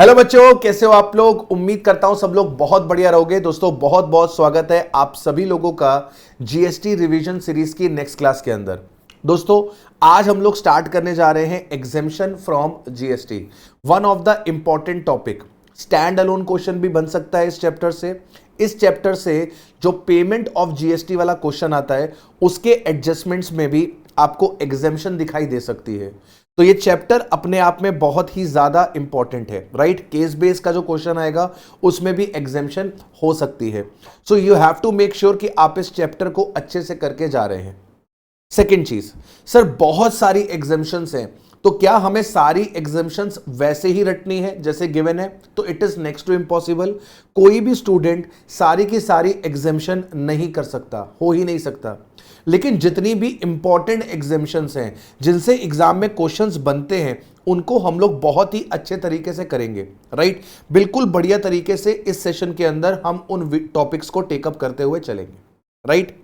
Hello बच्चों, कैसे हो आप लोग। उम्मीद करता हूं सब लोग बहुत बढ़िया रहोगे। दोस्तों बहुत बहुत स्वागत है आप सभी लोगों का जीएसटी रिवीजन सीरीज की नेक्स्ट क्लास के अंदर। दोस्तों आज हम लोग स्टार्ट करने जा रहे हैं exemption from GST, one of the important topic. Stand alone question भी बन सकता है इस चैप्टर से। इस चैप्टर से जो पेमेंट ऑफ जीएसटी वाला क्वेश्चन आता है उसके एडजस्टमेंट्स में भी आपको एग्जेम्पशन दिखाई दे सकती है। तो ये चैप्टर अपने आप में बहुत ही ज्यादा इंपॉर्टेंट है, राइट। केस बेस का जो क्वेश्चन आएगा उसमें भी एग्जेम्पशन हो सकती है। So you have to make sure कि आप इस चैप्टर को अच्छे से करके जा रहे हैं। सेकेंड चीज, सर बहुत सारी एग्जेम्पशंस हैं, तो क्या हमें सारी एग्जेम्पशंस वैसे ही रटनी है जैसे गिवन है? तो it is next to impossible. कोई भी स्टूडेंट सारी की सारी एग्जेम्पशन नहीं कर सकता, हो ही नहीं सकता। लेकिन जितनी भी इंपॉर्टेंट एग्जेम्पशंस हैं जिनसे एग्जाम में क्वेश्चंस बनते हैं उनको हम लोग बहुत ही अच्छे तरीके से करेंगे, राइट। बिल्कुल बढ़िया तरीके से इस सेशन के अंदर हम उन टॉपिक्स को टेकअप करते हुए चलेंगे, राइट।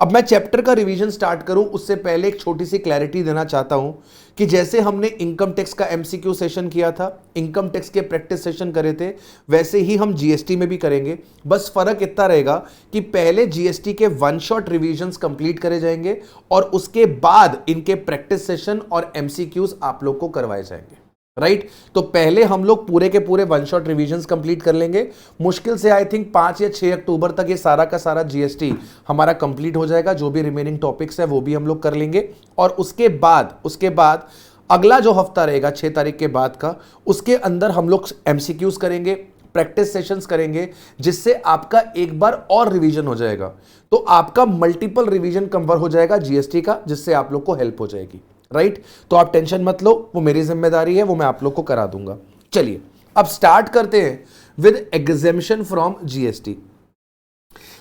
अब मैं चैप्टर का रिवीजन स्टार्ट करूं उससे पहले एक छोटी सी क्लैरिटी देना चाहता हूं कि जैसे हमने इनकम टैक्स का एमसीक्यू सेशन किया था, इनकम टैक्स के प्रैक्टिस सेशन करे थे, वैसे ही हम जीएसटी में भी करेंगे। बस फर्क इतना रहेगा कि पहले जीएसटी के वन शॉट रिवीजन्स कंप्लीट करे जाएंगे और उसके बाद इनके प्रैक्टिस सेशन और एमसीक्यूज आप लोग को करवाए जाएंगे, राइट। तो पहले हम लोग पूरे के पूरे वन शॉट रिवीजन्स कंप्लीट कर लेंगे। मुश्किल से आई थिंक 5 या 6 अक्टूबर तक ये सारा का सारा जीएसटी हमारा कंप्लीट हो जाएगा। जो भी रिमेनिंग टॉपिक्स है वो भी हम लोग कर लेंगे और उसके बाद अगला जो हफ्ता रहेगा 6 तारीख के बाद का, उसके अंदर हम लोग एमसीक्यूज करेंगे, प्रैक्टिस सेशंस करेंगे, जिससे आपका एक बार और रिवीजन हो जाएगा। तो आपका मल्टीपल रिवीजन कवर हो जाएगा जीएसटी का, जिससे आप लोग को हेल्प हो जाएगी, राइट। तो आप टेंशन मत लो, वो मेरी जिम्मेदारी है, वो मैं आप लोग को करा दूंगा। चलिए अब स्टार्ट करते हैं विद एग्जेम्पशन फ्रॉम जीएसटी।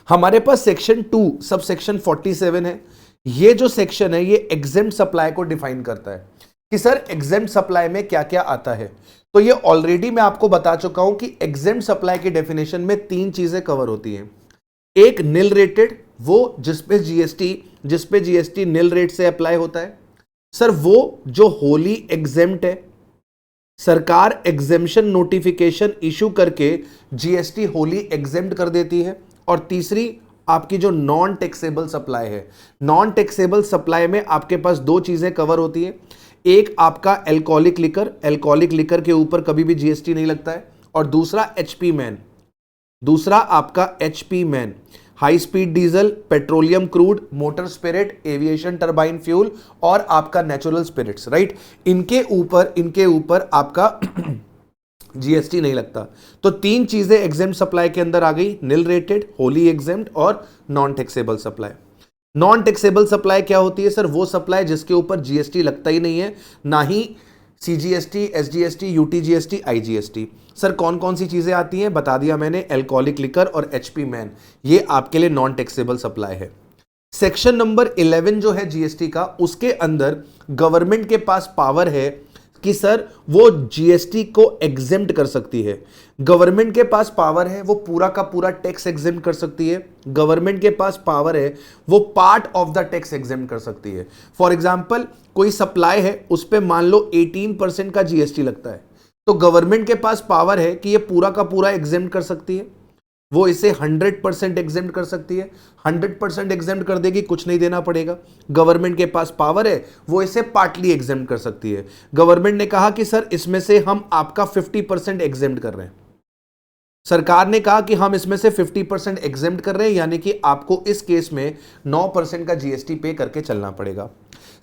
हमारे पास सेक्शन 2 सब सेक्शन 47 है। ये जो सेक्शन है ये एग्जेम्प्ट सप्लाई को डिफाइन करता है कि सर एग्जेम्प्ट सप्लाई में क्या क्या आता है। तो ये ऑलरेडी मैं आपको बता चुका हूं कि एग्जेम्प्ट सप्लाई के डेफिनेशन में 3 चीजें कवर होती हैं। एक निल रेटेड, वो जिसपे जीएसटी निल रेट से अप्लाई होता है। सर वो जो होली एग्जेम्प्ट है, सरकार एग्जेम्पशन नोटिफिकेशन इशू करके जीएसटी होली एग्जेम्प्ट कर देती है। और तीसरी आपकी जो नॉन टैक्सेबल सप्लाई है, नॉन टैक्सेबल सप्लाई में आपके पास 2 चीजें कवर होती है। एक आपका एल्कोहलिक लिकर के ऊपर कभी भी जीएसटी नहीं लगता है। और दूसरा HP man, high speed diesel, petroleum crude, motor spirit, aviation turbine fuel और आपका नेचुरल स्पिरिट्स, राइट। इनके ऊपर आपका जीएसटी नहीं लगता। तो 3 चीजें एग्जेम्प्ट सप्लाई के अंदर आ गई, निल रेटेड, होली एग्जेम्प्ट और non taxable supply. Non taxable supply क्या होती है? सर वो सप्लाई जिसके ऊपर जीएसटी लगता ही नहीं है, ना ही CGST, SGST, UTGST, IGST. Sir कौन कौन सी चीजें आती हैं बता दिया मैंने, एल्कोहलिक लिकर और एचपी मैन, ये आपके लिए नॉन टैक्सेबल सप्लाई है। सेक्शन नंबर 11 जो है जीएसटी का, उसके अंदर गवर्नमेंट के पास पावर है कि सर वो जीएसटी को एग्जेम्प्ट कर सकती है। गवर्नमेंट के पास पावर है वो पूरा का पूरा टैक्स एग्जेम्प्ट कर सकती है। गवर्नमेंट के पास पावर है वो part of the tax exempt कर सकती है। फॉर एग्जांपल कोई सप्लाई है, उस पे मान लो 18% का जीएसटी लगता है, तो गवर्नमेंट के पास पावर है कि ये पूरा का पूरा एग्जेम्प्ट कर सकती है। वो इसे 100% एग्जेम्प्ट कर सकती है। 100% एग्जेम्प्ट कर देगी, कुछ नहीं देना पड़ेगा। गवर्नमेंट के पास पावर है वो इसे पार्टली एग्जेम्प्ट कर सकती है। गवर्नमेंट ने कहा कि सर इसमें से हम आपका 50% एग्जेम्प्ट कर रहे हैं। सरकार ने कहा कि हम इसमें से 50% एग्जेम्प्ट कर रहे हैं, यानी कि आपको इस केस में 9% का जीएसटी पे करके चलना पड़ेगा।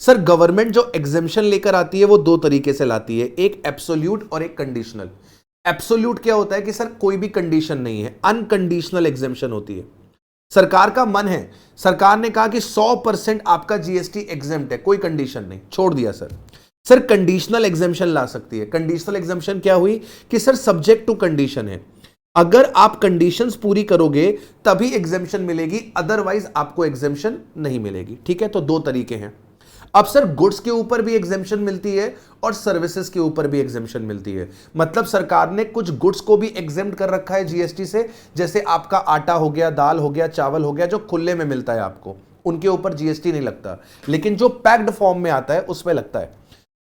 सर गवर्नमेंट जो एग्जेम्पशन लेकर आती है वो 2 तरीके से लाती है, एक एब्सोल्यूट और एक कंडीशनल। एब्सोल्यूट क्या होता है कि सर कोई भी कंडीशन नहीं है, अनकंडीशनल एग्जेम्पशन होती है। सरकार का मन है, सरकार ने कहा कि 100% आपका जीएसटी एग्जेम्प्ट है, कोई कंडीशन नहीं, छोड़ दिया सर कंडीशनल एग्जेम्पशन ला सकती है। कंडीशनल एग्जेम्पशन क्या हुई कि सर सब्जेक्ट टू कंडीशन है, अगर आप कंडीशंस पूरी करोगे तभी एग्जेम्पशन मिलेगी, अदरवाइज आपको एग्जेम्पशन नहीं मिलेगी। ठीक है, तो 2 तरीके हैं। अब सर गुड्स के ऊपर भी एग्जेम्पशन मिलती है और सर्विसेज के ऊपर भी एग्जेम्पशन मिलती है। मतलब सरकार ने कुछ गुड्स को भी एग्जेम्प्ट कर रखा है जीएसटी से, जैसे आपका आटा हो गया, दाल हो गया, चावल हो गया, जो खुले में मिलता है आपको, उनके ऊपर जीएसटी नहीं लगता। लेकिन जो पैक्ड फॉर्म में आता है उस पर लगता है।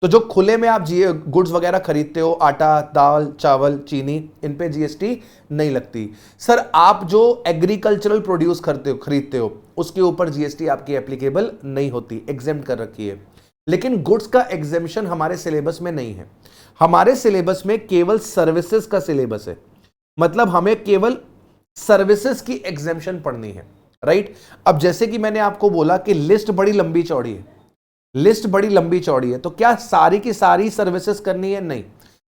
तो जो खुले में आप गुड्स वगैरह खरीदते हो, आटा, दाल, चावल, चीनी, इन पे जीएसटी नहीं लगती। सर आप जो एग्रीकल्चरल प्रोड्यूस खरीदते हो उसके ऊपर जीएसटी आपकी एप्लीकेबल नहीं होती, एग्जेम्प्ट कर रखी है। लेकिन गुड्स का एग्जेम्पशन हमारे सिलेबस में नहीं है। हमारे सिलेबस में केवल सर्विसेज का सिलेबस है, मतलब हमें केवल सर्विसेज की एग्जेम्पशन पढ़नी है, राइट। अब जैसे कि मैंने आपको बोला कि लिस्ट बड़ी लंबी चौड़ी है, लिस्ट बड़ी लंबी चौड़ी है, तो क्या सारी की सारी सर्विसेज करनी है? नहीं,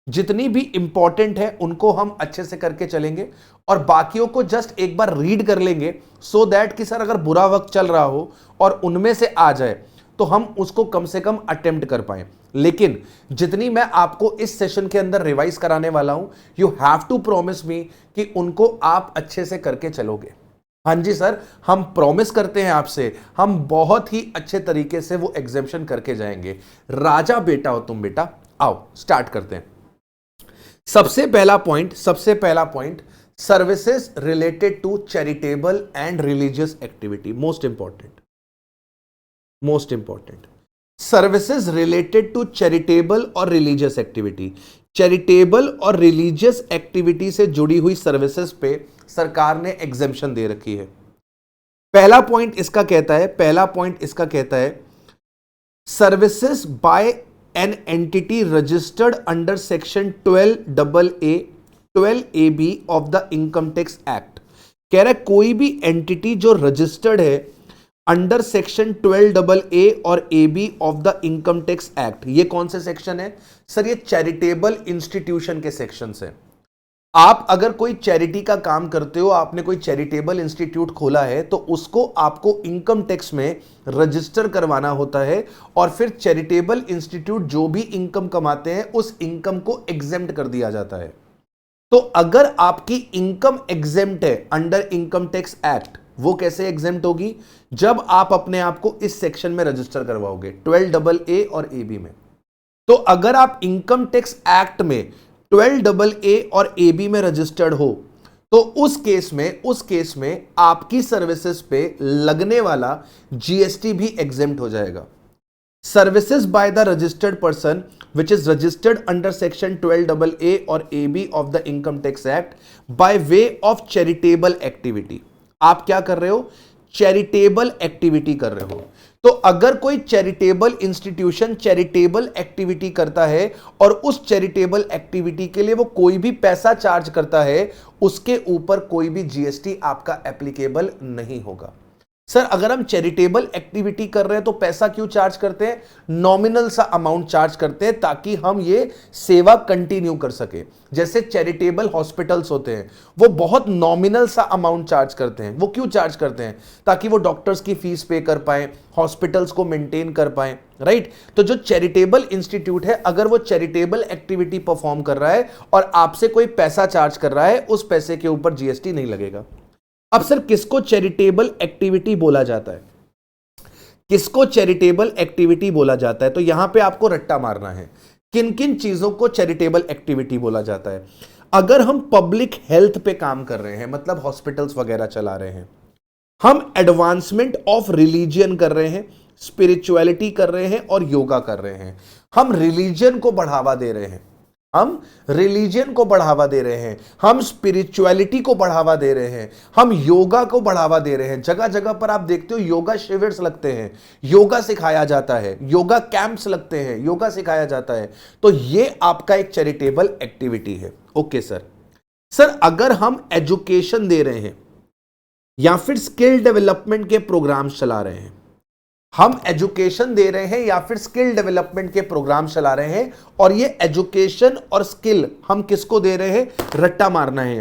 जितनी भी इंपॉर्टेंट है उनको हम अच्छे से करके चलेंगे और बाकियों को जस्ट एक बार रीड कर लेंगे, सो दैट कि सर अगर बुरा वक्त चल रहा हो और उनमें से आ जाए तो हम उसको कम से कम अटेम्प्ट कर पाए। लेकिन जितनी मैं आपको इस सेशन के अंदर रिवाइज कराने वाला हूं, you have to promise me कि उनको आप अच्छे से करके चलोगे। हाँ जी सर, हम प्रॉमिस करते हैं आपसे, हम बहुत ही अच्छे तरीके से वो एग्जेम्पशन करके जाएंगे। राजा बेटा हो तुम बेटा। आओ स्टार्ट करते हैं। सबसे पहला point, services related to charitable and religious activity. Most important services related to charitable और रिलीजियस एक्टिविटी। चैरिटेबल और रिलीजियस एक्टिविटी से जुड़ी हुई सर्विसेज पे सरकार ने एग्जेम्पशन दे रखी है। पहला पॉइंट इसका कहता है services bye an entity registered under section 12A of the income tax act. कह रहा है कोई भी एंटिटी जो रजिस्टर्ड है अंडर सेक्शन 12AA और AB of the income tax act. ये कौन से सेक्शन है सर? ये चैरिटेबल इंस्टीट्यूशन के सेक्शन है। आप अगर कोई चैरिटी का काम करते हो, आपने कोई चैरिटेबल इंस्टीट्यूट खोला है, तो उसको आपको इनकम टैक्स में रजिस्टर करवाना होता है और फिर चैरिटेबल इंस्टीट्यूट जो भी इनकम कमाते हैं उस इनकम को एग्जेम्प्ट कर दिया जाता है। तो अगर आपकी इनकम एग्जेम्प्ट है अंडर इनकम टैक्स एक्ट, वो कैसे एग्जेम्प्ट होगी? जब आप अपने आप को इस सेक्शन में रजिस्टर करवाओगे 12AA और AB में। तो अगर आप इनकम टैक्स एक्ट में 12AA और AB में रजिस्टर्ड हो तो उस केस में आपकी सर्विसेज पे लगने वाला जीएसटी भी एग्जेम्प्ट हो जाएगा। Services by the registered person which is registered under section 12AA और AB of the income tax act by way of charitable activity. आप क्या कर रहे हो? चैरिटेबल एक्टिविटी कर रहे हो। तो अगर कोई चैरिटेबल इंस्टीट्यूशन चैरिटेबल एक्टिविटी करता है और उस चैरिटेबल एक्टिविटी के लिए वो कोई भी पैसा चार्ज करता है, उसके ऊपर कोई भी जीएसटी आपका एप्लीकेबल नहीं होगा। सर अगर हम चैरिटेबल एक्टिविटी कर रहे हैं तो पैसा क्यों चार्ज करते हैं? नॉमिनल सा अमाउंट चार्ज करते हैं ताकि हम ये सेवा कंटिन्यू कर सके। जैसे चैरिटेबल हॉस्पिटल्स होते हैं, वो बहुत नॉमिनल सा अमाउंट चार्ज करते हैं। वो क्यों चार्ज करते हैं? ताकि वो डॉक्टर्स की फीस पे कर पाए, हॉस्पिटल्स को मेंटेन कर पाए, राइट। तो जो चैरिटेबल इंस्टीट्यूट है, अगर वो चैरिटेबल एक्टिविटी परफॉर्म कर रहा है और आपसे कोई पैसा चार्ज कर रहा है, उस पैसे के ऊपर जीएसटी नहीं लगेगा। अब सर किसको चैरिटेबल एक्टिविटी बोला जाता है? किसको चैरिटेबल एक्टिविटी बोला जाता है? तो यहां पे आपको रट्टा मारना है, किन किन चीजों को चैरिटेबल एक्टिविटी बोला जाता है। अगर हम पब्लिक हेल्थ पे काम कर रहे हैं, मतलब हॉस्पिटल्स वगैरह चला रहे हैं, हम एडवांसमेंट ऑफ रिलीजियन कर रहे हैं, स्पिरिचुअलिटी कर रहे हैं और योगा कर रहे हैं, हम रिलीजन को बढ़ावा दे रहे हैं, हम रिलीजन को बढ़ावा दे रहे हैं, हम स्पिरिचुअलिटी को बढ़ावा दे रहे हैं, हम योगा को बढ़ावा दे रहे हैं। जगह जगह पर आप देखते हो योगा शिविर्स लगते हैं, योगा सिखाया जाता है, योगा कैंप्स लगते हैं, योगा सिखाया जाता है। तो ये आपका एक चैरिटेबल एक्टिविटी है। Okay sir. सर अगर हम एजुकेशन दे रहे हैं या फिर स्किल डेवलपमेंट के प्रोग्राम्स चला रहे हैं, हम एजुकेशन दे रहे हैं या फिर स्किल डेवलपमेंट के प्रोग्राम चला रहे हैं, और ये एजुकेशन और स्किल हम किसको दे रहे हैं? रट्टा मारना है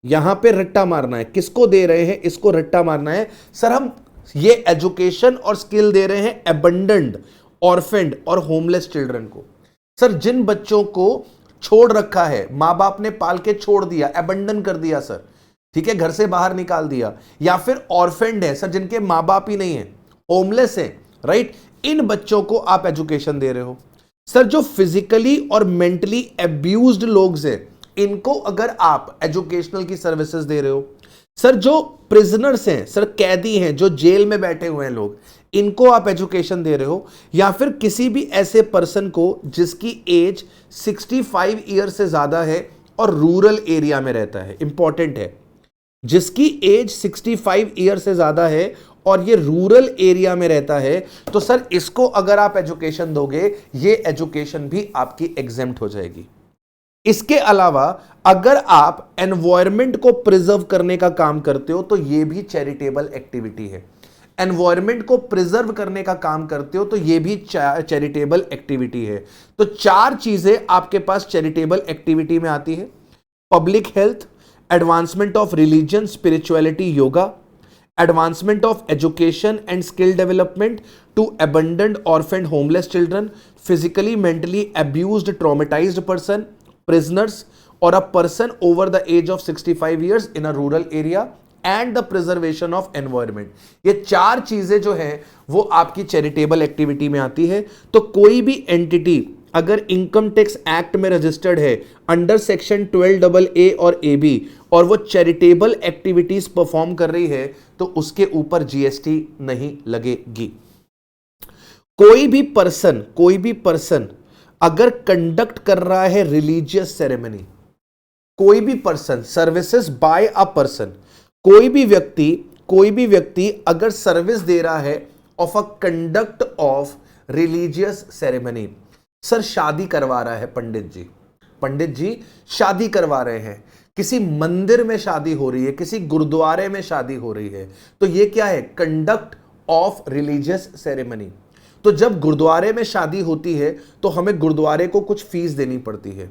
यहां पे रट्टा मारना है। किसको दे रहे हैं? इसको रट्टा मारना है। सर हम ये एजुकेशन और स्किल दे रहे हैं एबंडन्ड, ऑर्फेंड और होमलेस चिल्ड्रन को। सर जिन बच्चों को छोड़ रखा है, मां बाप ने पाल के छोड़ दिया, एबंडन कर दिया सर, ठीक है, घर से बाहर निकाल दिया, या फिर ऑर्फेंड है सर, जिनके मां बाप ही नहीं है, होमलेस है, राइट, इन बच्चों को आप एजुकेशन दे रहे हो। सर जो फिजिकली और मेंटली एब्यूज्ड लोग हैं, इनको अगर आप एजुकेशनल की सर्विसेज दे रहे हो। सर जो प्रिजनर्स हैं, सर कैदी हैं, जो जेल में बैठे हुए हैं लोग, इनको आप एजुकेशन दे रहे हो, या फिर किसी भी ऐसे पर्सन को जिसकी एज 65 ईयर से ज्यादा है और रूरल एरिया में रहता है। इंपॉर्टेंट है, जिसकी एज 65 ईयर से ज्यादा है और ये रूरल एरिया में रहता है, तो सर इसको अगर आप एजुकेशन दोगे, ये एजुकेशन भी आपकी एग्जेम्प्ट हो जाएगी। इसके अलावा अगर आप एनवायरमेंट को प्रिजर्व करने का काम करते हो तो ये भी चैरिटेबल एक्टिविटी है। एनवायरमेंट को प्रिजर्व करने का काम करते हो तो ये भी चैरिटेबल एक्टिविटी है। तो 4 चीजें आपके पास चैरिटेबल एक्टिविटी में आती है: public health, advancement of religion, spirituality, yoga, advancement of education and skill development to abandoned orphaned homeless children, physically mentally abused traumatized person, prisoners or a person over the age of 65 years in a rural area and the preservation of environment। ये 4 चीजें जो है वो आपकी charitable activity में आती है। तो कोई भी एंटिटी अगर इनकम टैक्स एक्ट में रजिस्टर्ड है अंडर सेक्शन 12AA और AB और वो चैरिटेबल एक्टिविटीज परफॉर्म कर रही है तो उसके ऊपर जीएसटी नहीं लगेगी। कोई भी पर्सन अगर कंडक्ट कर रहा है रिलीजियस सेरेमनी, कोई भी person, services by a person, कोई भी व्यक्ति अगर सर्विस दे रहा है of a conduct of religious ceremony, sir शादी करवा रहा है पंडित जी शादी करवा रहे हैं, किसी मंदिर में शादी हो रही है, किसी गुरुद्वारे में शादी हो रही है, तो ये क्या है? Conduct of religious ceremony. तो जब गुरुद्वारे में शादी होती है तो हमें गुरुद्वारे को कुछ फीस देनी पड़ती है।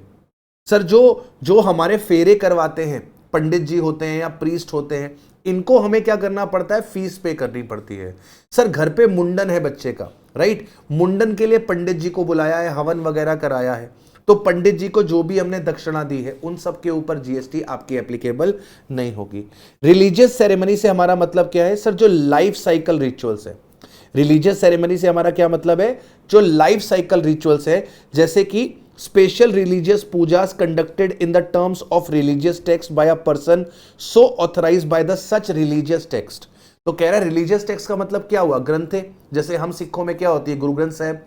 सर जो हमारे फेरे करवाते हैं, पंडित जी होते हैं या प्रीस्ट होते हैं, इनको हमें क्या करना पड़ता है? फीस पे करनी पड़ती है। सर घर पे मुंडन है बच्चे का, राइट, मुंडन के लिए पंडित जी को बुलाया है, हवन वगैरह कराया है, तो पंडित जी को जो भी हमने दक्षिणा दी है उन सब के ऊपर जीएसटी आपकी एप्लीकेबल नहीं होगी। रिलीजियस सेरेमनी से हमारा मतलब क्या है? सर जो लाइफ साइकिल रिचुअल्स है, रिलीजियस सेरेमनी से हमारा क्या मतलब है? जो लाइफ साइकिल रिचुअल्स है, जैसे कि special religious Pooja's conducted in the terms of religious text bye a person so authorised by the such religious text. तो कह रहा है रिलीजियस टेक्स्ट का मतलब क्या हुआ? ग्रंथ है, जैसे हम सिखों में क्या होती है? गुरु ग्रंथ साहब।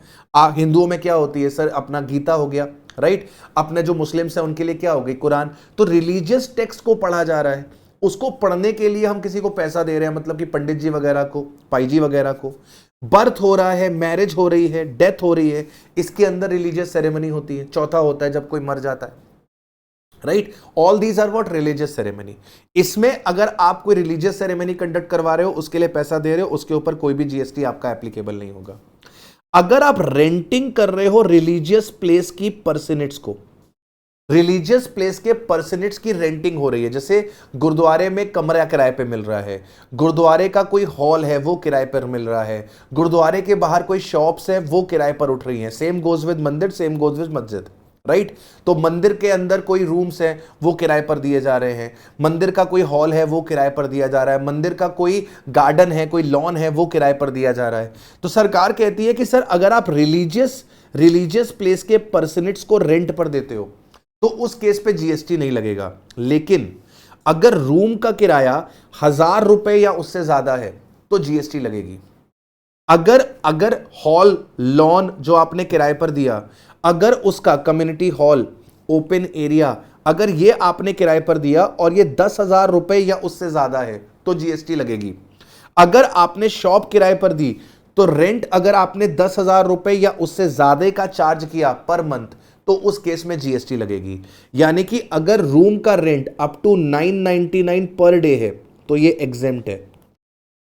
हिंदुओं में क्या होती है? सर अपना गीता हो गया, राइट। अपने जो मुस्लिम्स हैं उनके लिए क्या हो गई? कुरान। तो रिलीजियस टेक्स्ट को पढ़ा जा रहा है, उसको पढ़ने के लिए हम किसी को पैसा दे रहे हैं, मतलब कि पंडित जी वगैरह को, पाई जी वगैरह को। बर्थ हो रहा है, मैरिज हो रही है, डेथ हो रही है, इसके अंदर रिलीजियस सेरेमनी होती है। चौथा होता है जब कोई मर जाता है, right. All these are what? Religious ceremony. इसमें अगर आप कोई रिलीजियस सेरेमनी कंडक्ट करवा रहे हो, उसके लिए पैसा दे रहे हो, उसके ऊपर कोई भी जीएसटी आपका एप्लीकेबल नहीं होगा। अगर आप रेंटिंग कर रहे हो रिलीजियस प्लेस की पर्सनेट्स को, रिलीजियस प्लेस के पर्सनेट्स की रेंटिंग हो रही है, जैसे गुरुद्वारे में कमरा किराए पे मिल रहा है, गुरुद्वारे का कोई हॉल है वो किराए पर मिल रहा है, गुरुद्वारे के बाहर कोई शॉप्स है वो किराए पर उठ रही हैं। सेम गोज विद मंदिर, सेम गोज विद मस्जिद, राइट। तो मंदिर के अंदर कोई रूम्स हैं वो किराए पर दिए जा रहे हैं, मंदिर का कोई हॉल है वो किराए पर दिया जा रहा है, मंदिर का कोई गार्डन है, कोई लॉन है वो किराए पर दिया जा रहा है। तो सरकार कहती है कि सर अगर आप रिलीजियस प्लेस के पर्सनेट्स को रेंट पर देते हो तो उस केस पे जीएसटी नहीं लगेगा। लेकिन अगर रूम का किराया 1000 रुपए या उससे ज्यादा है तो जीएसटी लगेगी। अगर हॉल, लॉन जो आपने किराए पर दिया, अगर उसका कम्युनिटी हॉल, ओपन एरिया, अगर ये आपने किराए पर दिया और ये 10,000 रुपए या उससे ज्यादा है तो जीएसटी लगेगी। अगर आपने शॉप किराए पर दी तो रेंट अगर आपने 10,000 रुपए या उससे ज्यादा का चार्ज किया पर मंथ तो उस केस में जीएसटी लगेगी। यानी कि अगर रूम का rent up to 999 per day है तो ये एग्जेम्प्ट है।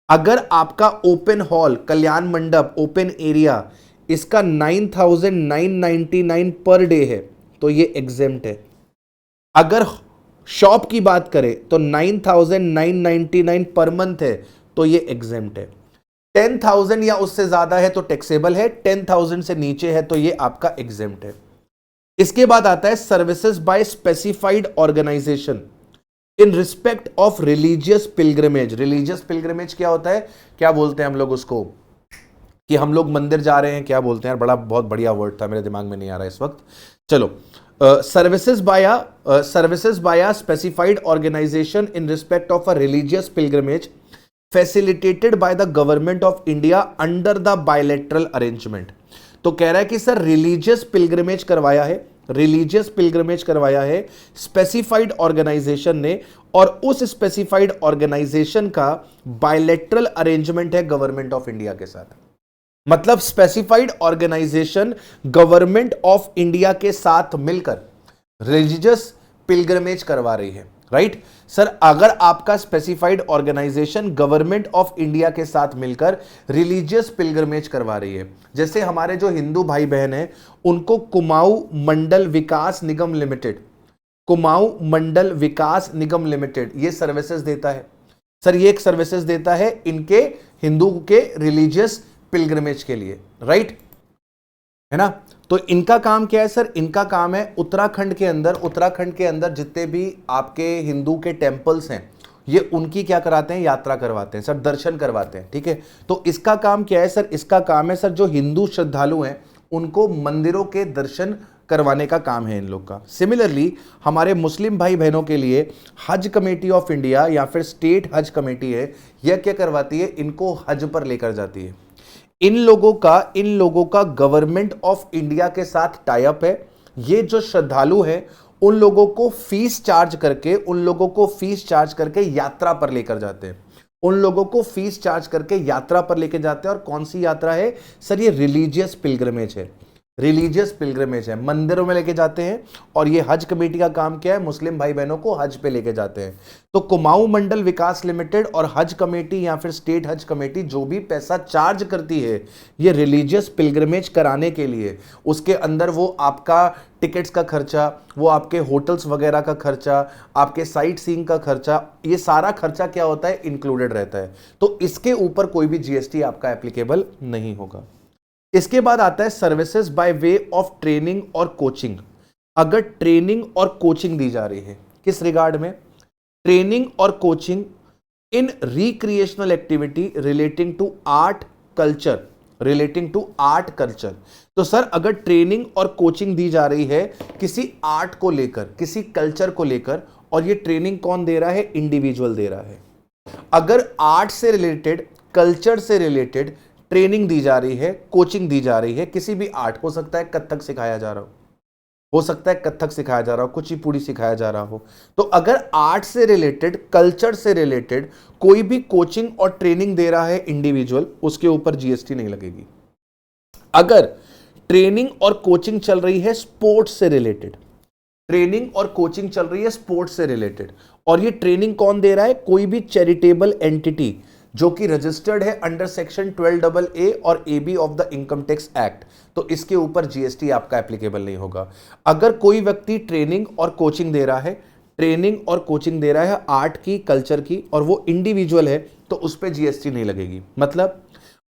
अगर आपका ओपन हॉल, कल्याण मंडप, ओपन एरिया, इसका 9,999 पर डे है तो ये एग्जेम्प्ट है। अगर शॉप की बात करें तो 9,999 पर मंथ है तो ये एग्जेम्प्ट है। 10,000 या उससे ज्यादा है तो टैक्सेबल है, 10,000 से नीचे है तो ये आपका एग्जेम्प्ट है। इसके बाद आता है services by specified organization in respect of religious pilgrimage. Religious pilgrimage क्या होता है? क्या बोलते हैं हम लोग उसको, कि हम लोग मंदिर जा रहे हैं, क्या बोलते हैं? बहुत बढ़िया वर्ड था, मेरे दिमाग में नहीं आ रहा इस वक्त। चलो, services by specified organization in respect of a religious pilgrimage facilitated by the government of India under the bilateral arrangement. तो कह रहा है कि सर रिलीजियस पिलग्रिमेज करवाया है, रिलीजियस पिलग्रिमेज करवाया है स्पेसिफाइड ऑर्गेनाइजेशन ने, और उस स्पेसिफाइड ऑर्गेनाइजेशन का बायलैटरल अरेंजमेंट है गवर्नमेंट ऑफ इंडिया के साथ। मतलब specified organization government of India के साथ मिलकर रिलीजियस पिलग्रिमेज करवा रही है, राइट सर। अगर आपका specified organization government of India के साथ मिलकर रिलीजियस पिलग्रिमेज करवा रही है, जैसे हमारे जो हिंदू भाई बहन हैं उनको कुमाऊं मंडल विकास निगम लिमिटेड, कुमाऊं मंडल विकास निगम लिमिटेड ये सर्विसेज देता है सर, ये एक सर्विसेज देता है इनके हिंदू के रिलीजियस पिलग्रिमेज के लिए, राइट है ना। तो इनका काम क्या है सर, इनका काम है उत्तराखंड के अंदर जितने भी आपके हिंदू के टेंपल्स हैं ये उनकी क्या कराते हैं, यात्रा करवाते हैं सर, दर्शन करवाते हैं, ठीक है। तो इसका काम क्या है सर, इसका काम है सर जो हिंदू श्रद्धालु हैं उनको मंदिरों के दर्शन करवाने का काम है इन लोग का। सिमिलरली हमारे मुस्लिम भाई बहनों के लिए हज कमेटी ऑफ इंडिया या फिर स्टेट हज कमेटी है, यह क्या करवाती है, इनको हज पर लेकर जाती है। इन लोगों का गवर्नमेंट ऑफ इंडिया के साथ टाई अप है। ये जो श्रद्धालु हैं उन लोगों को फीस चार्ज करके यात्रा पर लेकर जाते हैं, और कौन सी यात्रा है सर, ये रिलीजियस पिलग्रिमेज है, मंदिरों में लेके जाते हैं। और ये हज कमेटी का काम क्या है, मुस्लिम भाई बहनों को हज पे लेके जाते हैं। तो कुमाऊं मंडल विकास लिमिटेड और हज कमेटी या फिर स्टेट हज कमेटी जो भी पैसा चार्ज करती है ये रिलीजियस पिलग्रिमेज कराने के लिए, उसके अंदर वो आपका टिकट्स का खर्चा, वो आपके होटल्स वगैरह का खर्चा, आपके साइट सीइंग का खर्चा, ये सारा खर्चा क्या होता है, इंक्लूडेड रहता है। तो इसके ऊपर कोई भी जीएसटी आपका एप्लीकेबल नहीं होगा। इसके बाद आता है services by way of training और कोचिंग। अगर ट्रेनिंग और कोचिंग दी जा रही है, किस रिगार्ड में, ट्रेनिंग और coaching in recreational activity relating to art culture, तो सर अगर ट्रेनिंग और कोचिंग दी जा रही है किसी आर्ट को लेकर, किसी कल्चर को लेकर, और ये ट्रेनिंग कौन दे रहा है, इंडिविजुअल दे रहा है। अगर आर्ट से रिलेटेड, कल्चर से रिलेटेड ट्रेनिंग दी जा रही है, कोचिंग दी जा रही है, किसी भी आर्ट, हो सकता है कथक सिखाया जा रहा हो, कुचिपुड़ी सिखाया जा रहा हो, तो अगर आर्ट से रिलेटेड, कल्चर से रिलेटेड कोई भी कोचिंग और ट्रेनिंग दे रहा है इंडिविजुअल, उसके ऊपर जीएसटी नहीं लगेगी। अगर ट्रेनिंग और कोचिंग चल रही है स्पोर्ट्स से रिलेटेड, और ये ट्रेनिंग कौन दे रहा है, कोई भी चैरिटेबल एंटिटी जो कि रजिस्टर्ड है अंडर सेक्शन 12AA और AB of the income tax act, तो इसके ऊपर जीएसटी आपका एप्लीकेबल नहीं होगा। अगर कोई व्यक्ति ट्रेनिंग और कोचिंग दे रहा है आर्ट की, कल्चर की, और वो इंडिविजुअल है, तो उस पर जीएसटी नहीं लगेगी। मतलब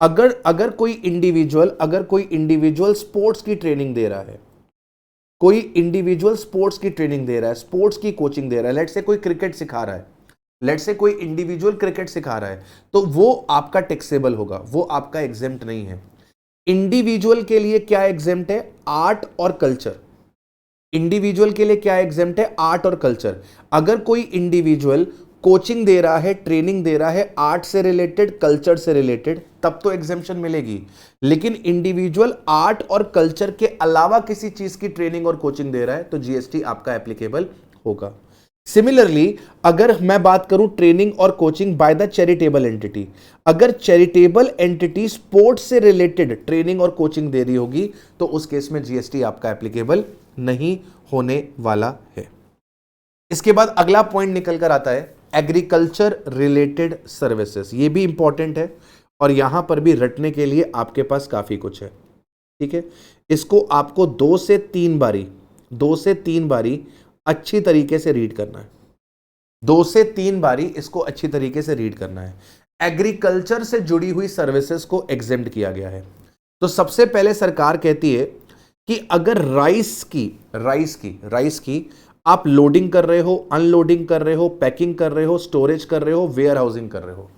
अगर कोई इंडिविजुअल स्पोर्ट्स की ट्रेनिंग दे रहा है, स्पोर्ट्स की कोचिंग दे रहा है, लेट्स से कोई क्रिकेट सिखा रहा है, कोई इंडिविजुअल क्रिकेट सिखा रहा है, तो वो आपका टैक्सेबल होगा, वो आपका एग्जेम्प्ट नहीं है। इंडिविजुअल के लिए क्या एग्जेम्प्ट है, आर्ट और कल्चर। अगर कोई इंडिविजुअल कोचिंग दे रहा है, ट्रेनिंग दे रहा है आर्ट से रिलेटेड, कल्चर से रिलेटेड, तब तो एग्जेम्पशन मिलेगी। लेकिन इंडिविजुअल आर्ट और कल्चर के अलावा किसी चीज की ट्रेनिंग और कोचिंग दे रहा है तो जीएसटी आपका एप्लीकेबल होगा। सिमिलरली अगर मैं बात करूं ट्रेनिंग और coaching by the charitable entity, अगर चैरिटेबल एंटिटी स्पोर्ट्स से रिलेटेड ट्रेनिंग और कोचिंग दे रही होगी तो उस केस में जीएसटी आपका एप्लीकेबल नहीं होने वाला है। इसके बाद अगला पॉइंट निकल कर आता है एग्रीकल्चर रिलेटेड सर्विसेज। ये भी इंपॉर्टेंट है और यहां पर भी रटने के लिए आपके पास काफी कुछ है, ठीक है। इसको आपको 2 से 3 बारी अच्छी तरीके से रीड करना है, 2 से 3 बारी इसको अच्छी तरीके से रीड करना है। एग्रीकल्चर से जुड़ी हुई सर्विसेज को एग्जेम्प्ट किया गया है। तो सबसे पहले सरकार कहती है कि अगर राइस की आप लोडिंग कर रहे हो, अनलोडिंग कर रहे हो, पैकिंग कर रहे हो, स्टोरेज कर रहे हो, वेयर हाउसिंग कर रहे हो,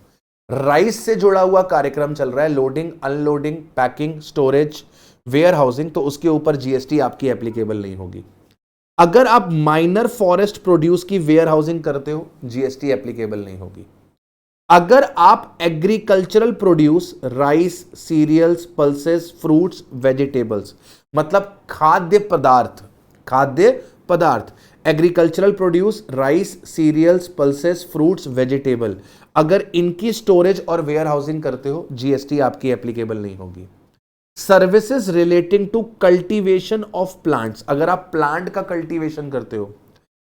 राइस से जुड़ा हुआ कार्यक्रम चल रहा है, loading, unloading, packing, storage, warehousing, तो उसके ऊपर जीएसटी आपकी एप्लीकेबल नहीं होगी। अगर आप माइनर फॉरेस्ट प्रोड्यूस की वेयर हाउसिंग करते हो जीएसटी एप्लीकेबल नहीं होगी। अगर आप agricultural produce rice, cereals, pulses, fruits, vegetables, मतलब खाद्य पदार्थ, agricultural produce rice, cereals, pulses, fruits, vegetable, अगर इनकी स्टोरेज और वेयर हाउसिंग करते हो, जीएसटी आपकी एप्लीकेबल नहीं होगी। Services relating to cultivation of plants, अगर आप प्लांट का कल्टीवेशन करते हो,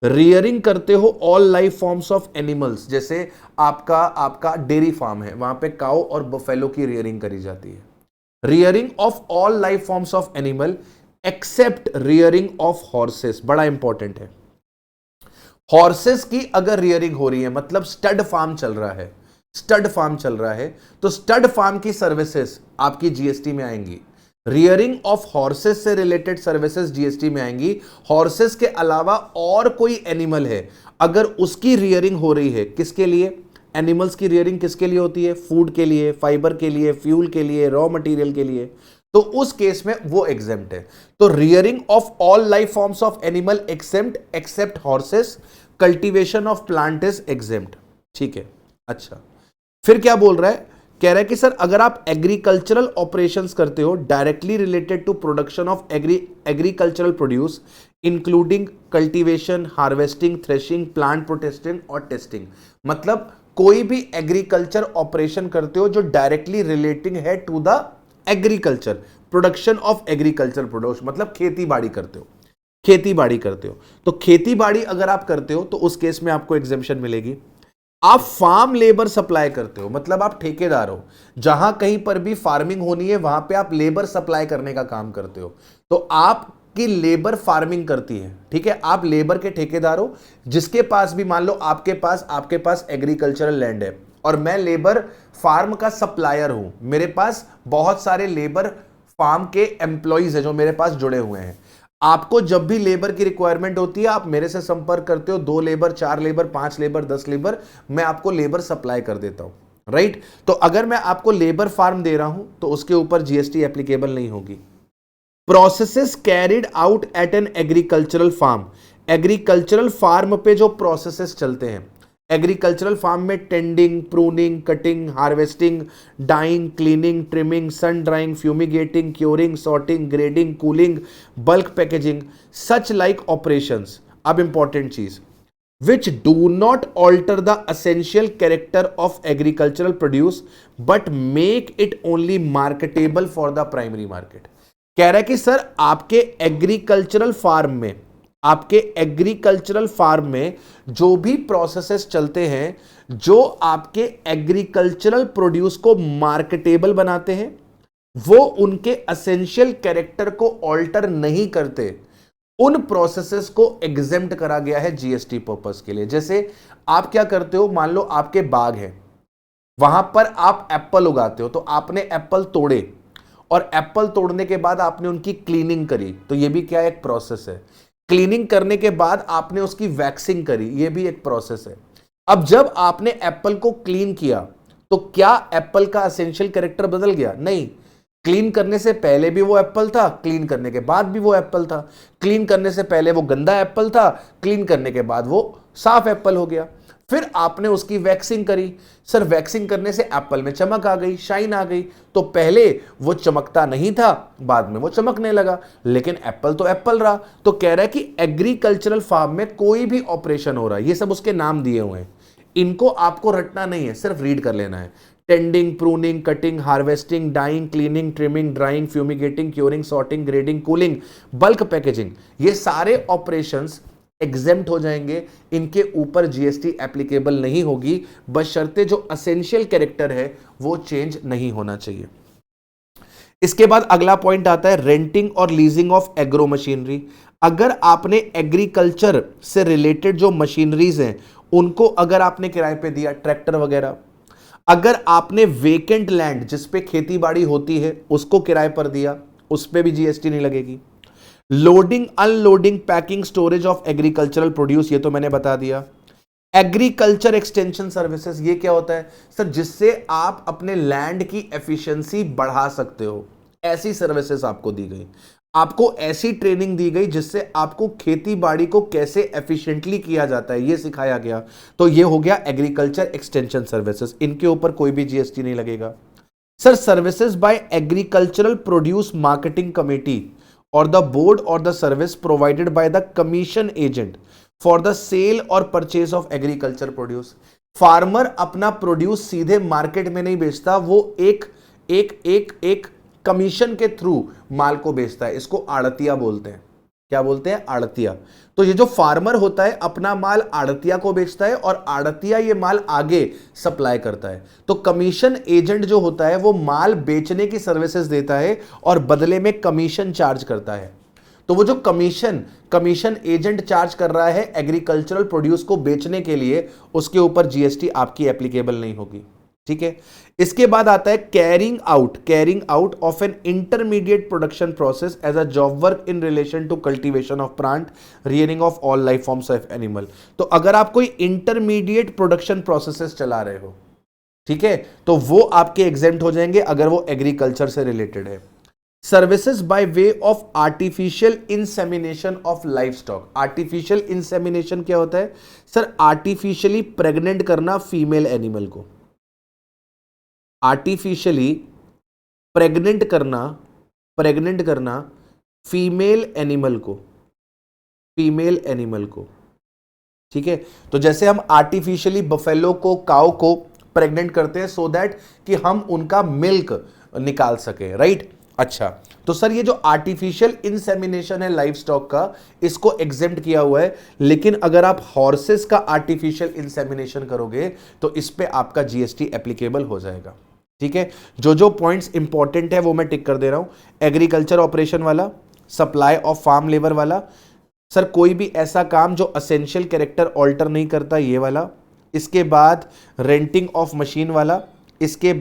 रियरिंग करते हो all life forms of animals, जैसे आपका डेयरी फार्म है, वहां पे काऊ और बफेलो की रियरिंग करी जाती है। Rearing of all life forms of animal except rearing of horses, बड़ा इंपॉर्टेंट है। हॉर्सेस की अगर रियरिंग हो रही है, मतलब स्टड फार्म चल रहा है, तो स्टड फार्म की सर्विसेज आपकी जीएसटी में आएंगी। रियरिंग ऑफ हॉर्सेस से रिलेटेड सर्विसेज जीएसटी में आएंगी। हॉर्सेस के अलावा और कोई एनिमल है, अगर उसकी रियरिंग हो रही है, किसके लिए? एनिमल्स की रियरिंग किसके लिए होती है? फूड के लिए, फाइबर के लिए, फ्यूल के लिए, रॉ मटेरियल के लिए, तो उस केस में वो एग्जेम्प्ट है। तो rearing of all life forms of animal exempt except horses, cultivation of plant is exempt. ठीक है, अच्छा, फिर क्या बोल रहा है? कह रहा है कि सर अगर आप एग्रीकल्चरल ऑपरेशंस करते हो directly related to production of agricultural produce including cultivation, harvesting, threshing, plant protesting और टेस्टिंग, मतलब कोई भी एग्रीकल्चर ऑपरेशन करते हो जो डायरेक्टली रिलेटिंग है to the agriculture, production of agriculture produce, मतलब खेती बाड़ी करते हो, तो खेती बाड़ी अगर आप करते हो तो उस केस में आपको एग्जेम्पशन मिलेगी। आप फार्म लेबर सप्लाई करते हो, मतलब आप ठेकेदार हो, जहां कहीं पर भी फार्मिंग होनी है वहां पे आप लेबर सप्लाई करने का काम करते हो, तो आपकी लेबर फार्मिंग करती है। ठीक है, आप लेबर के ठेकेदार हो, जिसके पास भी, मान लो आपके पास एग्रीकल्चरल लैंड है और मैं लेबर फार्म का सप्लायर हूं, मेरे पास बहुत सारे लेबर फार्म के एम्प्लॉइज है जो मेरे पास जुड़े हुए हैं। आपको जब भी लेबर की रिक्वायरमेंट होती है आप मेरे से संपर्क करते हो, 2 लेबर, 4 लेबर, 5 लेबर, 10 लेबर, मैं आपको लेबर सप्लाई कर देता हूं, राइट। तो अगर मैं आपको लेबर फार्म दे रहा हूं तो उसके ऊपर जीएसटी एप्लीकेबल नहीं होगी। Processes carried out at an agricultural farm, agricultural farm पे जो प्रोसेसेस चलते हैं, एग्रीकल्चरल फार्म में tending, pruning, cutting, harvesting, dying, cleaning, trimming, sun drying, fumigating, curing, sorting, grading, cooling, bulk packaging, such like operations. अब important चीज, which do not alter the essential character of agricultural produce but make it only marketable for the primary market। कह रहा है कि sir आपके agricultural farm में जो भी प्रोसेसेस चलते हैं जो आपके एग्रीकल्चरल प्रोड्यूस को मार्केटेबल बनाते हैं, वो उनके एसेंशियल कैरेक्टर को ऑल्टर नहीं करते, उन प्रोसेसेस को एग्जेम्प्ट करा गया है जीएसटी पर्पस के लिए। जैसे आप क्या करते हो, मान लो आपके बाग है, वहां पर आप एप्पल उगाते हो, तो आपने एप्पल तोड़े और एप्पल तोड़ने के बाद आपने उनकी क्लीनिंग करी, तो यह भी क्या एक प्रोसेस है। क्लीनिंग करने के बाद आपने उसकी वैक्सिंग करी, यह भी एक प्रोसेस है। अब जब आपने एप्पल को क्लीन किया तो क्या एप्पल का एसेंशियल कैरेक्टर बदल गया? नहीं, क्लीन करने से पहले भी वो एप्पल था, क्लीन करने के बाद भी वो एप्पल था। क्लीन करने से पहले वो गंदा एप्पल था, क्लीन करने के बाद वो साफ एप्पल हो गया। फिर आपने उसकी वैक्सिंग करी, सर वैक्सिंग करने से एप्पल में चमक आ गई, शाइन आ गई, तो पहले वो चमकता नहीं था, बाद में वो चमकने लगा, लेकिन एप्पल तो एप्पल रहा। तो कह रहा है कि एग्रीकल्चरल फार्म में कोई भी ऑपरेशन हो रहा है, ये सब उसके नाम दिए हुए हैं, इनको आपको रटना नहीं है, सिर्फ रीड कर लेना है। Tending, pruning, cutting, harvesting, dying, cleaning, trimming, drying, fumigating, curing, sorting, grading, cooling, bulk packaging, ये सारे ऑपरेशंस एग्जेम्प्ट हो जाएंगे, इनके ऊपर जीएसटी एप्लीकेबल नहीं होगी, बशर्ते जो एसेंशियल कैरेक्टर है वो चेंज नहीं होना चाहिए। इसके बाद अगला पॉइंट आता है रेंटिंग और लीजिंग ऑफ एग्रो मशीनरी। अगर आपने एग्रीकल्चर से रिलेटेड जो मशीनरीज हैं उनको अगर आपने किराए पे दिया, ट्रैक्टर वगैरह, अगर आपने वेकेंट लैंड जिस पे खेती बाड़ी होती है उसको किराए पर दिया, उस पे भी जीएसटी नहीं लगेगी। Loading, unloading, packing, storage of agricultural produce, ये तो मैंने बता दिया। एग्रीकल्चर एक्सटेंशन सर्विसेज, ये क्या होता है सर? जिससे आप अपने लैंड की एफिशिएंसी बढ़ा सकते हो, ऐसी सर्विसेज आपको दी गई। आपको ऐसी ट्रेनिंग दी गई जिससे आपको खेती बाड़ी को कैसे एफिशिएंटली किया जाता है ये सिखाया गया। तो ये हो गया एग्रीकल्चर एक्सटेंशन सर्विसेज, इनके ऊपर कोई भी जीएसटी नहीं लगेगा। Sir services by agricultural produce marketing committee और द बोर्ड और the service provided by the commission agent for the sale और purchase of agriculture produce. Farmer अपना प्रोड्यूस सीधे मार्केट में नहीं बेचता, वो एक कमीशन के थ्रू माल को बेचता है। इसको आड़तिया बोलते हैं। क्या बोलते हैं? आड़तिया। तो ये जो फार्मर होता है अपना माल आड़तिया को बेचता है और आड़तिया ये माल आगे सप्लाई करता है। तो कमीशन एजेंट जो होता है वो माल बेचने की सर्विसेज देता है और बदले में कमीशन चार्ज करता है। तो वो जो कमीशन एजेंट चार्ज कर रहा है एग्रीकल्चरल प्रोड्यूस को बेचने के लिए, उसके ऊपर जीएसटी आपकी एप्लीकेबल नहीं होगी। ठीक है। इसके बाद आता है carrying out of an intermediate production process as a job work in relation to cultivation of plant, rearing of all life forms of animal. तो अगर आप कोई इंटरमीडिएट प्रोडक्शन प्रोसेसेस चला रहे हो, ठीक है, तो वो आपके एग्जेम्प्ट हो जाएंगे अगर वो एग्रीकल्चर से रिलेटेड है। Services by way of artificial insemination of life stock. Artificial insemination क्या होता है? सर आर्टिफिशियली प्रेग्नेंट करना फीमेल एनिमल को, आर्टिफिशियली प्रेग्नेंट करना फीमेल एनिमल को, ठीक है। तो जैसे हम आर्टिफिशियली बफेलो को, काऊ को प्रेग्नेंट करते हैं सो दैट कि हम उनका मिल्क निकाल सके, राइट। अच्छा, तो सर ये जो आर्टिफिशियल इंसेमिनेशन है लाइफ स्टॉक का, इसको एग्जेम्प्ट किया हुआ है। लेकिन अगर आप हॉर्सेस का आर्टिफिशियल इंसेमिनेशन करोगे तो इस पे आपका जीएसटी एप्लीकेबल हो जाएगा। ठीक है। जो जो पॉइंट्स इंपॉर्टेंट है वो मैं टिक कर दे रहा हूं। एग्रीकल्चर ऑपरेशन वाला, सप्लाई ऑफ फार्म लेबर वाला, सर कोई भी ऐसा काम जो असेंशियल कैरेक्टर ऑल्टर नहीं करता, ये वाला। इसके बाद रेंटिंग ऑफ मशीन वाला, इसके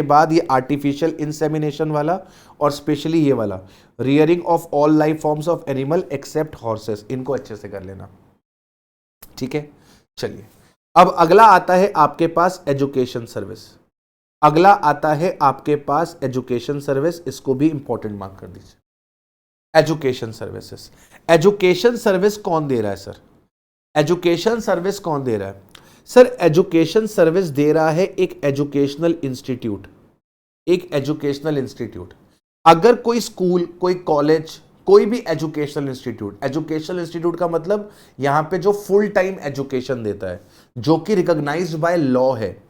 बाद ये आर्टिफिशियल इंसेमिनेशन वाला, और स्पेशली ये वाला rearing of all life forms of animal except horses. इनको अच्छे से कर लेना। ठीक है। चलिए, अब अगला आता है आपके पास एजुकेशन सर्विस। इसको भी इंपॉर्टेंट मार्क कर दीजिए। एजुकेशन सर्विस कौन दे रहा है सर? एजुकेशन सर्विस कौन दे रहा है? सर एजुकेशन सर्विस दे रहा है एक एजुकेशनल इंस्टीट्यूट। अगर कोई स्कूल, कोई कॉलेज, कोई भी एजुकेशनल इंस्टीट्यूट का मतलब यहां पे जो फुल टाइम एजुकेशन देता है, जो कि रिकॉग्नाइज्ड बाय लॉ है,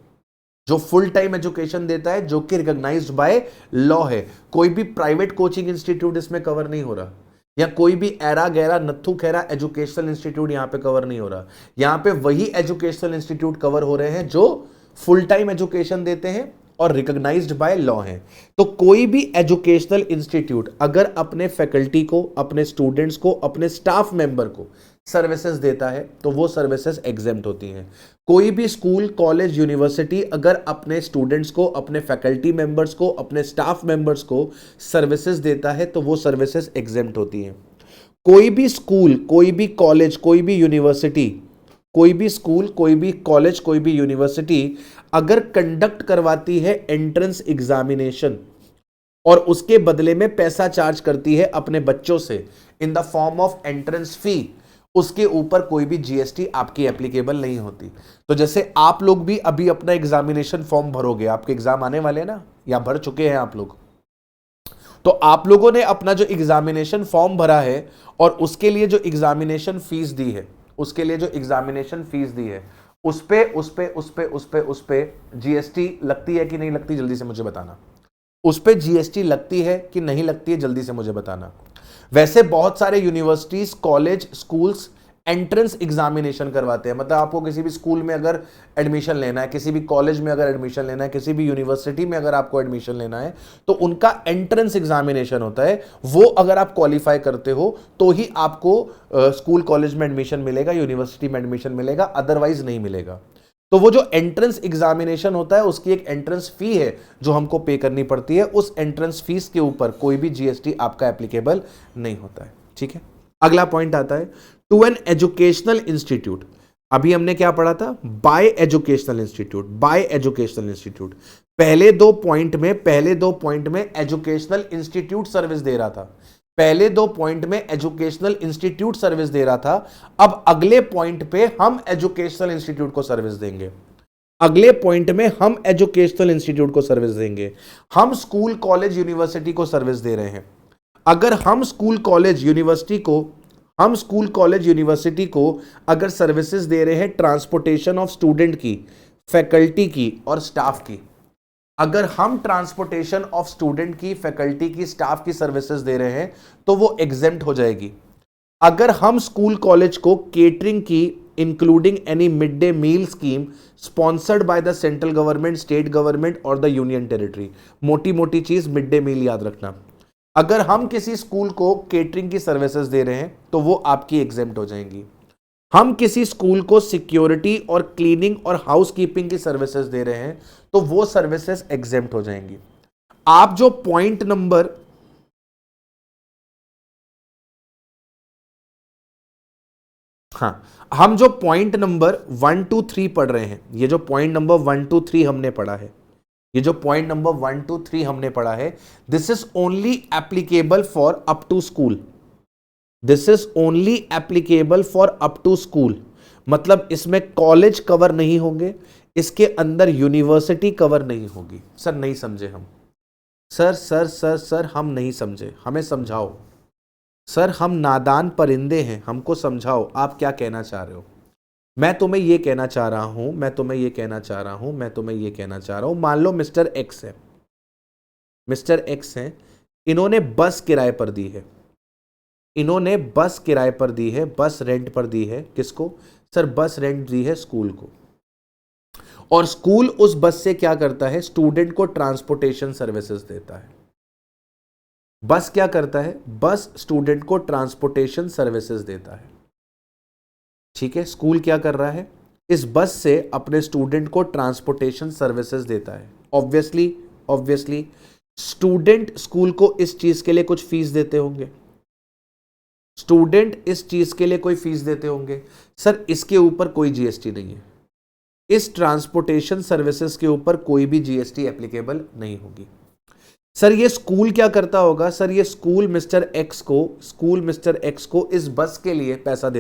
जो फुल टाइम एजुकेशन देता है, जो कि रिकॉग्नाइज्ड बाय लॉ है। कोई भी प्राइवेट कोचिंग इंस्टीट्यूट इसमें कवर नहीं हो रहा, या कोई भी एरा गैरा नत्थु खेरा एजुकेशनल इंस्टीट्यूट यहां पे कवर नहीं हो रहा। यहां पे वही एजुकेशनल इंस्टीट्यूट कवर हो रहे हैं जो फुल टाइम एजुकेशन देते हैं और रिकॉग्नाइज्ड बाय लॉ हैं। तो कोई भी एजुकेशनल इंस्टीट्यूट अगर अपने फैकल्टी को, अपने स्टूडेंट्स को, अपने स्टाफ मेंबर को सर्विसेज देता है तो वो सर्विसेज एग्जेम्प्ट होती हैं। कोई भी स्कूल, कॉलेज, यूनिवर्सिटी अगर अपने स्टूडेंट्स को, अपने फैकल्टी मेंबर्स को, अपने स्टाफ मेंबर्स को सर्विसेज देता है तो वो सर्विसेज एग्जेम्प्ट होती हैं। कोई भी स्कूल, कोई भी कॉलेज, कोई भी यूनिवर्सिटी, अगर कंडक्ट करवाती है एंट्रेंस एग्जामिनेशन और उसके बदले में पैसा चार्ज करती है अपने बच्चों से in the form of entrance fee, उसके ऊपर कोई भी जीएसटी आपकी एप्लीकेबल नहीं होती। तो जैसे आप लोग भी अभी अपना एग्जामिनेशन फॉर्म भरोगे, आपके एग्जाम आने वाले हैं ना, या भर चुके हैं आप लोग, तो आप लोगों ने अपना जो एग्जामिनेशन फॉर्म भरा है और उसके लिए जो एग्जामिनेशन फीस दी है, उस पे जीएसटी लगती है कि नहीं लगती, जल्दी से मुझे बताना। उस पे जीएसटी लगती है कि नहीं लगती है, जल्दी से मुझे बताना। वैसे बहुत सारे universities, college, schools entrance examination करवाते हैं। मतलब आपको किसी भी स्कूल में अगर एडमिशन लेना है, किसी भी कॉलेज में अगर एडमिशन लेना है, किसी भी यूनिवर्सिटी में अगर आपको एडमिशन लेना है, तो उनका एंट्रेंस एग्जामिनेशन होता है। वो अगर आप क्वालिफाई करते हो तो ही आपको स्कूल कॉलेज में एडमिशन मिलेगा, यूनिवर्सिटी में एडमिशन मिलेगा, अदरवाइज नहीं मिलेगा। तो वो जो एंट्रेंस एग्जामिनेशन होता है उसकी एक एंट्रेंस फी है जो हमको पे करनी पड़ती है। उस एंट्रेंस फीस के ऊपर कोई भी जीएसटी आपका एप्लीकेबल नहीं होता है। ठीक है। अगला पॉइंट आता है टू एन एजुकेशनल इंस्टीट्यूट। अभी हमने क्या पढ़ा था? By educational institute. पहले दो पॉइंट में एजुकेशनल इंस्टीट्यूट सर्विस दे रहा था। पहले 2 पॉइंट में एजुकेशनल इंस्टीट्यूट सर्विस दे रहा था, अब अगले पॉइंट पे हम एजुकेशनल इंस्टीट्यूट को सर्विस देंगे। अगले पॉइंट में हम एजुकेशनल इंस्टीट्यूट को सर्विस देंगे। हम स्कूल कॉलेज यूनिवर्सिटी को सर्विस दे रहे हैं। अगर हम स्कूल कॉलेज यूनिवर्सिटी को अगर सर्विसेज दे रहे हैं ट्रांसपोर्टेशन ऑफ स्टूडेंट की, फैकल्टी की और स्टाफ की, अगर हम ट्रांसपोर्टेशन ऑफ स्टूडेंट की, फैकल्टी की, स्टाफ की सर्विसेज दे रहे हैं तो वो एग्जेम्प्ट हो जाएगी। अगर हम स्कूल कॉलेज को केटरिंग की, including any mid day meal scheme sponsored by the central government, state government और द यूनियन टेरिटरी, मोटी मोटी चीज मिड डे मील याद रखना, अगर हम किसी स्कूल को केटरिंग की सर्विसेज दे रहे हैं तो वो आपकी एग्जेम्प्ट हो जाएंगी। हम किसी स्कूल को सिक्योरिटी और क्लीनिंग और हाउसकीपिंग की सर्विसेज दे रहे हैं तो वो सर्विसेज एग्जेम्प्ट हो जाएंगी। आप जो पॉइंट नंबर हम जो पॉइंट नंबर 1 2 3 पढ़ रहे हैं, ये जो पॉइंट नंबर 1 2 3 हमने पढ़ा है, ये जो पॉइंट नंबर 1 2 3 हमने पढ़ा है, this is only applicable for up to school. This is only applicable for up to school, मतलब इसमें कॉलेज कवर नहीं होंगे, इसके अंदर यूनिवर्सिटी कवर नहीं होगी। सर नहीं समझे हम, सर हम नहीं समझे, हमें समझाओ। सर हम नादान परिंदे हैं, हमको समझाओ आप क्या कहना चाह रहे हो। मैं तुम्हें ये कहना चाह रहा हूं, मान लो मिस्टर एक्स है, इन्होंने बस किराए पर दी है, बस रेंट पर दी है। किसको? सर बस रेंट दी है स्कूल को, और स्कूल उस बस से क्या करता है? स्टूडेंट को ट्रांसपोर्टेशन सर्विसेज देता है। बस क्या करता है? बस स्टूडेंट को ट्रांसपोर्टेशन सर्विसेज देता है। ठीक है, स्कूल क्या कर रहा है? इस बस से अपने स्टूडेंट को ट्रांसपोर्टेशन सर्विसेज देता है। ऑब्वियसली स्टूडेंट स्कूल को इस चीज के लिए कुछ फीस देते होंगे, कोई फीस देते होंगे। सर इसके ऊपर कोई जीएसटी नहीं है, इस ट्रांसपोर्टेशन सर्विसेज के ऊपर कोई भी जीएसटी एप्लीकेबल नहीं होगी। सर ये स्कूल क्या करता होगा? सर ये स्कूल मिस्टर एक्स को इस बस के लिए पैसा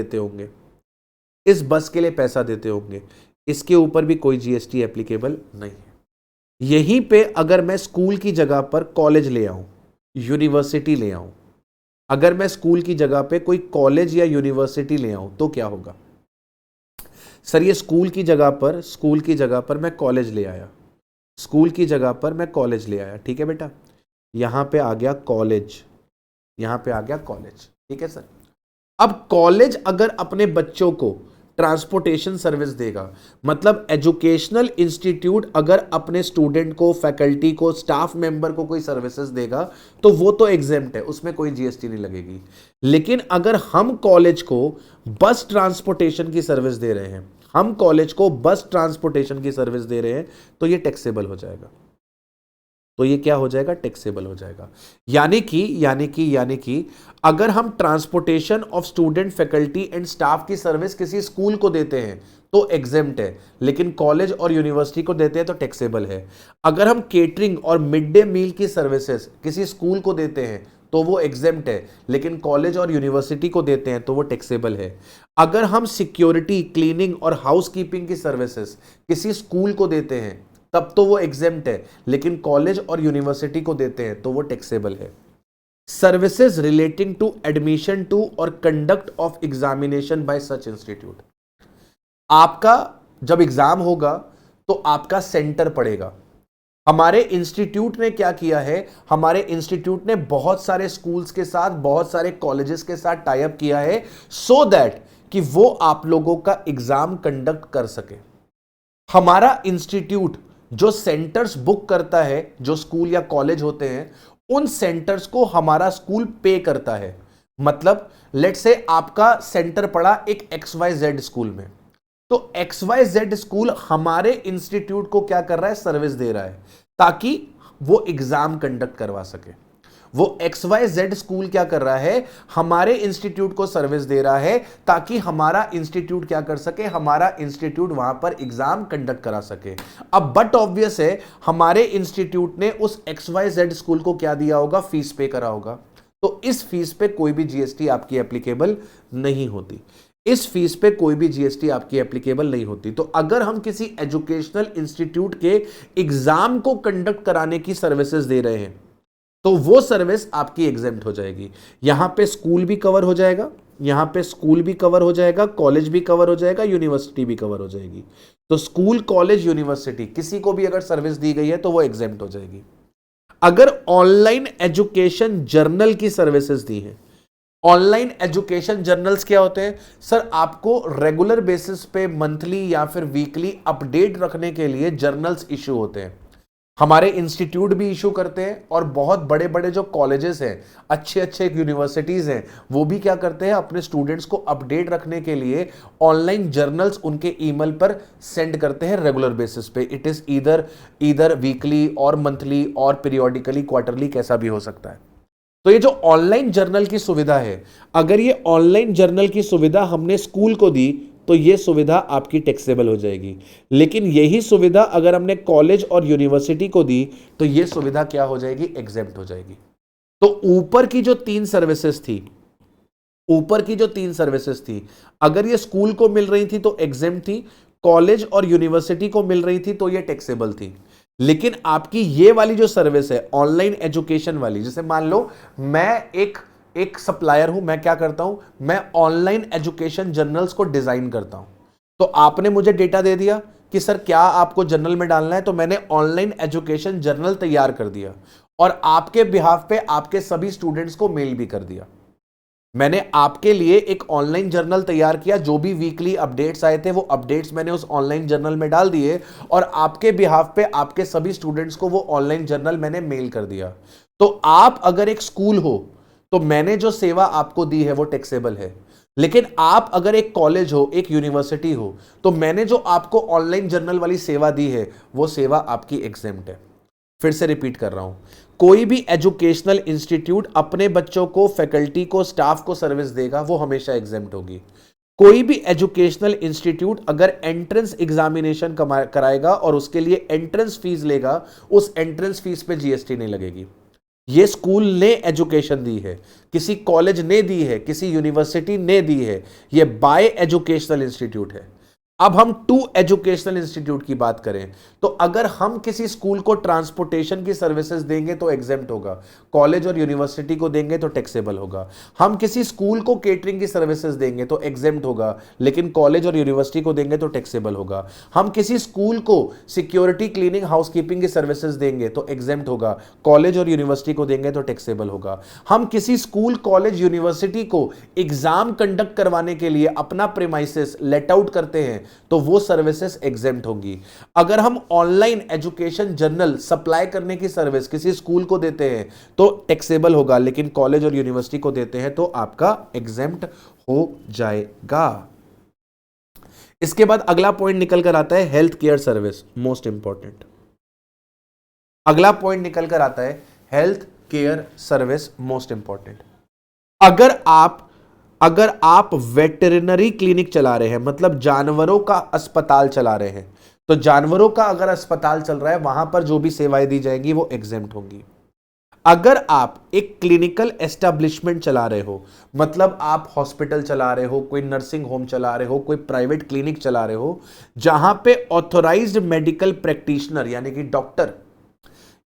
देते होंगे, इसके ऊपर भी कोई जीएसटी एप्लीकेबल नहीं है। यहीं पे अगर मैं स्कूल की जगह पर कॉलेज ले आऊं, यूनिवर्सिटी ले आऊं, अगर मैं स्कूल की जगह पे कोई कॉलेज या यूनिवर्सिटी ले आऊं तो क्या होगा? सर ये स्कूल की जगह पर मैं कॉलेज ले आया, ठीक है बेटा, यहां पे आ गया कॉलेज, ठीक है सर। अब कॉलेज अगर अपने बच्चों को ट्रांसपोर्टेशन सर्विस देगा, मतलब एजुकेशनल इंस्टीट्यूट अगर अपने स्टूडेंट को, फैकल्टी को, स्टाफ मेंबर को कोई सर्विसेज देगा तो वो तो एग्जेम्प्ट है, उसमें कोई जीएसटी नहीं लगेगी। लेकिन अगर हम कॉलेज को बस ट्रांसपोर्टेशन की सर्विस दे रहे हैं, तो ये टैक्सेबल हो जाएगा। टैक्सेबल हो जाएगा। यानी कि अगर हम transportation of student, faculty and staff की सर्विस किसी स्कूल को देते हैं तो एग्जेम्प्ट है, लेकिन कॉलेज और यूनिवर्सिटी को देते हैं तो टैक्सेबल है। अगर हम केटरिंग और मिड डे मील की सर्विसेज किसी स्कूल को देते हैं तो वो एग्जेम्प्ट है, लेकिन कॉलेज और यूनिवर्सिटी को देते हैं तो वो टैक्सेबल है। अगर हम सिक्योरिटी, क्लीनिंग और हाउसकीपिंग की सर्विसेज किसी स्कूल को देते हैं तब तो वो एग्जेम्प्ट है, लेकिन कॉलेज और यूनिवर्सिटी को देते हैं तो वो टैक्सेबल है। Services relating to admission to और conduct of examination by such institute. आपका जब एग्जाम होगा तो आपका सेंटर पड़ेगा। हमारे इंस्टीट्यूट ने क्या किया है? हमारे इंस्टीट्यूट ने बहुत सारे स्कूल्स के साथ, बहुत सारे कॉलेजेस के साथ टाई अप किया है सो दैट कि वो आप लोगों का एग्जाम कंडक्ट कर सके। हमारा इंस्टीट्यूट जो सेंटर्स बुक करता है, जो स्कूल या कॉलेज होते हैं, उन सेंटर्स को हमारा स्कूल पे करता है। मतलब लेट्स से आपका सेंटर पड़ा एक XYZ स्कूल में, तो XYZ स्कूल हमारे इंस्टीट्यूट को क्या कर रहा है? सर्विस दे रहा है ताकि वो एग्जाम कंडक्ट करवा सके। वो XYZ स्कूल क्या कर रहा है? हमारे इंस्टीट्यूट को सर्विस दे रहा है ताकि हमारा इंस्टीट्यूट क्या कर सके? हमारा इंस्टीट्यूट वहां पर एग्जाम कंडक्ट करा सके। अब बट ऑब्वियस है, हमारे इंस्टीट्यूट ने उस XYZ स्कूल को क्या दिया होगा? फीस पे करा होगा। तो इस फीस पे कोई भी जीएसटी आपकी एप्लीकेबल नहीं होती। इस फीस पे कोई भी जीएसटी आपकी एप्लीकेबल नहीं होती। तो अगर हम किसी एजुकेशनल इंस्टीट्यूट के एग्जाम को कंडक्ट कराने की सर्विसेज दे रहे हैं तो वो सर्विस आपकी एग्जेम्प्ट हो जाएगी। यहां पे स्कूल भी कवर हो जाएगा, यहां पे स्कूल भी कवर हो जाएगा, कॉलेज भी कवर हो जाएगा, यूनिवर्सिटी भी कवर हो जाएगी। तो स्कूल, कॉलेज, यूनिवर्सिटी किसी को भी अगर सर्विस दी गई है तो वो एग्जेम्प्ट हो जाएगी। अगर ऑनलाइन एजुकेशन जर्नल की सर्विसेज दी है, ऑनलाइन एजुकेशन जर्नल्स क्या होते हैं सर? आपको रेगुलर बेसिस पे मंथली या फिर वीकली अपडेट रखने के लिए जर्नल्स इशू होते हैं। हमारे इंस्टीट्यूट भी इशू करते हैं और बहुत बड़े बड़े जो कॉलेजेस हैं, अच्छे अच्छे यूनिवर्सिटीज हैं, वो भी क्या करते हैं, अपने स्टूडेंट्स को अपडेट रखने के लिए ऑनलाइन जर्नल्स उनके ईमेल पर सेंड करते हैं रेगुलर बेसिस पे। इट इज ईदर वीकली और मंथली और पीरियोडिकली, क्वार्टरली, कैसा भी हो सकता है। तो ये जो ऑनलाइन जर्नल की सुविधा है, अगर ये ऑनलाइन जर्नल की सुविधा हमने स्कूल को दी तो ये सुविधा आपकी टैक्सेबल हो जाएगी। लेकिन यही सुविधा अगर हमने कॉलेज और यूनिवर्सिटी को दी तो ये सुविधा क्या हो जाएगी? एग्जेम्प्ट हो जाएगी। तो ऊपर की जो तीन सर्विसेज थी, अगर ये स्कूल को मिल रही थी तो एग्जेम्प्ट थी, कॉलेज और यूनिवर्सिटी को मिल रही थी तो ये टैक्सेबल थी। लेकिन आपकी ये वाली जो सर्विस है ऑनलाइन एजुकेशन वाली, जैसे मान लो मैं एक सप्लायर हूं, मैं क्या करता हूं, मैं ऑनलाइन एजुकेशन जर्नल्स को डिजाइन करता हूं। तो आपने मुझे डेटा दे दिया कि सर क्या आपको जर्नल में डालना है, तो मैंने ऑनलाइन एजुकेशन जर्नल तैयार कर दिया और आपके बिहाफ पे आपके सभी स्टूडेंट्स को मेल भी कर दिया। मैंने आपके लिए एक ऑनलाइन जर्नल तैयार किया, जो भी वीकली अपडेट्स आए थे वो अपडेट्स मैंने उस ऑनलाइन जर्नल में डाल दिए और आपके बिहाफ पे आपके सभी स्टूडेंट्स को वो ऑनलाइन जर्नल मैंने मेल कर दिया। तो आप अगर एक स्कूल हो तो मैंने जो सेवा आपको दी है वो टैक्सेबल है। लेकिन आप अगर एक कॉलेज हो, एक यूनिवर्सिटी हो, तो मैंने जो आपको ऑनलाइन जर्नल वाली सेवा दी है वो सेवा आपकी एग्जेम्प्ट है। फिर से रिपीट कर रहा हूं, कोई भी एजुकेशनल इंस्टीट्यूट अपने बच्चों को, फैकल्टी को, स्टाफ को सर्विस देगा वो हमेशा एग्जेम्प्ट होगी। कोई भी एजुकेशनल इंस्टीट्यूट अगर एंट्रेंस एग्जामिनेशन कराएगा और उसके लिए एंट्रेंस फीस लेगा, उस एंट्रेंस फीस पे जीएसटी नहीं लगेगी। ये स्कूल ने एजुकेशन दी है, किसी कॉलेज ने दी है, किसी यूनिवर्सिटी ने दी है, ये बाय एजुकेशनल इंस्टीट्यूट है। अब हम टू एजुकेशनल इंस्टीट्यूट की बात करें तो अगर हम किसी स्कूल को ट्रांसपोर्टेशन की सर्विसेज देंगे तो एग्जेम्प्ट होगा, कॉलेज और यूनिवर्सिटी को देंगे तो टैक्सेबल होगा। हम किसी स्कूल को केटरिंग की सर्विसेज देंगे तो एग्जेम्प्ट होगा, लेकिन कॉलेज और यूनिवर्सिटी को देंगे तो टैक्सेबल होगा। हम किसी स्कूल को सिक्योरिटी, क्लीनिंग, हाउसकीपिंग की सर्विसेज देंगे तो एग्जेम्प्ट होगा, कॉलेज और यूनिवर्सिटी को देंगे तो टैक्सेबल होगा। हम किसी स्कूल, कॉलेज, यूनिवर्सिटी को एग्जाम कंडक्ट करवाने के लिए अपना प्रीमाइसेस लेट आउट करते हैं तो वो सर्विसेज एग्जेम्प्ट होंगी। अगर हम ऑनलाइन एजुकेशन जर्नल सप्लाई करने की सर्विस किसी स्कूल को देते हैं तो टैक्सेबल होगा, लेकिन कॉलेज और यूनिवर्सिटी को देते हैं तो आपका एग्जेम्प्ट हो जाएगा। इसके बाद अगला पॉइंट निकल कर आता है health care service, most important. अगला पॉइंट निकल कर आता है health care service, most important. अगर आप वेटरिनरी क्लिनिक चला रहे हैं, मतलब जानवरों का अस्पताल चला रहे हैं, तो जानवरों का अगर अस्पताल चल रहा है वहां पर जो भी सेवाएं दी जाएंगी वो एग्जेम्प्ट होंगी। अगर आप एक क्लिनिकल एस्टेब्लिशमेंट चला रहे हो, मतलब आप हॉस्पिटल चला रहे हो, कोई नर्सिंग होम चला रहे हो, कोई प्राइवेट क्लिनिक चला रहे हो, जहां पे ऑथोराइज्ड मेडिकल प्रैक्टिशनर यानी कि डॉक्टर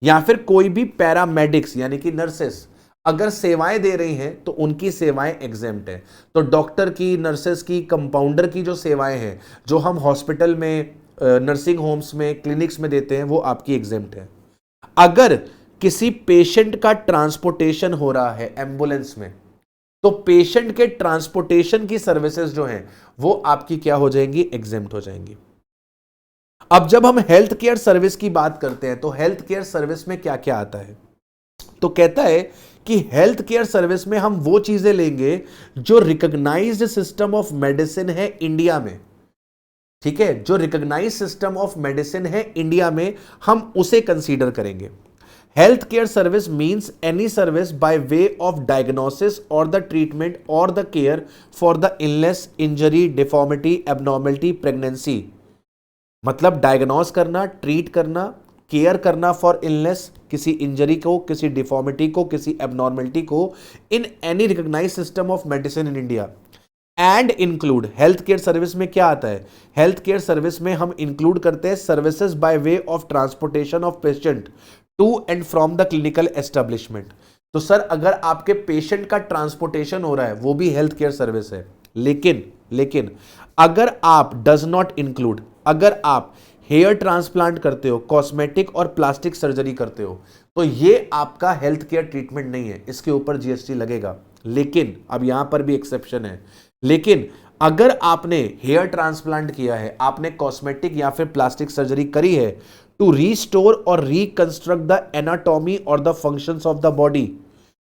या फिर कोई भी पैरामेडिक्स यानी कि नर्सेस अगर सेवाएं दे रही हैं तो उनकी सेवाएं एग्जेम्प्ट है। तो डॉक्टर की, नर्सेस की, कंपाउंडर की जो सेवाएं हैं जो हम हॉस्पिटल में, नर्सिंग होम्स में, क्लिनिक्स में देते हैं वो आपकी एग्जेम्प्ट है। अगर किसी पेशेंट का ट्रांसपोर्टेशन हो रहा है एम्बुलेंस में, तो पेशेंट के ट्रांसपोर्टेशन की सर्विसेज जो हैं वो आपकी क्या हो जाएंगी? एग्जेम्प्ट हो जाएंगी। अब जब हम हेल्थ केयर सर्विस की बात करते हैं तो हेल्थ केयर सर्विस में क्या क्या आता है? तो कहता है कि हेल्थ केयर सर्विस में हम वो चीजें लेंगे जो रिकॉग्नाइज्ड सिस्टम ऑफ मेडिसिन है इंडिया में। ठीक है, जो रिकॉग्नाइज्ड सिस्टम ऑफ मेडिसिन है इंडिया में, हम उसे कंसीडर करेंगे। Health care service means any service by way of diagnosis और द ट्रीटमेंट और the care for the illness, injury, deformity, abnormality, pregnancy. मतलब डायग्नोस करना, ट्रीट करना, केयर करना फॉर इलनेस, किसी इंजरी को, किसी डिफॉर्मिटी को, किसी एबनॉर्मलिटी को in any recognised system of medicine in India and include. Health care service में क्या आता है? हेल्थ केयर सर्विस में हम इंक्लूड करते हैं services by way of transportation of patient to and from the clinical establishment. तो सर अगर आपके पेशेंट का ट्रांसपोर्टेशन हो रहा है वो भी हेल्थ केयर सर्विस है। लेकिन अगर आप डज नॉट इंक्लूड, अगर आप हेयर ट्रांसप्लांट करते हो, कॉस्मेटिक और प्लास्टिक सर्जरी करते हो, तो ये आपका हेल्थ केयर ट्रीटमेंट नहीं है, इसके ऊपर जीएसटी लगेगा। लेकिन अब यहां पर भी एक्सेप्शन है, लेकिन अगर आपने हेयर ट्रांसप्लांट किया है, आपने कॉस्मेटिक या फिर प्लास्टिक सर्जरी करी है टू रीस्टोर और रिकंस्ट्रक्ट द एनाटॉमी और the functions of the body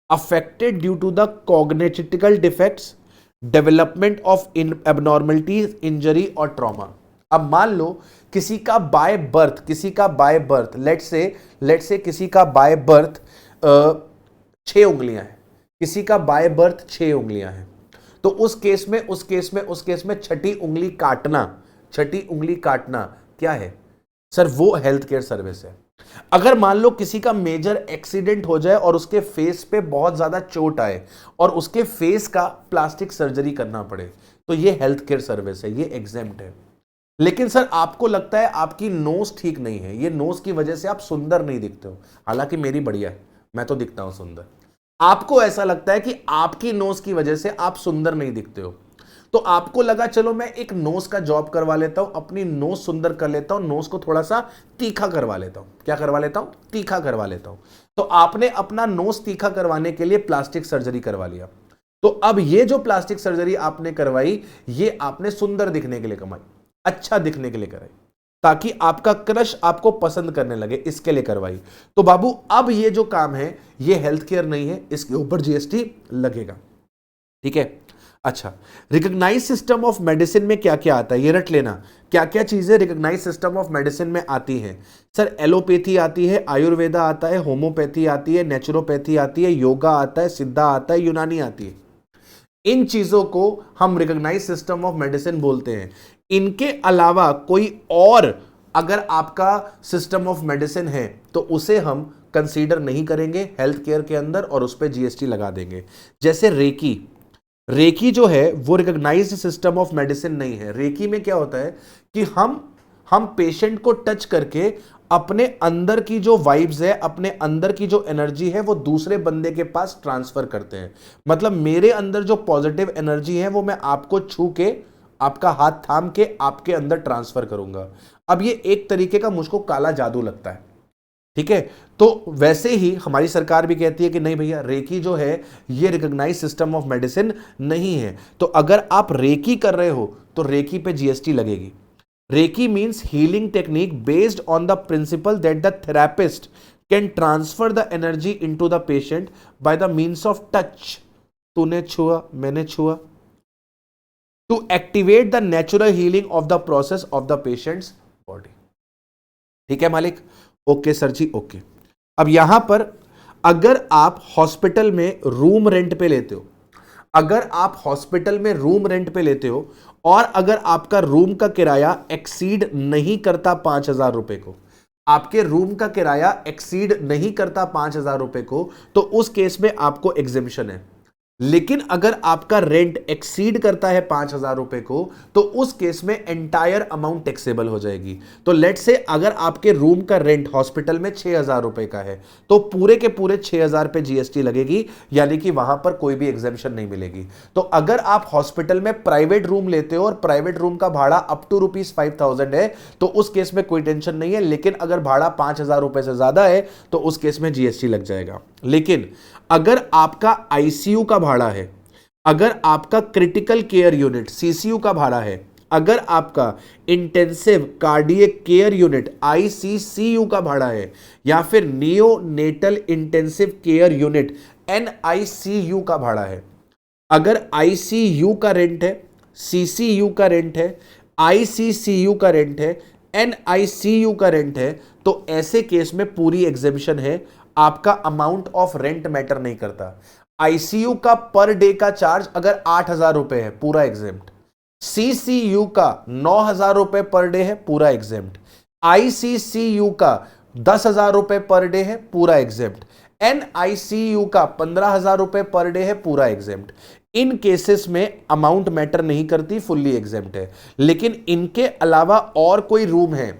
affected due to the congenital defects, development of abnormalities, injury और ट्रॉमा। अब मान लो किसी का बाय बर्थ लेट्स से किसी का बाय बर्थ 6 उंगलियां हैं, किसी का बाय बर्थ 6 उंगलियां हैं, तो उस केस में छठी उंगली काटना क्या है सर? वो हेल्थ केयर सर्विस है। अगर मान लो किसी का मेजर एक्सीडेंट हो जाए और उसके फेस पे बहुत ज्यादा चोट आए और उसके फेस का प्लास्टिक सर्जरी करना पड़े, तो ये हेल्थ केयर सर्विस है, ये एग्जेम्प्ट है। लेकिन सर आपको लगता है आपकी नोज ठीक नहीं है, ये नोज की वजह से आप सुंदर नहीं दिखते हो, हालांकि मेरी बढ़िया है, मैं तो दिखता हूं सुंदर। आपको ऐसा लगता है कि आपकी नोज की वजह से आप सुंदर नहीं दिखते हो, तो आपको लगा चलो मैं एक नोज का जॉब करवा लेता हूं, अपनी नोज सुंदर कर लेता हूं, नोज को थोड़ा सा तीखा करवा लेता हूं। क्या करवा लेता हूं? तीखा करवा लेता हूं। तो आपने अपना नोज तीखा करवाने के लिए प्लास्टिक सर्जरी करवा लिया। तो अब ये जो प्लास्टिक सर्जरी आपने करवाई, ये आपने सुंदर दिखने के लिए कमाई, अच्छा दिखने के लिए कराई, ताकि आपका क्रश आपको पसंद करने लगे, इसके लिए करवाई। तो बाबू अब ये जो काम है ये हेल्थ केयर नहीं है, इसके ऊपर जीएसटी लगेगा। ठीक है, अच्छा, रिकॉग्नाइज सिस्टम ऑफ मेडिसिन में क्या क्या आता है ये रट लेना। क्या क्या चीजें रिकॉग्नाइज सिस्टम ऑफ मेडिसिन में आती हैं? सर एलोपैथी आती है, आयुर्वेदा आता है, होम्योपैथी आती है, नेचुरोपैथी आती है, योगा आता है, सिद्धा आता है, यूनानी आती है। इन चीजों को हम रिकॉग्नाइज सिस्टम ऑफ मेडिसिन बोलते हैं। इनके अलावा कोई और अगर आपका सिस्टम ऑफ मेडिसिन है तो उसे हम कंसीडर नहीं करेंगे हेल्थ केयर के अंदर और उस पर जीएसटी लगा देंगे। जैसे रेकी जो है वो रिकॉग्नाइज्ड सिस्टम ऑफ मेडिसिन नहीं है। रेकी में क्या होता है कि हम पेशेंट को टच करके अपने अंदर की जो वाइब्स है, अपने अंदर की जो एनर्जी है वो दूसरे बंदे के पास ट्रांसफर करते हैं। मतलब मेरे अंदर जो पॉजिटिव एनर्जी है वो मैं आपको छू के, आपका हाथ थाम के आपके अंदर ट्रांसफर करूंगा। अब ये एक तरीके का मुझको काला जादू लगता है। ठीक है, तो वैसे ही हमारी सरकार भी कहती है कि नहीं भैया रेकी जो है ये रिकॉग्नाइज सिस्टम ऑफ मेडिसिन नहीं है। तो अगर आप रेकी कर रहे हो तो रेकी पे जीएसटी लगेगी। Reiki means healing technique based on the principle that the therapist can transfer the energy into the patient by the means of touch. तूने छुआ, मैंने छुआ, to activate the natural healing of the process of the patient's body. ठीक है मालिक, okay sir जी, okay. अब यहां पर अगर आप हॉस्पिटल में रूम रेंट पे लेते हो, अगर आप हॉस्पिटल में रूम रेंट पे लेते हो और अगर आपका रूम का किराया एक्सीड नहीं करता 5,000 रुपए को, आपके रूम का किराया एक्सीड नहीं करता 5,000 रुपए को, तो उस केस में आपको एग्जेम्पशन है। लेकिन अगर आपका रेंट एक्सीड करता है 5,000 रुपए को, तो उस केस में एंटायर अमाउंट टैक्सेबल हो जाएगी। तो लेट से अगर आपके रूम का रेंट हॉस्पिटल में 6,000 रुपए का है तो पूरे के पूरे 6,000 पे जीएसटी लगेगी, यानी कि वहां पर कोई भी एग्जेम्पशन नहीं मिलेगी। तो अगर आप हॉस्पिटल में प्राइवेट रूम लेते हो और प्राइवेट रूम का भाड़ा अप टू ₹5,000 है तो उस केस में कोई टेंशन नहीं है। लेकिन अगर भाड़ा 5,000 रुपए से ज्यादा है तो उस केस में जीएसटी लग जाएगा। लेकिन अगर आपका आईसीयू का भाड़ा है, अगर आपका क्रिटिकल केयर यूनिट सीसीयू का भाड़ा है, अगर आपका intensive cardiac care unit ICCU का भाड़ा है, या फिर neonatal intensive care unit NICU का भाड़ा है, अगर आईसीयू का रेंट है, सीसीयू का रेंट है, आईसीसीयू का रेंट है, एनआईसीयू का रेंट है, तो ऐसे केस में पूरी एग्जेम्पशन है। आपका अमाउंट ऑफ रेंट मैटर नहीं करता। आईसीयू का पर डे का चार्ज अगर 8,000 रुपए है, पूरा एग्जेम्प्ट। सीसीयू का 9,000 रुपए पर डे है, पूरा एग्जेम्प्ट। आईसीसीयू का 10,000 रुपए पर डे है, पूरा एग्जेम्प्ट। NICU का 15,000 रुपए पर डे है, पूरा एग्जेम्प्ट। इन केसेस में अमाउंट मैटर नहीं करती, फुल्ली एग्जेम्प्ट है। लेकिन इनके अलावा और कोई रूम है,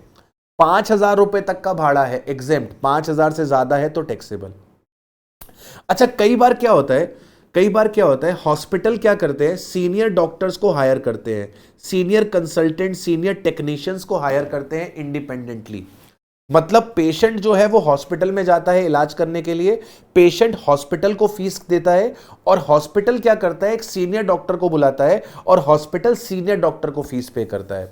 5,000 रुपए तक का भाड़ा है, एग्जेम्प्ट। 5,000 से ज्यादा है तो टैक्सेबल। अच्छा, कई बार क्या होता है, हॉस्पिटल क्या करते हैं, सीनियर डॉक्टर्स को हायर करते हैं, सीनियर कंसल्टेंट, सीनियर टेक्नीशियंस को हायर करते हैं इंडिपेंडेंटली। मतलब पेशेंट जो है वो हॉस्पिटल में जाता है इलाज करने के लिए, पेशेंट हॉस्पिटल को फीस देता है, और हॉस्पिटल क्या करता है, एक सीनियर डॉक्टर को बुलाता है और हॉस्पिटल सीनियर डॉक्टर को फीस पे करता है।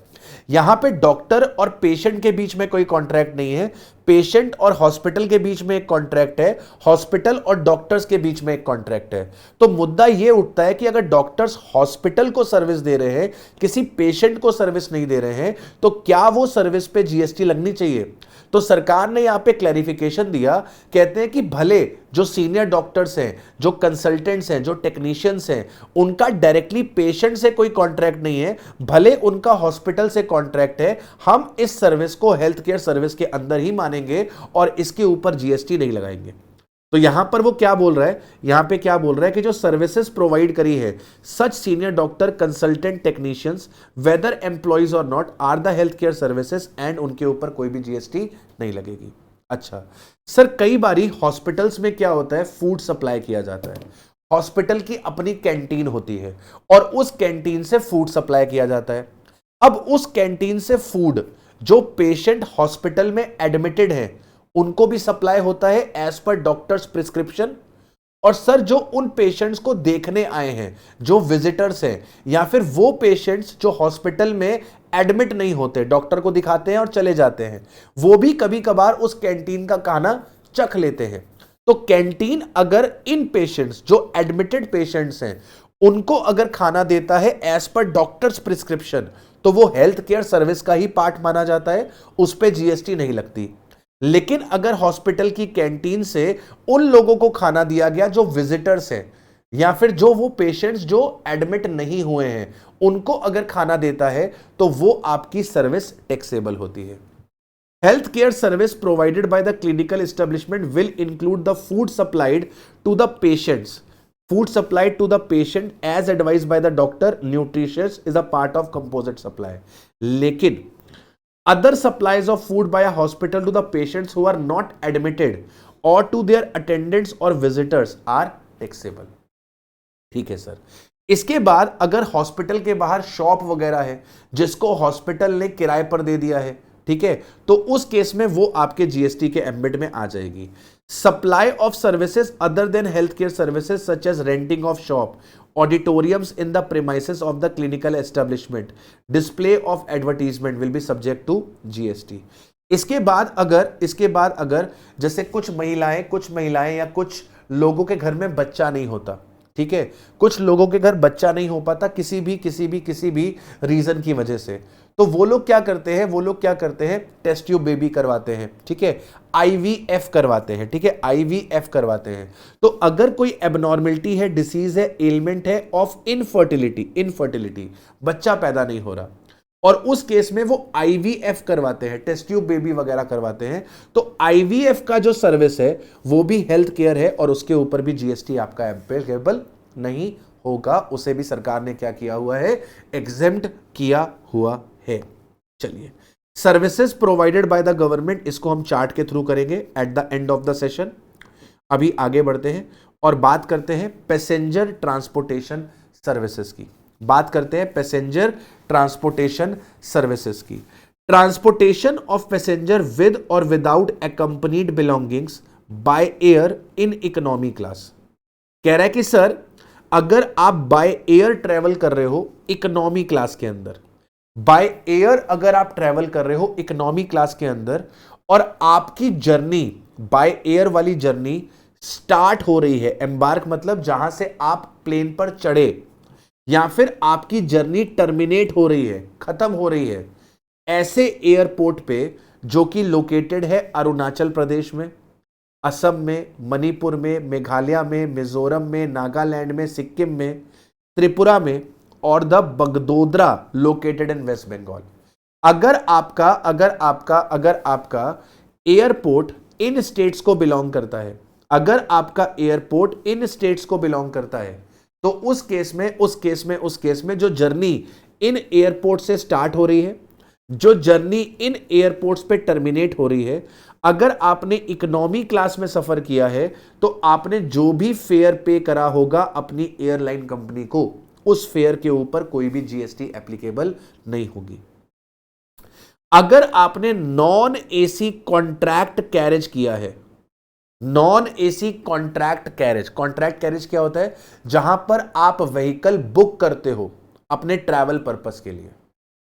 यहां पे डॉक्टर और पेशेंट के बीच में कोई कॉन्ट्रैक्ट नहीं है, पेशेंट और हॉस्पिटल के बीच में एक कॉन्ट्रैक्ट है, हॉस्पिटल और डॉक्टर्स के बीच में एक कॉन्ट्रैक्ट है। तो मुद्दा यह उठता है कि अगर डॉक्टर्स हॉस्पिटल को सर्विस दे रहे हैं, किसी पेशेंट को सर्विस नहीं दे रहे हैं, तो क्या वो सर्विस पे जीएसटी लगनी चाहिए? तो सरकार ने यहां पे क्लैरिफिकेशन दिया, कहते हैं कि भले जो सीनियर डॉक्टर्स हैं, जो कंसल्टेंट्स हैं, जो टेक्नीशियंस हैं, उनका डायरेक्टली पेशेंट से कोई कॉन्ट्रैक्ट नहीं है, भले उनका हॉस्पिटल से कॉन्ट्रैक्ट है, हम इस सर्विस को हेल्थ केयर सर्विस के अंदर ही मानेंगे और इसके ऊपर जीएसटी नहीं लगाएंगे। तो यहां पर वो क्या बोल रहा है, यहां पे क्या बोल रहा है कि जो सर्विसेज प्रोवाइड करी है, such senior doctor, consultant, technicians, whether employees और not, are the health care services, and उनके ऊपर कोई भी जीएसटी नहीं लगेगी। अच्छा सर, कई बारी हॉस्पिटल्स में क्या होता है, फूड सप्लाई किया जाता है, हॉस्पिटल की अपनी कैंटीन होती है और उस कैंटीन से फूड सप्लाई किया जाता है। अब उस कैंटीन से फूड जो पेशेंट हॉस्पिटल में एडमिटेड है उनको भी सप्लाई होता है एज पर डॉक्टर्स प्रिस्क्रिप्शन। और सर, जो उन पेशेंट्स को देखने आए हैं, जो विजिटर्स हैं, या फिर वो पेशेंट्स जो हॉस्पिटल में एडमिट नहीं होते, डॉक्टर को दिखाते हैं और चले जाते हैं, वो भी कभी कभार उस कैंटीन का खाना चख लेते हैं। तो कैंटीन अगर इन पेशेंट्स जो एडमिटेड पेशेंट्स हैं उनको अगर खाना देता है एज पर डॉक्टर्स प्रिस्क्रिप्शन, तो वो हेल्थ केयर सर्विस का ही पार्ट माना जाता है, उस पर जीएसटी नहीं लगती। लेकिन अगर हॉस्पिटल की कैंटीन से उन लोगों को खाना दिया गया जो विजिटर्स हैं, या फिर जो वो पेशेंट्स जो एडमिट नहीं हुए हैं उनको अगर खाना देता है, तो वो आपकी सर्विस टैक्सेबल होती है। Health care service provided by the clinical establishment will include the food supplied to the patients, food supplied to the patient as advised by the doctor, nutritious is a part of composite supply. लेकिन other supplies of food by a hospital to the patients who are not admitted or to their attendants or visitors are taxable. ठीक है sir. इसके बाद अगर hospital के बाहर shop वगैरह है जिसको हॉस्पिटल ने किराए पर दे दिया है, ठीक है, तो उस केस में वो आपके जीएसटी के एम्बिट में आ जाएगी। Supply of services other than health care services such as renting of shop, auditoriums in the premises of the clinical establishment, display of advertisement will be subject to GST. इसके बाद अगर जैसे कुछ महिलाएं या कुछ लोगों के घर में बच्चा नहीं होता, ठीक है, कुछ लोगों के घर बच्चा नहीं हो पाता किसी भी रीजन की वजह से, तो वो लोग क्या करते हैं, टेस्ट ट्यूब बेबी करवाते हैं, ठीक है, आईवीएफ करवाते हैं, ठीक है, आईवीएफ करवाते हैं। तो अगर कोई एबनॉर्मलिटी है, डिसीज है, एलिमेंट है ऑफ इनफर्टिलिटी, बच्चा पैदा नहीं हो रहा, और उस केस में वो आईवीएफ करवाते हैं, टेस्ट ट्यूब बेबी वगैरह करवाते हैं, तो आईवीएफ का जो सर्विस है वो भी हेल्थ केयर है और उसके ऊपर भी जीएसटी आपका एप्लीकेबल नहीं होगा, उसे भी सरकार ने क्या किया हुआ है, एग्जेम्प्ट किया हुआ है। चलिए, services provided by the government, इसको हम चार्ट के थ्रू करेंगे at the end of the session. अभी आगे बढ़ते हैं और बात करते हैं पैसेंजर ट्रांसपोर्टेशन सर्विसेज की, पैसेंजर ट्रांसपोर्टेशन सर्विसेज की। ट्रांसपोर्टेशन ऑफ पैसेंजर विद और without accompanied belongings by air in economy class. कह रहा है कि सर, अगर आप बाय एयर ट्रेवल कर रहे हो इकोनॉमी क्लास के अंदर, बाय एयर अगर आप ट्रेवल कर रहे हो इकोनॉमी क्लास के अंदर, और आपकी जर्नी बाय एयर वाली जर्नी स्टार्ट हो रही है, एम्बार्क मतलब जहां से आप प्लेन पर चढ़े, या फिर आपकी जर्नी टर्मिनेट हो रही है, खत्म हो रही है, ऐसे एयरपोर्ट पे जो कि लोकेटेड है अरुणाचल प्रदेश में, असम में, मणिपुर में, मेघालय में, मिजोरम में, नागालैंड में, सिक्किम में, त्रिपुरा में, और the Bagdogra located in West Bengal. अगर आपका एयरपोर्ट इन स्टेट्स को बिलोंग करता है, अगर आपका एयरपोर्ट इन स्टेट्स को बिलोंग करता है तो उस केस में जो जर्नी इन एयरपोर्ट से स्टार्ट हो रही है, जो जर्नी इन एयरपोर्ट्स पे टर्मिनेट हो रही है, अगर आपने इकोनॉमी क्लास में सफर किया है तो आपने जो भी फेयर पे करा होगा अपनी एयरलाइन कंपनी को, उस फेयर के ऊपर कोई भी जीएसटी एप्लीकेबल नहीं होगी। अगर आपने नॉन एसी कॉन्ट्रैक्ट कैरेज किया है, नॉन एसी कॉन्ट्रैक्ट कैरेज क्या होता है? जहां पर आप व्हीकल बुक करते हो अपने ट्रैवल पर्पस के लिए,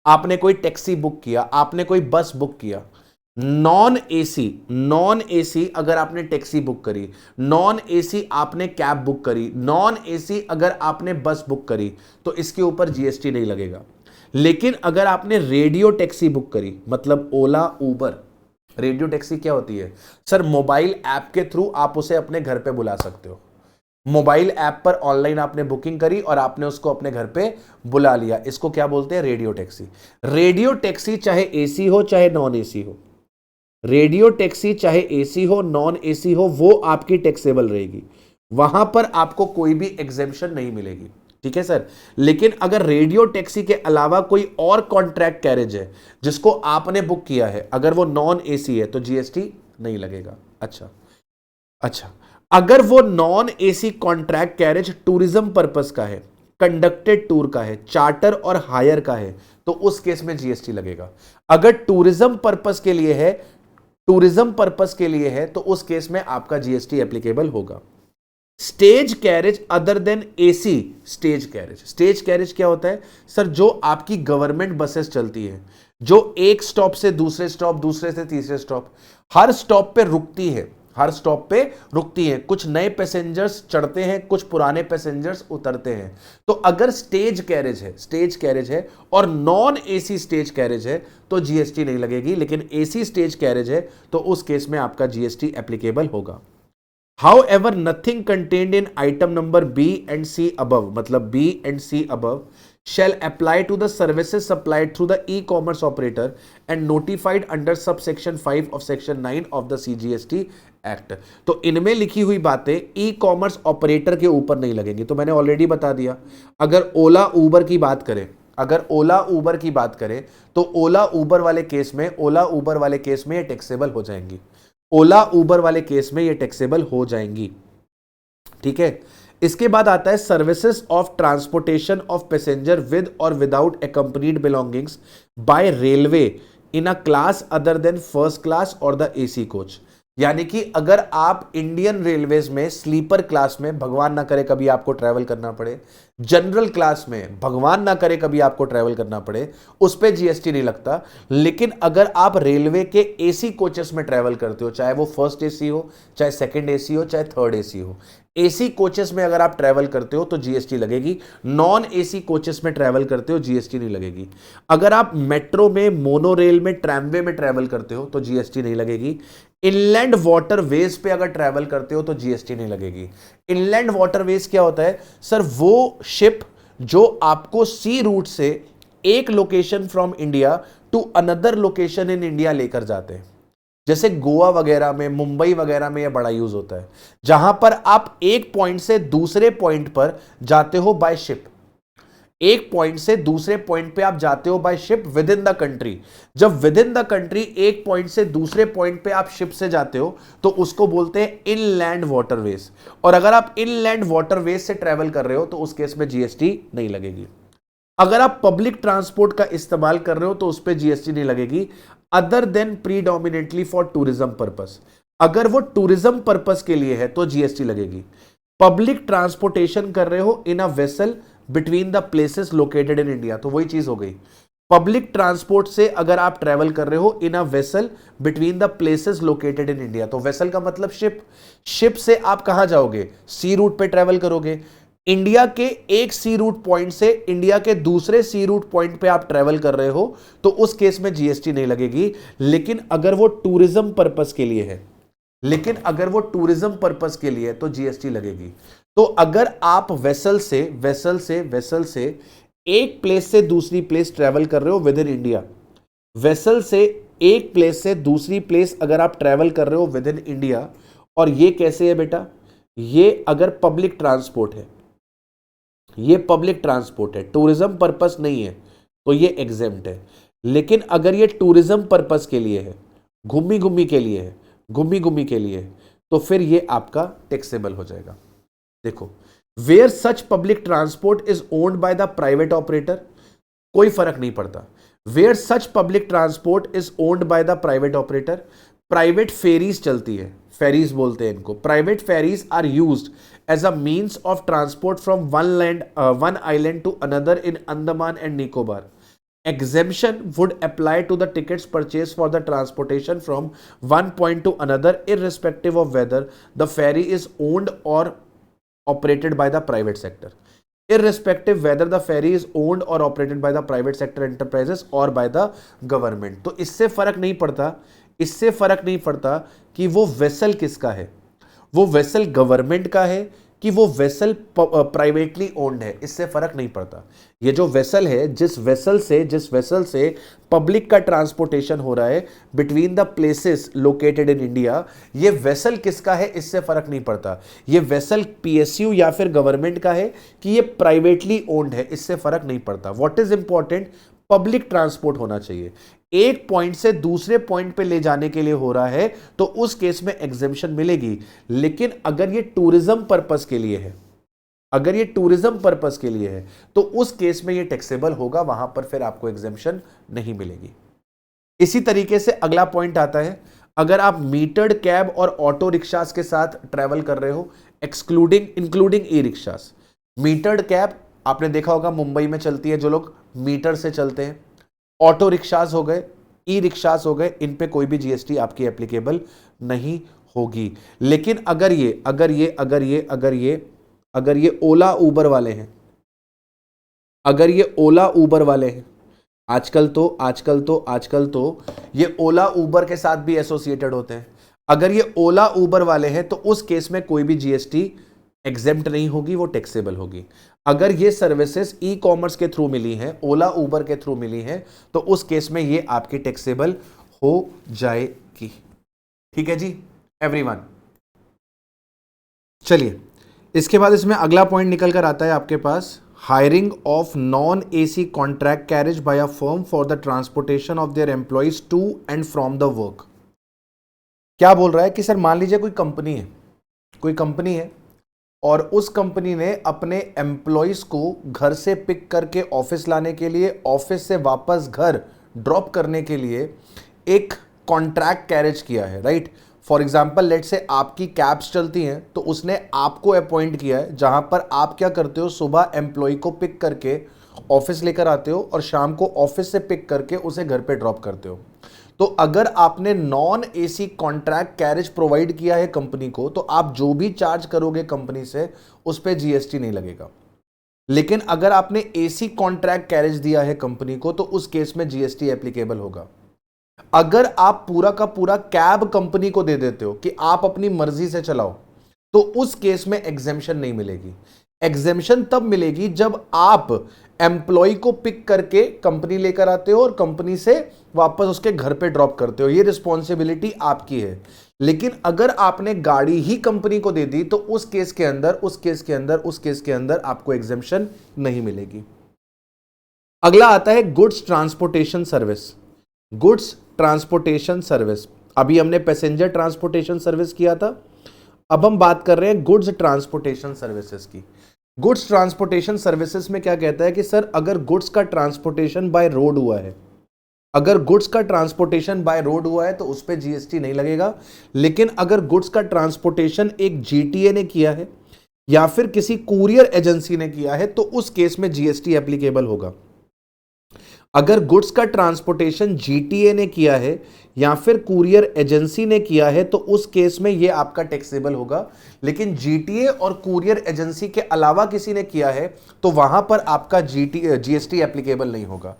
आपने कोई टैक्सी बुक किया, आपने कोई बस बुक किया, नॉन एसी अगर आपने टैक्सी बुक करी, नॉन एसी आपने कैब बुक करी, नॉन एसी अगर आपने बस बुक करी, तो इसके ऊपर जीएसटी नहीं लगेगा। लेकिन अगर आपने रेडियो टैक्सी बुक करी, मतलब ओला उबर, रेडियो टैक्सी क्या होती है सर? मोबाइल ऐप के थ्रू आप उसे अपने घर पे बुला सकते हो। मोबाइल ऐप पर ऑनलाइन आपने बुकिंग करी और आपने उसको अपने घर पे बुला लिया, इसको क्या बोलते हैं? Radio taxi. रेडियो टैक्सी चाहे एसी हो चाहे नॉन एसी हो, रेडियो टैक्सी चाहे एसी हो नॉन एसी हो, वो आपकी टैक्सेबल रहेगी, वहां पर आपको कोई भी एग्जेम्पशन नहीं मिलेगी, ठीक है सर। लेकिन अगर रेडियो टैक्सी के अलावा कोई और कॉन्ट्रैक्ट कैरेज है जिसको आपने बुक किया है, अगर वो नॉन एसी है तो जीएसटी नहीं लगेगा। अच्छा, अगर वो non AC contract carriage tourism purpose का है, कंडक्टेड टूर का है, चार्टर और हायर का है, तो उस केस में जीएसटी लगेगा। अगर टूरिज्म पर्पस के लिए है तो उस केस में आपका जीएसटी एप्लीकेबल होगा। Stage carriage other than AC stage carriage क्या होता है सर? जो आपकी गवर्नमेंट बसेस चलती है, जो एक स्टॉप से दूसरे स्टॉप, दूसरे से तीसरे स्टॉप, हर स्टॉप पे रुकती है, कुछ नए पैसेंजर्स चढ़ते हैं, कुछ पुराने पैसेंजर्स उतरते हैं। तो अगर स्टेज कैरेज है और नॉन एसी स्टेज कैरेज है तो जीएसटी नहीं लगेगी, लेकिन एसी स्टेज कैरेज है तो उस केस में आपका जीएसटी एप्लीकेबल होगा। However, nothing contained in item number B and C above, मतलब B and C above, shall apply to the services supplied through the e-commerce operator and notified under subsection 5 of section 9 of the CGST Act। तो इनमें लिखी हुई बातें e commerce operator के ऊपर नहीं लगेंगी। तो मैंने ऑलरेडी बता दिया, अगर ओला उबर की बात करें तो ओला उबर वाले केस में ये टैक्सेबल हो जाएंगी, ओला उबर वाले केस में ये टैक्सेबल हो जाएंगी, ठीक है। इसके बाद आता है services of transportation of passenger with और without accompanied belongings by railway in a class other than first class और द एसी कोच। यानी कि अगर आप इंडियन रेलवेज में स्लीपर क्लास में, भगवान ना करे कभी आपको ट्रैवल करना पड़े, जनरल क्लास में भगवान ना करे कभी आपको ट्रैवल करना पड़े, उस पे जीएसटी नहीं लगता। लेकिन अगर आप रेलवे के एसी कोचेस में ट्रैवल करते हो, चाहे वो फर्स्ट एसी हो, चाहे सेकंड एसी हो, चाहे थर्ड एसी हो, एसी कोचेस में अगर आप ट्रैवल करते हो तो जीएसटी लगेगी। नॉन एसी कोचेस में ट्रैवल करते हो जीएसटी नहीं लगेगी। अगर आप मेट्रो में, मोनो रेल में, ट्रैमवे में ट्रैवल करते हो तो जीएसटी नहीं लगेगी। इनलैंड वाटरवेज पे अगर ट्रैवल करते हो तो जीएसटी नहीं लगेगी। इनलैंड वाटरवेज क्या होता है सर? वो शिप जो आपको सी रूट से एक location from India to another location in India लेकर जाते हैं। जैसे गोवा वगैरह में, मुंबई वगैरह में यह बड़ा यूज होता है, जहां पर आप एक पॉइंट से दूसरे पॉइंट पर जाते हो बाय शिप। एक पॉइंट से दूसरे पॉइंट पे आप जाते हो by ship with in the country. जब विद इन द कंट्री एक पॉइंट से दूसरे पॉइंट पे आप शिप से जाते हो तो उसको बोलते हैं इनलैंड वाटरवेज। और अगर आप इनलैंड वाटरवेज से ट्रैवल कर रहे हो तो उस केस में जीएसटी नहीं लगेगी। अगर आप पब्लिक ट्रांसपोर्ट का इस्तेमाल कर रहे हो तो उस पर जीएसटी नहीं लगेगी, other than predominantly for tourism purpose. अगर वो टूरिज्म पर्पस के लिए है तो जीएसटी लगेगी। पब्लिक ट्रांसपोर्टेशन कर रहे हो in a vessel between the places located in India, तो वही चीज हो गई। पब्लिक ट्रांसपोर्ट से अगर आप ट्रेवल कर रहे हो in a vessel between the places located in India, तो वेसल का मतलब शिप। शिप से आप कहां जाओगे? सी रूट पे ट्रेवल करोगे। इंडिया के एक सी रूट पॉइंट से इंडिया के दूसरे सी रूट पॉइंट पे आप ट्रेवल कर रहे हो तो उस केस में जीएसटी नहीं लगेगी। लेकिन अगर वो टूरिज्म पर्पस के लिए है, तो जीएसटी लगेगी। तो अगर आप वेसल से एक प्लेस से दूसरी प्लेस ट्रेवल कर रहे हो विद इन इंडिया, वेसल से एक प्लेस से दूसरी प्लेस अगर आप ट्रेवल कर रहे हो विद इन इंडिया, और ये कैसे है बेटा, ये अगर पब्लिक ट्रांसपोर्ट है, ये पब्लिक ट्रांसपोर्ट है, टूरिज्म पर्पस नहीं है, तो ये एग्जेम्प्ट है। लेकिन अगर ये टूरिज्म पर्पस के लिए है, घूमी घूमी के लिए है, घूमी घूमी के लिए है, तो फिर ये आपका टैक्सेबल हो जाएगा। देखो, where such public transport is owned by the private operator, कोई फर्क नहीं पड़ता। Where such public transport is owned by the private operator, private ferries चलती है, फेरीज बोलते हैं इनको, private ferries are used as a means of transport from one island to another in Andaman and Nicobar. Exemption would apply to the tickets purchased for the transportation from one point to another, irrespective of whether the ferry is owned or operated by the private sector. Irrespective whether the ferry is owned or operated by the private sector enterprises or by the government. तो इससे फर्क नहीं पड़ता, इससे फर्क नहीं पड़ता कि वो वेसल किसका है, वो वेसल गवर्नमेंट का है कि वो वेसल प्राइवेटली ओन्ड है, इससे फर्क नहीं पड़ता। ये जो वेसल है, जिस वेसल से पब्लिक का ट्रांसपोर्टेशन हो रहा है between the places located in India, ये वेसल किसका है इससे फर्क नहीं पड़ता। ये वेसल पीएसयू या फिर गवर्नमेंट का है कि ये प्राइवेटली ओन्ड है, इससे फर्क नहीं पड़ता। What is important, public transport होना चाहिए। एक पॉइंट से दूसरे पॉइंट पे ले जाने के लिए हो रहा है तो उस केस में एग्जेम्पशन मिलेगी। लेकिन अगर ये टूरिज्म पर्पस के लिए है, अगर ये टूरिज्म पर्पस के लिए है तो उस केस में ये टैक्सेबल होगा, वहां पर फिर आपको एग्जेम्पशन नहीं मिलेगी। इसी तरीके से अगला पॉइंट आता है, अगर आप मीटर्ड कैब और ऑटो रिक्शास के साथ ट्रेवल कर रहे हो, इंक्लूडिंग ई रिक्शास। मीटर्ड कैब आपने देखा होगा मुंबई में चलती है, जो लोग मीटर से चलते हैं। ऑटो रिक्शास हो गए, ई रिक्शास हो गए, इन पे कोई भी जीएसटी आपकी एप्लीकेबल नहीं होगी। लेकिन अगर ये ओला उबर वाले हैं, अगर ये ओला उबर वाले हैं, आजकल तो ये ओला उबर के साथ भी एसोसिएटेड होते हैं। अगर ये ओला उबर वाले हैं तो उस केस में कोई भी जीएसटी एग्जेम्प्ट नहीं होगी, वो टैक्सेबल होगी। अगर ये सर्विसेज ई कॉमर्स के थ्रू मिली हैं, ओला उबर के थ्रू मिली हैं, तो उस केस में ये आपकी टैक्सेबल हो जाएगी। ठीक है जी एवरीवन। चलिए, इसके बाद इसमें अगला पॉइंट निकल कर आता है आपके पास, hiring of non AC contract carriage by a firm for the transportation of their employees to and from the work. क्या बोल रहा है कि सर मान लीजिए कोई कंपनी है और उस कंपनी ने अपने एम्प्लॉइज को घर से पिक करके ऑफिस लाने के लिए, ऑफिस से वापस घर ड्रॉप करने के लिए एक कॉन्ट्रैक्ट कैरेज किया है, राइट। फॉर एग्जाम्पल लेट से आपकी कैब्स चलती हैं तो उसने आपको अपॉइंट किया है, जहां पर आप क्या करते हो, सुबह एम्प्लॉय को पिक करके ऑफिस लेकर आते हो और शाम को ऑफिस से पिक करके उसे घर पे ड्रॉप करते हो। तो अगर आपने non AC contract carriage provide किया है कंपनी को, तो आप जो भी चार्ज करोगे कंपनी से उस पर जीएसटी नहीं लगेगा। लेकिन अगर आपने एसी कॉन्ट्रैक्ट कैरेज दिया है कंपनी को तो उस केस में जीएसटी एप्लीकेबल होगा। अगर आप पूरा का पूरा कैब कंपनी को दे देते हो कि आप अपनी मर्जी से चलाओ, तो उस केस में एग्जेम्पशन नहीं मिलेगी। एग्जेम्पशन तब मिलेगी जब आप एम्प्लॉय को पिक करके कंपनी लेकर आते हो और कंपनी से वापस उसके घर पे ड्रॉप करते हो, ये रिस्पॉन्सिबिलिटी आपकी है। लेकिन अगर आपने गाड़ी ही कंपनी को दे दी तो उस केस के अंदर आपको एग्जेम्पशन नहीं मिलेगी। अगला आता है goods transportation service. Goods transportation service, अभी हमने पैसेंजर ट्रांसपोर्टेशन सर्विस किया था, अब हम बात कर रहे हैं गुड्स ट्रांसपोर्टेशन सर्विसेज की। गुड्स ट्रांसपोर्टेशन सर्विसेज में क्या कहता है कि सर अगर गुड्स का ट्रांसपोर्टेशन बाय रोड हुआ है, अगर गुड्स का ट्रांसपोर्टेशन बाय रोड हुआ है तो उस पर जीएसटी नहीं लगेगा। लेकिन अगर गुड्स का ट्रांसपोर्टेशन एक जीटीए ने किया है या फिर किसी कुरियर एजेंसी ने किया है तो उस केस में जीएसटी एप्लीकेबल होगा। अगर गुड्स का ट्रांसपोर्टेशन जीटीए ने किया है या फिर कुरियर एजेंसी ने किया है तो उस केस में यह आपका टैक्सेबल होगा। लेकिन जीटीए और कुरियर एजेंसी के अलावा किसी ने किया है तो वहां पर आपका जीएसटी एप्लीकेबल नहीं होगा।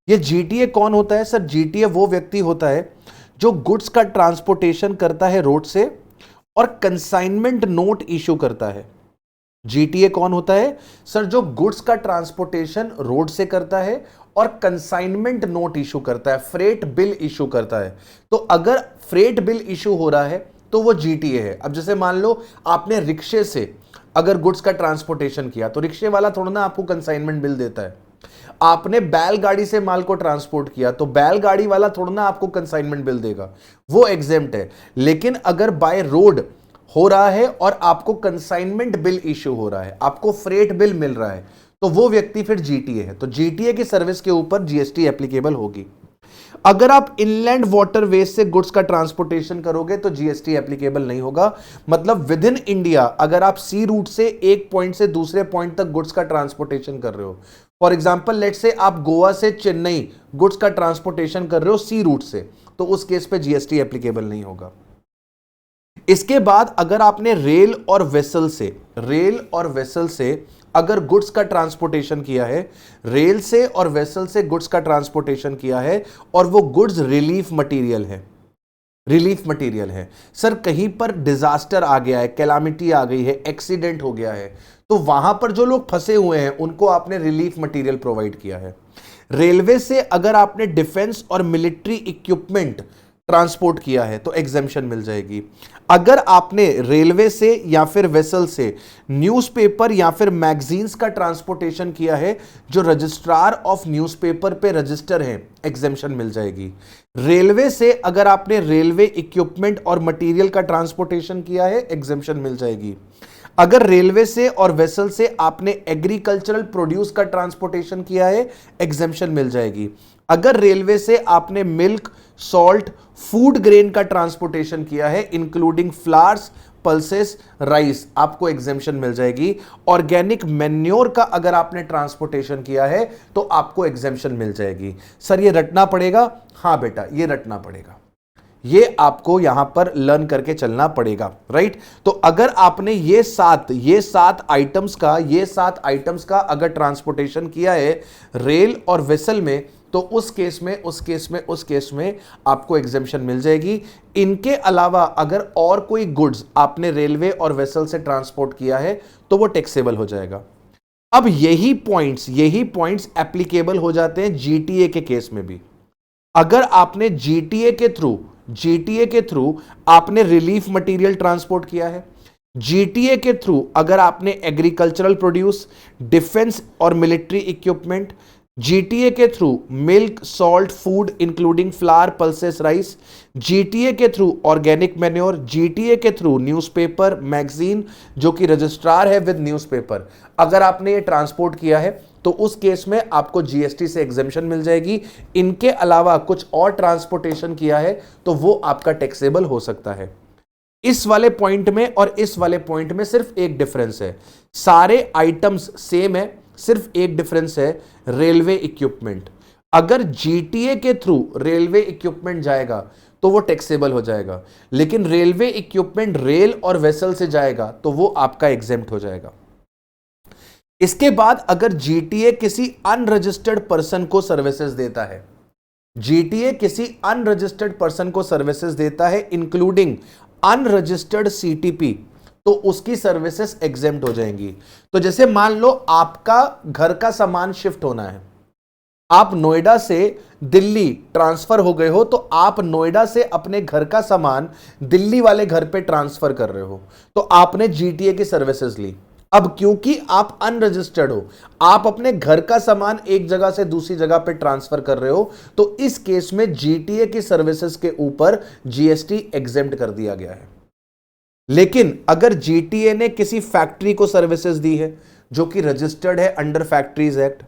ये जीटीए कौन होता है सर? जीटीए वो व्यक्ति होता है जो गुड्स का ट्रांसपोर्टेशन करता है रोड से और कंसाइनमेंट नोट इशू करता है। जीटीए कौन होता है सर? जो गुड्स का ट्रांसपोर्टेशन रोड से करता है और कंसाइनमेंट नोट इशू करता है, फ्रेट बिल इशू करता है। तो अगर फ्रेट बिल इशू हो रहा है तो वो जीटीए है। अब जैसे मान लो आपने रिक्शे से अगर गुड्स का ट्रांसपोर्टेशन किया तो रिक्शे वाला थोड़ा ना आपको कंसाइनमेंट बिल देता है। आपने बैलगाड़ी से माल को ट्रांसपोर्ट किया तो बैलगाड़ी वाला थोड़ा ना आपको कंसाइनमेंट बिल देगा, वो एग्जेम्प्ट है। लेकिन अगर बाय रोड हो रहा है और आपको कंसाइनमेंट बिल इश्यू हो रहा है, आपको फ्रेट बिल मिल रहा है, तो वो व्यक्ति फिर जीटीए है। तो जीटीए की सर्विस के ऊपर जीएसटी एप्लीकेबल होगी। अगर आप इनलैंड वाटरवेज से गुड्स का ट्रांसपोर्टेशन करोगे तो जीएसटी एप्लीकेबल नहीं होगा। मतलब विद इन इंडिया अगर आप सी रूट से एक पॉइंट से दूसरे पॉइंट तक गुड्स का ट्रांसपोर्टेशन कर रहे हो, फॉर एग्जांपल लेट से आप गोवा से चेन्नई गुड्स का ट्रांसपोर्टेशन कर रहे हो सी रूट से, तो उस केस पे जीएसटी एप्लीकेबल नहीं होगा। इसके बाद अगर आपने रेल और वेसल से अगर गुड्स का ट्रांसपोर्टेशन किया है, रेल से और वेसल से गुड्स का ट्रांसपोर्टेशन किया है और वो गुड्स रिलीफ मटेरियल है, सर कहीं पर डिजास्टर आ गया है, कैलामिटी आ गई है, एक्सीडेंट हो गया है, तो वहां पर जो लोग फंसे हुए हैं उनको आपने रिलीफ मटेरियल प्रोवाइड किया है। रेलवे से अगर आपने डिफेंस और मिलिट्री इक्विपमेंट ट्रांसपोर्ट किया है तो एग्जेम्पशन मिल जाएगी। अगर आपने रेलवे से या फिर वेसल से न्यूज़पेपर या फिर मैगजीन्स का ट्रांसपोर्टेशन किया है जो रजिस्ट्रार ऑफ न्यूज़पेपर पे रजिस्टर है, एग्जेम्पशन मिल जाएगी। रेलवे से अगर आपने रेलवे इक्विपमेंट और मटेरियल का ट्रांसपोर्टेशन किया है, एग्जेम्पशन मिल जाएगी। अगर रेलवे से और वेसल से आपने एग्रीकल्चरल प्रोड्यूस का ट्रांसपोर्टेशन किया है, एग्जेम्पशन मिल जाएगी। अगर रेलवे से आपने मिल्क, सॉल्ट, फूड ग्रेन का ट्रांसपोर्टेशन किया है इंक्लूडिंग फ्लावर्स, पल्सेस, राइस, आपको एग्जेम्पशन मिल जाएगी। ऑर्गेनिक मैन्योर का अगर आपने ट्रांसपोर्टेशन किया है तो आपको एग्जेम्पशन मिल जाएगी। सर ये रटना पड़ेगा? हाँ बेटा ये रटना पड़ेगा, ये आपको यहां पर लर्न करके चलना पड़ेगा, राइट। तो अगर आपने ये सात आइटम्स का अगर ट्रांसपोर्टेशन किया है रेल और वेसल में, तो उस केस में आपको एग्जेम्पशन मिल जाएगी। इनके अलावा अगर और कोई गुड्स आपने रेलवे और वेसल से ट्रांसपोर्ट किया है तो वो टैक्सेबल हो जाएगा। अब यही पॉइंट्स एप्लीकेबल हो जाते हैं जीटीए के केस में भी। अगर आपने जीटीए के थ्रू आपने रिलीफ मटेरियल ट्रांसपोर्ट किया है, जीटीए के थ्रू अगर आपने एग्रीकल्चरल प्रोड्यूस, डिफेंस और मिलिट्री इक्विपमेंट, जीटीए के through milk, salt, food including flower, pulses, rice, GTA के थ्रू ऑर्गेनिक मैन्योर, जीटीए के थ्रू न्यूज़पेपर, मैगजीन जो कि रजिस्ट्रार है विद न्यूज़पेपर, अगर आपने ये ट्रांसपोर्ट किया है तो उस केस में आपको जीएसटी से एग्जेम्पशन मिल जाएगी। इनके अलावा कुछ और ट्रांसपोर्टेशन किया है तो वो आपका टैक्सेबल हो सकता है। इस वाले पॉइंट में और इस वाले पॉइंट में सिर्फ एक डिफरेंस है, सारे आइटम्स सेम है, सिर्फ एक डिफरेंस है रेलवे इक्विपमेंट। अगर जीटीए के थ्रू रेलवे इक्विपमेंट जाएगा तो वो टैक्सेबल हो जाएगा, लेकिन रेलवे इक्विपमेंट रेल और वेसल से जाएगा तो वो आपका एग्जेम्प्ट हो जाएगा। इसके बाद अगर जीटीए किसी अनरजिस्टर्ड पर्सन को सर्विसेज देता है, जीटीए किसी अनरजिस्टर्ड पर्सन को सर्विसेज देता है इंक्लूडिंग अनरजिस्टर्ड सीटीपी, तो उसकी सर्विसेज एग्जेम्प्ट हो जाएंगी। तो जैसे मान लो आपका घर का सामान शिफ्ट होना है, आप नोएडा से दिल्ली ट्रांसफर हो गए हो, तो आप नोएडा से अपने घर का सामान दिल्ली वाले घर पे ट्रांसफर कर रहे हो, तो आपने जीटीए की सर्विसेज ली। अब क्योंकि आप अनरजिस्टर्ड हो, आप अपने घर का सामान एक जगह से दूसरी जगह पे ट्रांसफर कर रहे हो, तो इस केस में जीटीए की सर्विसेज के ऊपर जीएसटी एग्जेम्प्ट कर दिया गया है। लेकिन अगर जीटीए ने किसी फैक्ट्री को सर्विसेज दी है जो कि रजिस्टर्ड है अंडर फैक्ट्रीज एक्ट,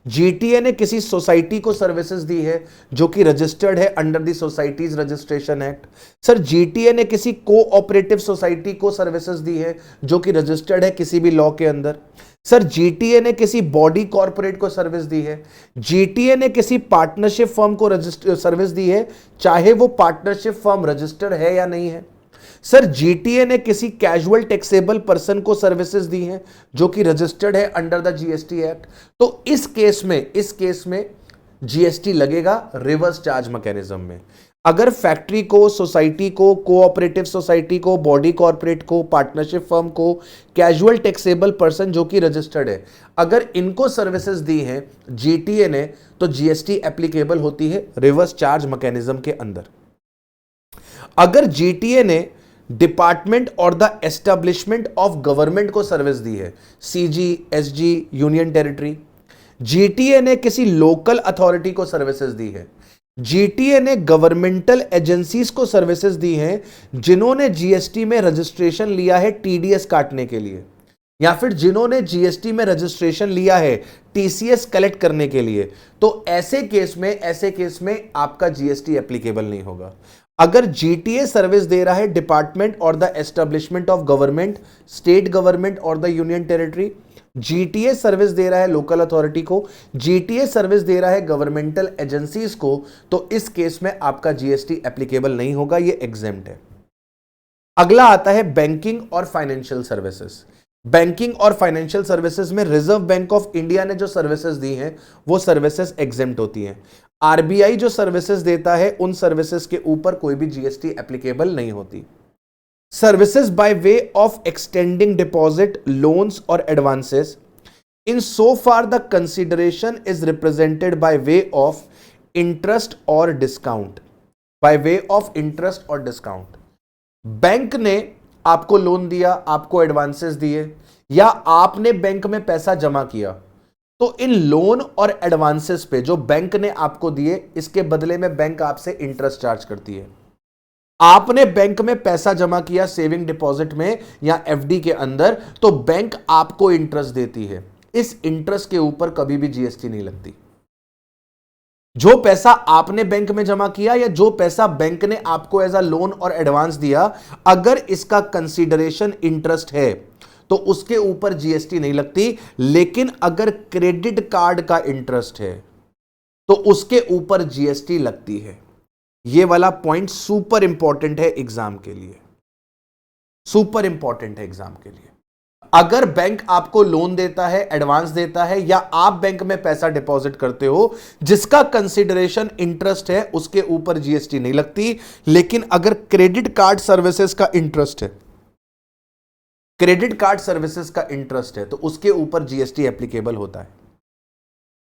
जीटीए ने किसी सोसाइटी को सर्विसेज दी है जो कि रजिस्टर्ड है under the societies registration act, sir GTA ने किसी कोऑपरेटिव सोसाइटी को सर्विसेज दी है जो कि रजिस्टर्ड है किसी भी लॉ के अंदर, सर जीटीए ने किसी बॉडी कॉर्पोरेट को सर्विस दी है, जीटीए ने किसी पार्टनरशिप फर्म को सर्विस दी है चाहे वो पार्टनरशिप फर्म रजिस्टर्ड है या नहीं है, सर जीटीए ने किसी कैजुअल टैक्सेबल पर्सन को सर्विसेज दी हैं जो कि रजिस्टर्ड है अंडर द जीएसटी एक्ट। तो इस केस में जीएसटी लगेगा रिवर्स चार्ज मैकेनिज्म में। अगर फैक्ट्री को, सोसाइटी को, कोऑपरेटिव सोसाइटी को, बॉडी कॉर्पोरेट को, पार्टनरशिप फर्म को, कैजुअल टैक्सेबल पर्सन जो कि रजिस्टर्ड है, अगर इनको सर्विसेज दी हैं जीटीए ने, तो जीएसटी एप्लीकेबल होती है रिवर्स चार्ज मैकेनिज्म के अंदर। अगर जीटीए ने डिपार्टमेंट और द एस्टेब्लिशमेंट ऑफ गवर्नमेंट को सर्विस दी है, CG, SG, union territory, GTA ने किसी लोकल अथॉरिटी को सर्विसेज दी है, जीटीए ने गवर्नमेंटल एजेंसीज को सर्विसेज दी हैं जिन्होंने जीएसटी में रजिस्ट्रेशन लिया है टीडीएस काटने के लिए, या फिर जिन्होंने जीएसटी में रजिस्ट्रेशन लिया है टीसीएस कलेक्ट करने के लिए, तो ऐसे केस में आपका जीएसटी एप्लीकेबल नहीं होगा। अगर जीटीए सर्विस दे रहा है डिपार्टमेंट और the establishment of government, state government और the union territory, GTA service दे रहा है लोकल अथॉरिटी को, जीटीए सर्विस दे रहा है गवर्नमेंटल एजेंसीज को, तो इस केस में आपका जीएसटी एप्लीकेबल नहीं होगा, ये एग्जेम्प्ट है। अगला आता है बैंकिंग और फाइनेंशियल सर्विसेज। बैंकिंग और फाइनेंशियल सर्विसेज में रिजर्व बैंक ऑफ इंडिया ने जो सर्विसेज दी हैं वो सर्विसेज एग्जेम्प्ट होती हैं। आरबीआई जो सर्विसेज देता है उन सर्विसेज के ऊपर कोई भी जीएसटी एप्लीकेबल नहीं होती। Services by way of extending deposit, loans और advances in so far the consideration is represented by way of interest और discount. By way of interest और डिस्काउंट, बैंक ने आपको लोन दिया, आपको एडवांसेस दिए, या आपने बैंक में पैसा जमा किया, तो इन लोन और एडवांसेस पे जो बैंक ने आपको दिए, इसके बदले में बैंक आपसे इंटरेस्ट चार्ज करती है। आपने बैंक में पैसा जमा किया सेविंग डिपॉजिट में या एफडी के अंदर, तो बैंक आपको इंटरेस्ट देती है। इस इंटरेस्ट के ऊपर कभी भी जीएसटी नहीं लगती। जो पैसा आपने बैंक में जमा किया या जो पैसा बैंक ने आपको एज अ लोन और एडवांस दिया, अगर इसका कंसीडरेशन इंटरेस्ट है तो उसके ऊपर जीएसटी नहीं लगती। लेकिन अगर क्रेडिट कार्ड का इंटरेस्ट है तो उसके ऊपर जीएसटी लगती है। यह वाला पॉइंट सुपर इंपॉर्टेंट है एग्जाम के लिए, सुपर इंपॉर्टेंट है एग्जाम के लिए। अगर बैंक आपको लोन देता है, एडवांस देता है, या आप बैंक में पैसा डिपॉजिट करते हो जिसका कंसीडरेशन इंटरेस्ट है, उसके ऊपर जीएसटी नहीं लगती। लेकिन अगर क्रेडिट कार्ड सर्विसेज का इंटरेस्ट है, क्रेडिट कार्ड सर्विसेज का इंटरेस्ट है, तो उसके ऊपर जीएसटी एप्लीकेबल होता है।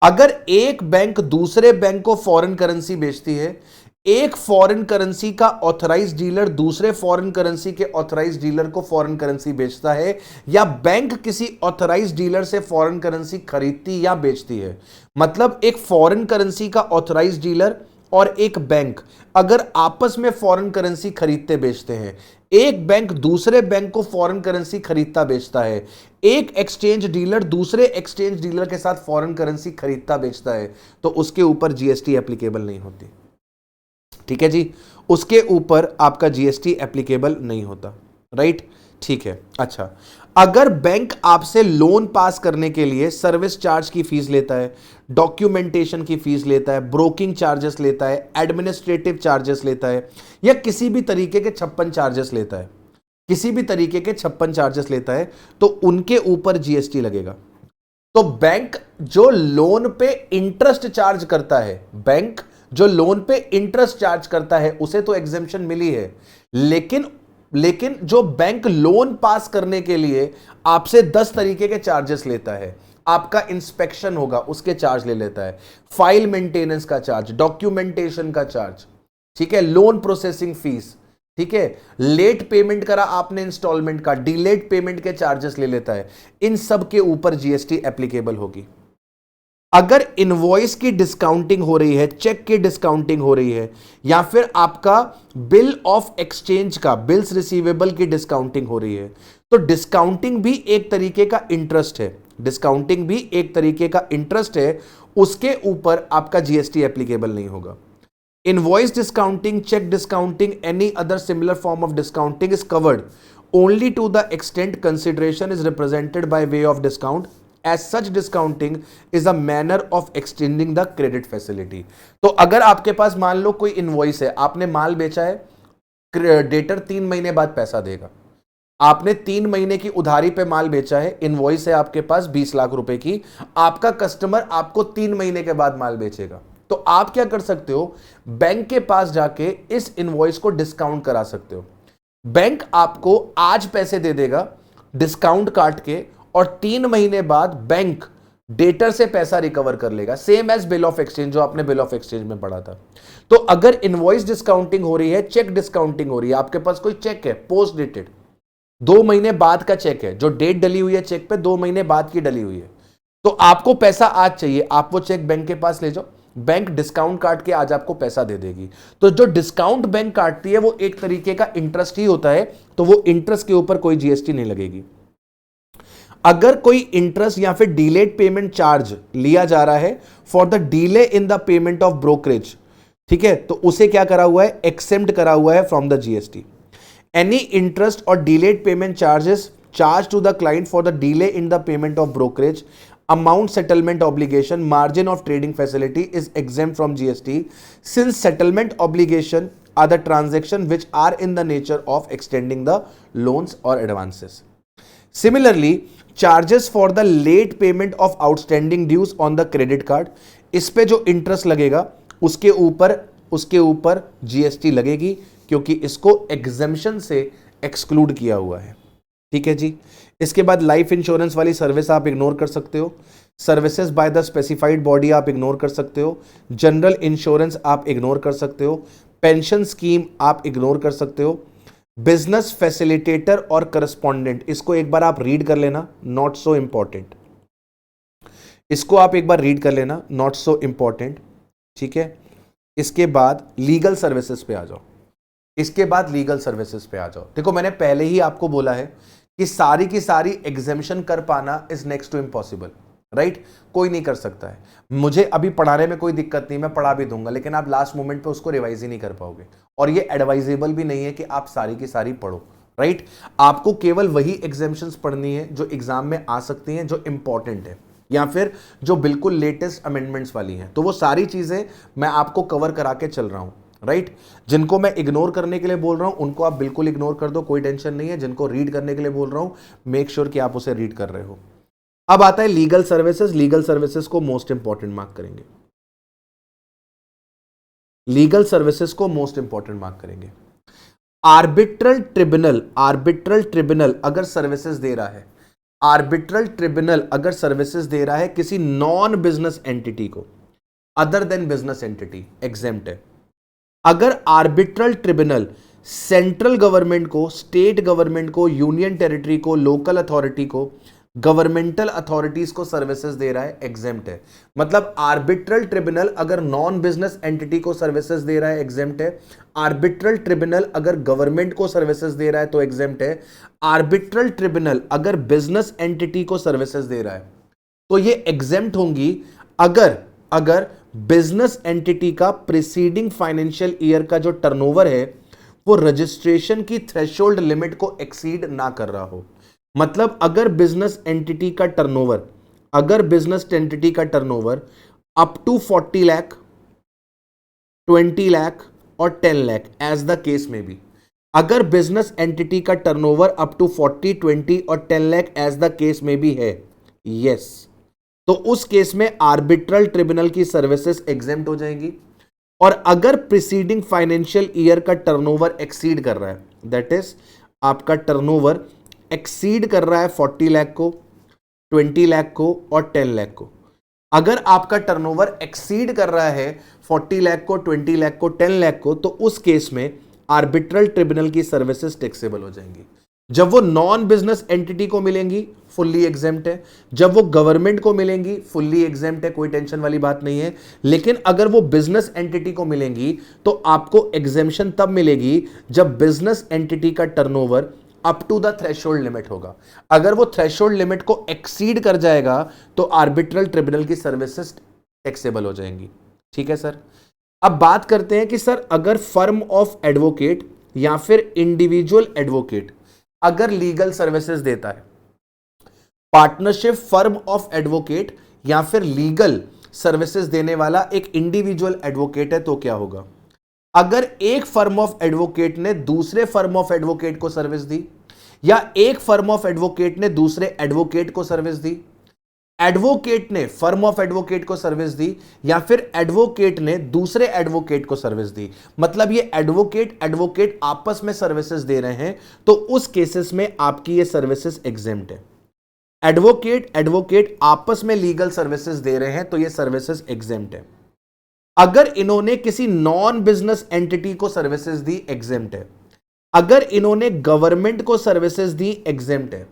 अगर एक बैंक दूसरे बैंक को फॉरेन करेंसी बेचती है, एक फॉरेन करेंसी का ऑथराइज डीलर दूसरे फॉरेन करेंसी के ऑथराइज डीलर को फॉरेन करेंसी बेचता है, या बैंक किसी ऑथराइज डीलर से फॉरेन करेंसी खरीदती या बेचती है, मतलब एक फॉरेन करेंसी का ऑथराइज डीलर और एक बैंक अगर आपस में फॉरेन करेंसी खरीदते बेचते हैं, एक बैंक दूसरे बैंक को फॉरेन करेंसी खरीदता बेचता है, एक एक्सचेंज डीलर दूसरे एक्सचेंज डीलर के साथ फॉरेन करेंसी खरीदता बेचता है, तो उसके ऊपर जीएसटी एप्लीकेबल नहीं होती। ठीक है जी, उसके ऊपर आपका जीएसटी एप्लीकेबल नहीं होता। राइट, ठीक है। अच्छा, अगर बैंक आपसे लोन पास करने के लिए सर्विस चार्ज की फीस लेता है, डॉक्यूमेंटेशन की फीस लेता है, ब्रोकिंग चार्जेस लेता है, एडमिनिस्ट्रेटिव चार्जेस लेता है, या किसी भी तरीके के 56 चार्जेस लेता है, किसी भी तरीके के 56 चार्जेस लेता है, तो उनके ऊपर जीएसटी लगेगा। तो बैंक जो लोन पे इंटरेस्ट चार्ज करता है, बैंक जो लोन पे इंटरेस्ट चार्ज करता है, उसे तो एग्जेम्पशन मिली है, लेकिन जो बैंक लोन पास करने के लिए आपसे 10 तरीके के चार्जेस लेता है, आपका इंस्पेक्शन होगा उसके चार्ज ले लेता है, फाइल मेंटेनेंस का चार्ज, डॉक्यूमेंटेशन का चार्ज, ठीक है, लोन प्रोसेसिंग फीस, ठीक है, लेट पेमेंट करा आपने इंस्टॉलमेंट का, डिलेड पेमेंट के चार्जेस ले लेता है, इन सब के ऊपर जीएसटी एप्लीकेबल होगी। अगर इनवॉइस की डिस्काउंटिंग हो रही है, चेक की डिस्काउंटिंग हो रही है, या फिर आपका बिल ऑफ एक्सचेंज का, बिल्स रिसीवेबल की डिस्काउंटिंग हो रही है, तो डिस्काउंटिंग भी एक तरीके का इंटरेस्ट है, डिस्काउंटिंग भी एक तरीके का इंटरेस्ट है, उसके ऊपर आपका जीएसटी एप्लीकेबल नहीं होगा। Invoice discounting, cheque discounting, any other similar form of discounting is covered only to the extent consideration is represented by way of discount. As such discounting is a manner of extending the credit facility. तो अगर आपके पास मान लो कोई invoice है, आपने माल बेचा है, debtor 3 महीने बाद पैसा देगा, आपने 3 महीने की उधारी पे माल बेचा है, इनवॉइस है आपके पास 20 लाख रुपए की, आपका कस्टमर आपको 3 महीने के बाद माल बेचेगा, तो आप क्या कर सकते हो, बैंक के पास जाके इस इनवॉइस को डिस्काउंट करा सकते हो। बैंक आपको आज पैसे दे देगा डिस्काउंट काट के, और 3 महीने बाद बैंक डेटर से पैसा रिकवर कर लेगा, same as bill of exchange जो आपने बिल ऑफ एक्सचेंज में पढ़ा था। तो अगर इनवॉइस डिस्काउंटिंग हो रही है, चेक डिस्काउंटिंग हो रही है, आपके पास कोई चेक है पोस्ट डेटेड, 2 महीने बाद का चेक है, जो डेट डली हुई है चेक पे 2 महीने बाद की डली हुई है, तो आपको पैसा आज चाहिए, आप वो चेक बैंक के पास ले जाओ, बैंक डिस्काउंट काट के आज आपको पैसा दे देगी। तो जो डिस्काउंट बैंक काटती है वो एक तरीके का इंटरेस्ट ही होता है, तो वो इंटरेस्ट के ऊपर कोई जीएसटी नहीं लगेगी। अगर कोई इंटरेस्ट या फिर डिलेड पेमेंट चार्ज लिया जा रहा है for the delay in the payment of brokerage, ठीक है, तो उसे क्या करा हुआ है, एक्सेम्प्ट करा हुआ है from the GST. Any interest और delayed payment charges charge to the client for the delay in the payment of brokerage, amount settlement obligation, margin of trading facility is exempt from GST since settlement obligation are the transaction which are in the nature of extending the loans or advances. Similarly, charges for the late payment of outstanding dues on the credit card, इस पे जो interest लगेगा उसके ऊपर GST लगेगी, क्योंकि इसको exemption से एक्सक्लूड किया हुआ है। ठीक है जी। इसके बाद लाइफ इंश्योरेंस वाली सर्विस आप इग्नोर कर सकते हो, services by the specified body आप इग्नोर कर सकते हो, जनरल इंश्योरेंस आप इग्नोर कर सकते हो, पेंशन स्कीम आप इग्नोर कर सकते हो, बिजनेस फैसिलिटेटर और करस्पॉन्डेंट, इसको एक बार आप रीड कर लेना, नॉट सो इंपॉर्टेंट, इसको आप एक बार रीड कर लेना, नॉट सो इंपॉर्टेंट। ठीक है। इसके बाद लीगल सर्विसेज पे आ जाओ, इसके बाद लीगल सर्विसेज पे आ जाओ। देखो मैंने पहले ही आपको बोला है कि सारी की सारी एग्जेम्पशन कर पाना is next to impossible, right, कोई नहीं कर सकता है। मुझे अभी पढ़ाने में कोई दिक्कत नहीं, मैं पढ़ा भी दूंगा, लेकिन आप लास्ट मोमेंट पे उसको रिवाइज ही नहीं कर पाओगे, और ये एडवाइजेबल भी नहीं है कि आप सारी की सारी पढ़ो, राइट। आपको केवल वही एग्जेम्पशंस पढ़नी है जो एग्जाम में आ सकती हैं, जो इंपॉर्टेंट है, या फिर जो बिल्कुल लेटेस्ट अमेंडमेंट्स वाली हैं। तो वो सारी चीजें मैं आपको कवर करा के चल रहा हूं, राइट। जिनको मैं इग्नोर करने के लिए बोल रहा हूं उनको आप बिल्कुल इग्नोर कर दो, कोई टेंशन नहीं है। जिनको रीड करने के लिए बोल रहा हूं मेक श्योर कि आप उसे रीड कर रहे हो। अब आता है लीगल सर्विसेज। लीगल सर्विसेज को मोस्ट इंपॉर्टेंट मार्क करेंगे, लीगल सर्विसेज को मोस्ट इंपॉर्टेंट मार्क करेंगे। आर्बिट्रल ट्रिब्यूनल अगर सर्विसेज दे रहा है, आर्बिट्रल ट्रिब्यूनल अगर सर्विसेज दे रहा है किसी नॉन बिजनेस एंटिटी को, other than business entity, exempt है। अगर आर्बिट्रल ट्रिब्यूनल सेंट्रल गवर्नमेंट को, स्टेट गवर्नमेंट को, यूनियन टेरिटरी को, लोकल अथॉरिटी को, गवर्नमेंटल अथॉरिटीज को सर्विसेज दे रहा है, एग्जेम्प्ट है। मतलब आर्बिट्रल ट्रिब्यूनल अगर नॉन बिजनेस एंटिटी को सर्विसेज दे रहा है, एग्जेम्प्ट है। आर्बिट्रल ट्रिब्यूनल अगर गवर्नमेंट को सर्विसेज दे रहा है तो एग्जेम्प्ट है। आर्बिट्रल ट्रिब्यूनल अगर बिजनेस एंटिटी को सर्विसेज दे रहा है तो ये एग्जेम्प्ट होंगी अगर बिजनेस एंटिटी का प्रीसीडिंग फाइनेंशियल ईयर का जो टर्नओवर है वो रजिस्ट्रेशन की थ्रेशोल्ड लिमिट को एक्सीड ना कर रहा हो। मतलब अगर बिजनेस एंटिटी का turnover up to 40 lakh, 20 lakh और 10 lakh as the case may be, अगर बिजनेस एंटिटी का टर्नओवर अप टू 40, 20 और 10 लाख एज द केस में भी है, यस, तो उस केस में आर्बिट्रल ट्रिब्यूनल की सर्विसेज एग्जेम्प्ट हो जाएंगी। और अगर प्रीसीडिंग फाइनेंशियल ईयर का टर्नओवर एक्सीड कर रहा है, दैट इज आपका टर्नओवर एक्सीड कर रहा है 40 लाख को, 20 लाख को और 10 लाख को, अगर आपका टर्नओवर एक्सीड कर रहा है 40 लाख को, 20 लाख को, 10 लाख को, तो उस केस में आर्बिट्रल ट्रिब्यूनल की सर्विसेज टैक्सेबल हो जाएंगी। जब वो नॉन बिजनेस एंटिटी को मिलेंगी फुल्ली एग्जेम्प्ट है, जब वो गवर्नमेंट को मिलेंगी फुल्ली एग्जेम्प्ट है, कोई टेंशन वाली बात नहीं है। लेकिन अगर वो बिजनेस एंटिटी को मिलेंगी तो आपको एग्जेम्पशन तब मिलेगी जब बिजनेस एंटिटी का turnover up to the threshold limit होगा। अगर वो थ्रेशोल्ड लिमिट को एक्सीड कर जाएगा तो आर्बिट्रल ट्रिब्यूनल की सर्विसेज टैक्सेबल हो जाएंगी। ठीक है सर। अब बात करते हैं कि सर अगर फर्म ऑफ एडवोकेट या फिर इंडिविजुअल एडवोकेट अगर लीगल सर्विसेज देता है, पार्टनरशिप फर्म ऑफ एडवोकेट या फिर लीगल सर्विसेज देने वाला एक इंडिविजुअल एडवोकेट है, तो क्या होगा? अगर एक फर्म ऑफ एडवोकेट ने दूसरे फर्म ऑफ एडवोकेट को सर्विस दी, या एक फर्म ऑफ एडवोकेट ने दूसरे एडवोकेट को सर्विस दी, एडवोकेट ने फर्म ऑफ एडवोकेट को सर्विस दी या फिर एडवोकेट ने दूसरे एडवोकेट को सर्विस दी, मतलब ये एडवोकेट एडवोकेट आपस में सर्विसेज दे रहे हैं, तो उस केसेस में आपकी ये सर्विसेज एग्जेम्प्ट है। एडवोकेट एडवोकेट आपस में लीगल सर्विसेज दे रहे हैं तो ये सर्विसेज एग्जेम्प्ट है। अगर इन्होंने किसी नॉन बिजनेस एंटिटी को सर्विसेज दी, एग्जेम्प्ट है। अगर इन्होंने गवर्नमेंट को सर्विसेज दी, एग्जेम्प्ट है।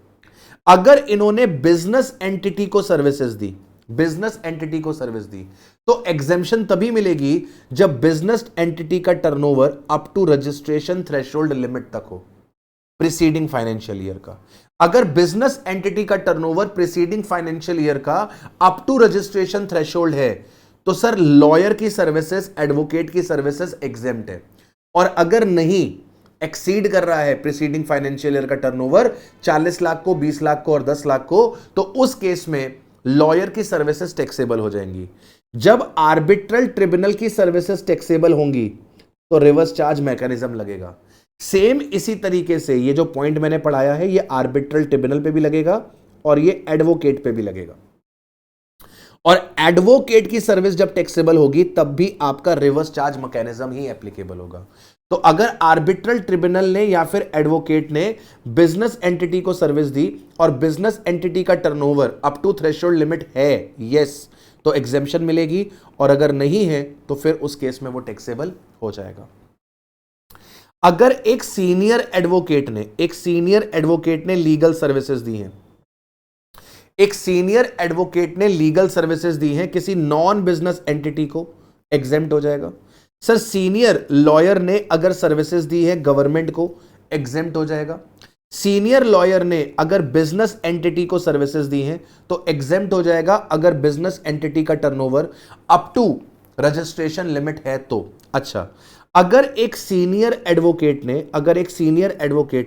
अगर इन्होंने बिजनेस एंटिटी को सर्विसेज दी, बिजनेस एंटिटी को सर्विस दी, तो एग्जेम्पशन तभी मिलेगी जब बिजनेस एंटिटी का turnover up to registration threshold limit तक हो प्रीसीडिंग फाइनेंशियल ईयर का। अगर बिजनेस एंटिटी का टर्नओवर प्रीसीडिंग फाइनेंशियल ईयर का अप टू रजिस्ट्रेशन थ्रेशोल्ड है, तो सर लॉयर की सर्विसेज, एडवोकेट की सर्विसेज एग्जेम्प्ट है। और अगर नहीं एक्सीड कर रहा है प्रीसीडिंग फाइनेंशियल ईयर का टर्नओवर 40 लाख को, 20 लाख को और 10 लाख को, तो उस केस में लॉयर की सर्विसेज टैक्सेबल हो जाएंगी। जब आर्बिट्रल ट्रिब्यूनल की सर्विसेज टैक्सेबल होंगी तो रिवर्स चार्ज मैकेनिज्म लगेगा। सेम इसी तरीके से ये जो पॉइंट मैंने पढ़ाया है ये आर्बिट्रल ट्रिब्यूनल पे भी लगेगा और ये एडवोकेट पे भी लगेगा। और एडवोकेट की सर्विस जब टैक्सेबल होगी तब भी आपका रिवर्स चार्ज मैकेनिज्म ही एप्लीकेबल होगा। तो अगर आर्बिट्रल ट्रिब्यूनल ने या फिर एडवोकेट ने बिजनेस एंटिटी को सर्विस दी और बिजनेस एंटिटी का turnover up to threshold limit है, यस, तो एग्जेम्पशन मिलेगी। और अगर नहीं है तो फिर उस केस में वो टैक्सेबल हो जाएगा। अगर एक सीनियर एडवोकेट ने लीगल सर्विसेज दी हैं, एक सीनियर एडवोकेट ने लीगल सर्विसेज दी हैं किसी नॉन बिजनेस एंटिटी को, एग्जेम्प्ट हो जाएगा। सर सीनियर लॉयर ने अगर सर्विसेज दी है गवर्नमेंट को, एग्जेम्प्ट हो जाएगा। सीनियर लॉयर ने अगर बिजनेस एंटिटी को सर्विसेज दी हैं तो एग्जेम्प्ट हो जाएगा अगर बिजनेस एंटिटी का turnover up to registration limit है तो। अच्छा, अगर एक सीनियर एडवोकेट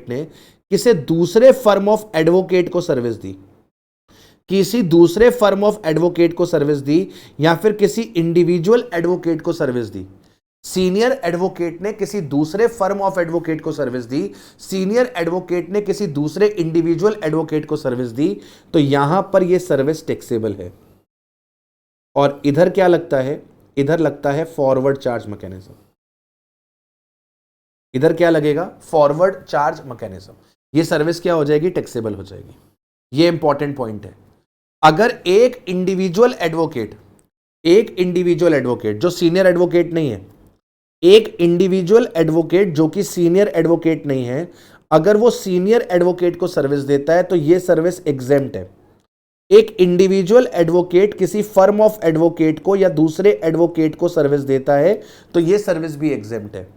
ने किसी दूसरे फर्म ऑफ एडवोकेट को सर्विस दी, किसी दूसरे फर्म ऑफ एडवोकेट को सर्विस दी या फिर किसी इंडिविजुअल एडवोकेट को सर्विस दी, सीनियर एडवोकेट ने किसी दूसरे फर्म ऑफ एडवोकेट को सर्विस दी, सीनियर एडवोकेट ने किसी दूसरे इंडिविजुअल एडवोकेट को सर्विस दी, तो यहां पर यह सर्विस टैक्सेबल है। और इधर क्या लगता है, इधर लगता है फॉरवर्ड चार्ज मैकेनिज्म। इधर क्या लगेगा, फॉरवर्ड चार्ज मैकेनिज्म। यह सर्विस क्या हो जाएगी, टैक्सेबल हो जाएगी। यह इंपॉर्टेंट पॉइंट है। अगर एक इंडिविजुअल एडवोकेट जो सीनियर एडवोकेट नहीं है, एक इंडिविजुअल एडवोकेट जो कि सीनियर एडवोकेट नहीं है, अगर वो सीनियर एडवोकेट को सर्विस देता है तो ये सर्विस एग्जेम्प्ट है। एक इंडिविजुअल एडवोकेट किसी फर्म ऑफ एडवोकेट को या दूसरे एडवोकेट को सर्विस देता है तो ये सर्विस भी एग्जेम्प्ट है।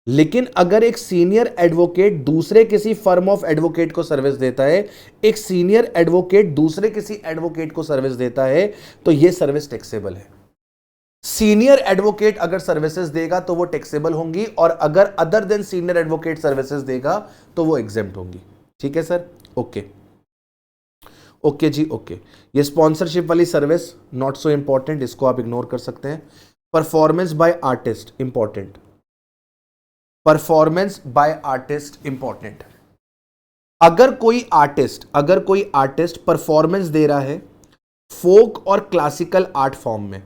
लेकिन अगर एक सीनियर एडवोकेट दूसरे किसी फर्म ऑफ एडवोकेट को सर्विस देता है, एक सीनियर एडवोकेट दूसरे किसी एडवोकेट को सर्विस देता है, तो यह सर्विस टैक्सेबल है। सीनियर एडवोकेट अगर सर्विसेज देगा तो वो टैक्सेबल होंगी, और अगर other than senior advocate services देगा तो वो एग्जेम्प्ट होंगी। ठीक है सर, ओके ओके जी, ओके। ये स्पॉन्सरशिप वाली सर्विस नॉट सो इंपॉर्टेंट, इसको आप इग्नोर कर सकते हैं। Performance by artist important, performance by artist important. अगर कोई आर्टिस्ट परफॉर्मेंस दे रहा है फोक और क्लासिकल आर्ट फॉर्म में,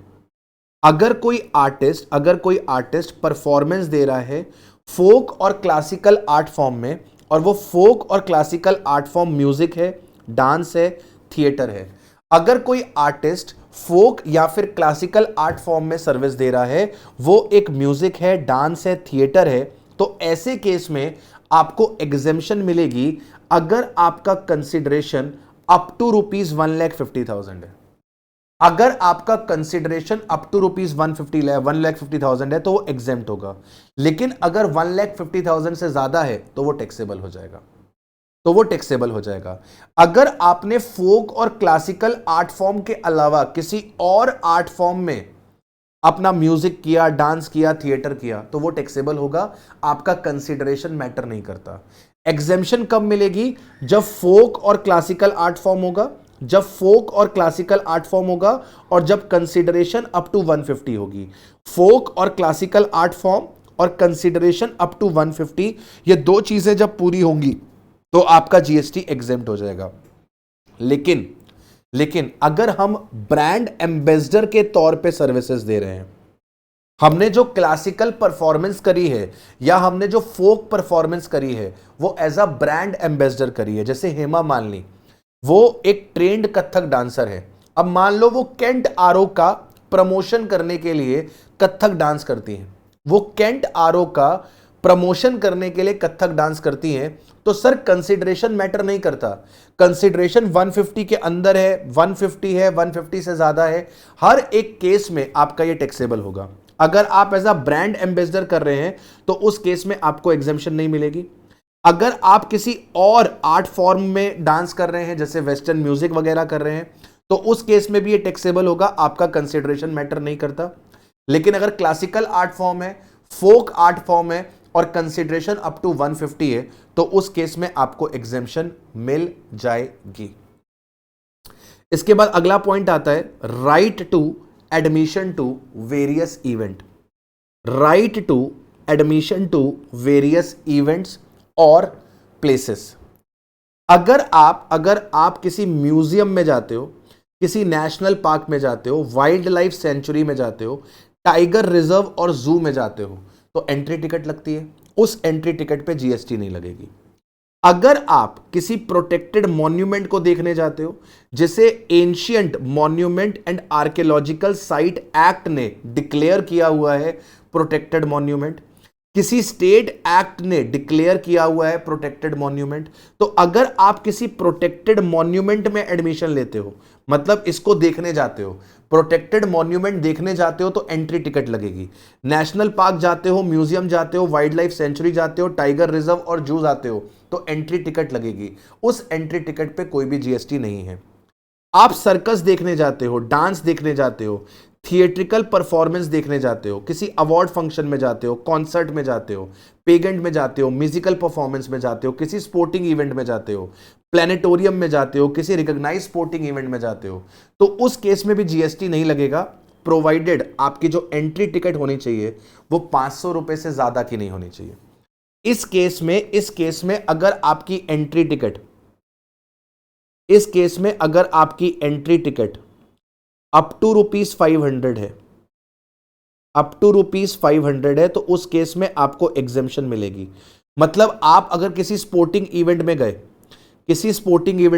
अगर कोई आर्टिस्ट परफॉर्मेंस दे रहा है फोक और क्लासिकल आर्ट फॉर्म में, और वो फोक और क्लासिकल आर्ट फॉर्म म्यूजिक है, डांस है, थिएटर है, अगर कोई आर्टिस्ट फोक या फिर क्लासिकल आर्ट फॉर्म में सर्विस दे रहा है, वो एक म्यूजिक है, डांस है, थिएटर है, तो ऐसे केस में आपको एग्जेम्पशन मिलेगी अगर आपका कंसिडरेशन अप टू ₹1,50,000 है। अगर आपका कंसिडरेशन अप टू ₹1,50,000 है तो वो एग्जेम्प्ट होगा। लेकिन अगर 1,50,000 से ज्यादा है तो वो टैक्सेबल हो जाएगा। अगर आपने फोक और क्लासिकल आर्ट फॉर्म के अलावा किसी और आर्ट फॉर्म में अपना म्यूजिक किया, डांस किया, थिएटर किया, तो वो टैक्सेबल होगा। आपका कंसिडरेशन मैटर नहीं करता। एग्जेम्पशन कब मिलेगी, जब फोक और क्लासिकल आर्ट फॉर्म होगा, और जब कंसिडरेशन अप टू 150 होगी। फोक और क्लासिकल आर्ट फॉर्म और कंसिडरेशन अप टू 150, ये दो चीजें जब पूरी होंगी तो आपका जीएसटी एग्जेम्प्ट हो जाएगा। लेकिन अगर हम ब्रांड एम्बेसडर के तौर पे सर्विसेज दे रहे हैं, हमने जो क्लासिकल परफॉर्मेंस करी है या हमने जो फोक परफॉर्मेंस करी है वो एज अ ब्रांड एम्बेसडर करी है। जैसे हेमा मालिनी, वो एक ट्रेंड कथक डांसर है। अब मान लो वो केंट आरो का प्रमोशन करने के लिए कथक डांस करती हैं, वो केंट आरो का प्रमोशन करने के लिए कथक डांस करती हैं, तो सर कंसिडरेशन मैटर नहीं करता। कंसिडरेशन 150 के अंदर है, 150 है, 150 से ज्यादा है, हर एक केस में आपका ये टैक्सेबल होगा। अगर आप एज अ ब्रांड एम्बेसडर कर रहे हैं तो उस केस में आपको एग्जेम्पशन नहीं मिलेगी। अगर आप किसी और आर्ट फॉर्म में डांस कर रहे हैं, जैसे वेस्टर्न म्यूजिक वगैरह कर रहे हैं, तो उस केस में भी ये टैक्सेबल होगा, आपका कंसिडरेशन मैटर नहीं करता। लेकिन अगर क्लासिकल आर्ट फॉर्म है, फोक आर्ट फॉर्म है और कंसिडरेशन अप टू 150 है, तो उस केस में आपको एग्जेम्पशन मिल जाएगी। इसके बाद अगला पॉइंट आता है right to admission to various event. Right to admission to various events और प्लेसेस। अगर आप किसी म्यूजियम में जाते हो, किसी नेशनल पार्क में जाते हो, वाइल्ड लाइफ सेंचुरी में जाते हो, टाइगर रिजर्व और जू में जाते हो, तो एंट्री टिकट लगती है। उस एंट्री टिकट पे जीएसटी नहीं लगेगी। अगर आप किसी प्रोटेक्टेड मॉन्यूमेंट को देखने जाते हो, जिसे ancient monument and archaeological site act ने डिक्लेयर किया हुआ है प्रोटेक्टेड मॉन्यूमेंट, किसी स्टेट एक्ट ने डिक्लेयर किया हुआ है प्रोटेक्टेड मॉन्यूमेंट, तो अगर आप किसी प्रोटेक्टेड मॉन्यूमेंट में एडमिशन लेते हो, मतलब इसको देखने जाते हो, प्रोटेक्टेड मॉन्यूमेंट देखने जाते हो, तो एंट्री टिकट लगेगी। नेशनल पार्क जाते हो, म्यूजियम जाते हो, वाइल्ड लाइफ सेंचुरी जाते हो, टाइगर रिजर्व और जू जाते हो, तो एंट्री टिकट लगेगी। उस एंट्री टिकट पे कोई भी जीएसटी नहीं है। आप सर्कस देखने जाते हो, डांस देखने जाते हो, थिएट्रिकल परफॉर्मेंस देखने जाते हो, किसी अवार्ड फंक्शन में जाते हो, कॉन्सर्ट में जाते हो, पेजेंट में जाते हो, म्यूजिकल परफॉर्मेंस में जाते हो, किसी स्पोर्टिंग इवेंट में जाते हो, प्लेनेटोरियम में जाते हो, किसी रिकॉग्नाइज्ड स्पोर्टिंग इवेंट में जाते हो, तो उस केस में भी जीएसटी नहीं लगेगा, प्रोवाइडेड आपकी जो एंट्री टिकट होनी चाहिए वो 500 रुपए से ज्यादा की नहीं होनी चाहिए। इस केस में अगर आपकी एंट्री टिकट अप टू ₹500 है, अप टू ₹500 है, तो उस केस में आपको एग्जेम्पशन मिलेगी। मतलब आप अगर किसी स्पोर्टिंग इवेंट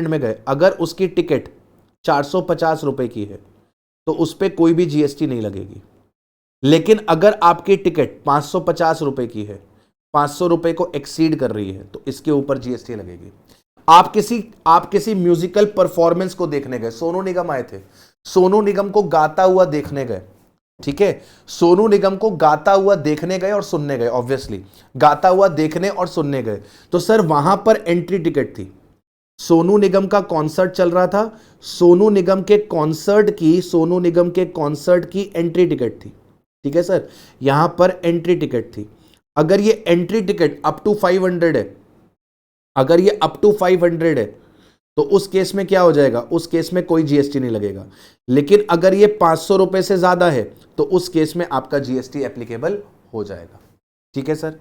में गए, अगर उसकी टिकट 450 रुपए की है तो उस पर कोई भी जीएसटी नहीं लगेगी। लेकिन अगर आपकी टिकट 550 रुपए की है, 500 रुपए को एक्सीड कर रही है, तो इसके ऊपर जीएसटी लगेगी। आप किसी म्यूजिकल परफॉर्मेंस को देखने गए, सोनू निगम आए थे, सोनू निगम को गाता हुआ देखने गए, ठीक है, सोनू निगम को गाता हुआ देखने गए और सुनने गए, ऑब्वियसली गाता हुआ देखने और सुनने गए, तो सर वहां पर एंट्री टिकट थी। सोनू निगम का कॉन्सर्ट चल रहा था, सोनू निगम के कॉन्सर्ट की एंट्री टिकट थी, ठीक है सर, यहां पर एंट्री टिकट थी। अगर ये एंट्री टिकट अप टू 500 है, तो उस केस में क्या हो जाएगा, उस केस में कोई जीएसटी नहीं लगेगा। लेकिन अगर ये 500 रुपए से ज्यादा है, तो उस केस में आपका जीएसटी एप्लीकेबल हो जाएगा, ठीक है सर।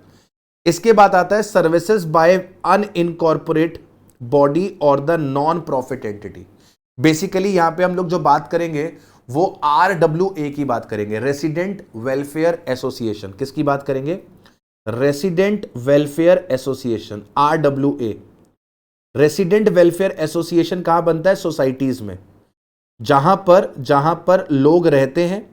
इसके बाद आता है सर्विसेज बाय अनइनकॉर्पोरेट बॉडी और the non profit entity. Basically यहां पे हम लोग जो बात करेंगे वो RWA की बात करेंगे, रेसिडेंट वेलफेयर एसोसिएशन। किसकी बात करेंगे, resident welfare association, RWA। Resident welfare association कहां बनता है, सोसाइटीज में, जहां पर लोग रहते हैं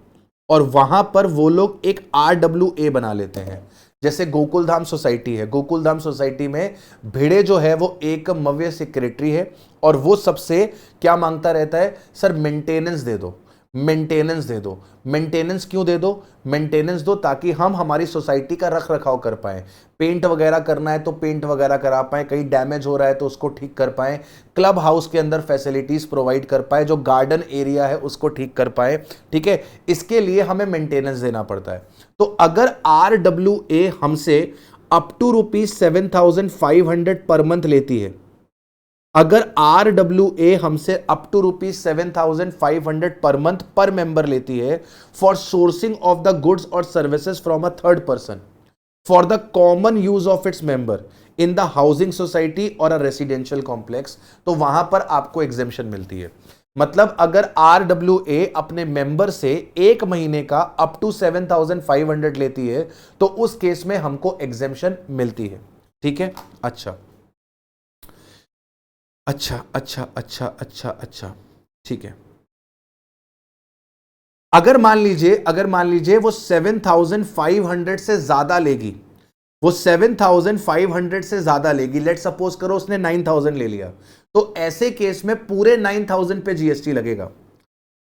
और वहां पर वो लोग एक RWA बना लेते हैं। जैसे गोकुलधाम सोसाइटी है, गोकुलधाम सोसाइटी में भिड़े जो है वो एक मव्य सेक्रेटरी है और वो सबसे क्या मांगता रहता है, सर मेंटेनेंस दे दो, मेंटेनेंस दे दो। मेंटेनेंस क्यों दे दो, मेंटेनेंस दो ताकि हम हमारी सोसाइटी का रख रखाव कर पाए, पेंट वगैरह करना है तो पेंट वगैरह करा पाए, कहीं डैमेज हो रहा है तो उसको ठीक कर पाए, क्लब हाउस के अंदर फैसिलिटीज प्रोवाइड कर पाए, जो गार्डन एरिया है उसको ठीक कर पाए, ठीक है, इसके लिए हमें मेंटेनेंस देना पड़ता है। तो अगर RWA हमसे अप टू ₹7,500 पर मंथ लेती है, अगर RWA हमसे अप टू ₹7,500 पर मंथ पर मेंबर लेती है for sourcing of the goods और services from a third person for the common use of its member in the housing society और a residential complex, तो वहां पर आपको एग्जेम्पशन मिलती है। मतलब अगर RWA अपने मेंबर से एक महीने का अप टू 7,500 लेती है तो उस केस में हमको एग्जेम्पशन मिलती है। ठीक है, अच्छा अच्छा अच्छा अच्छा अच्छा अच्छा, ठीक है। अगर मान लीजिए वो 7,500 से ज्यादा लेगी, वो 7,500 से ज्यादा लेगी, लेट सपोज करो उसने 9,000 ले लिया, तो ऐसे केस में पूरे 9,000 पे जीएसटी लगेगा।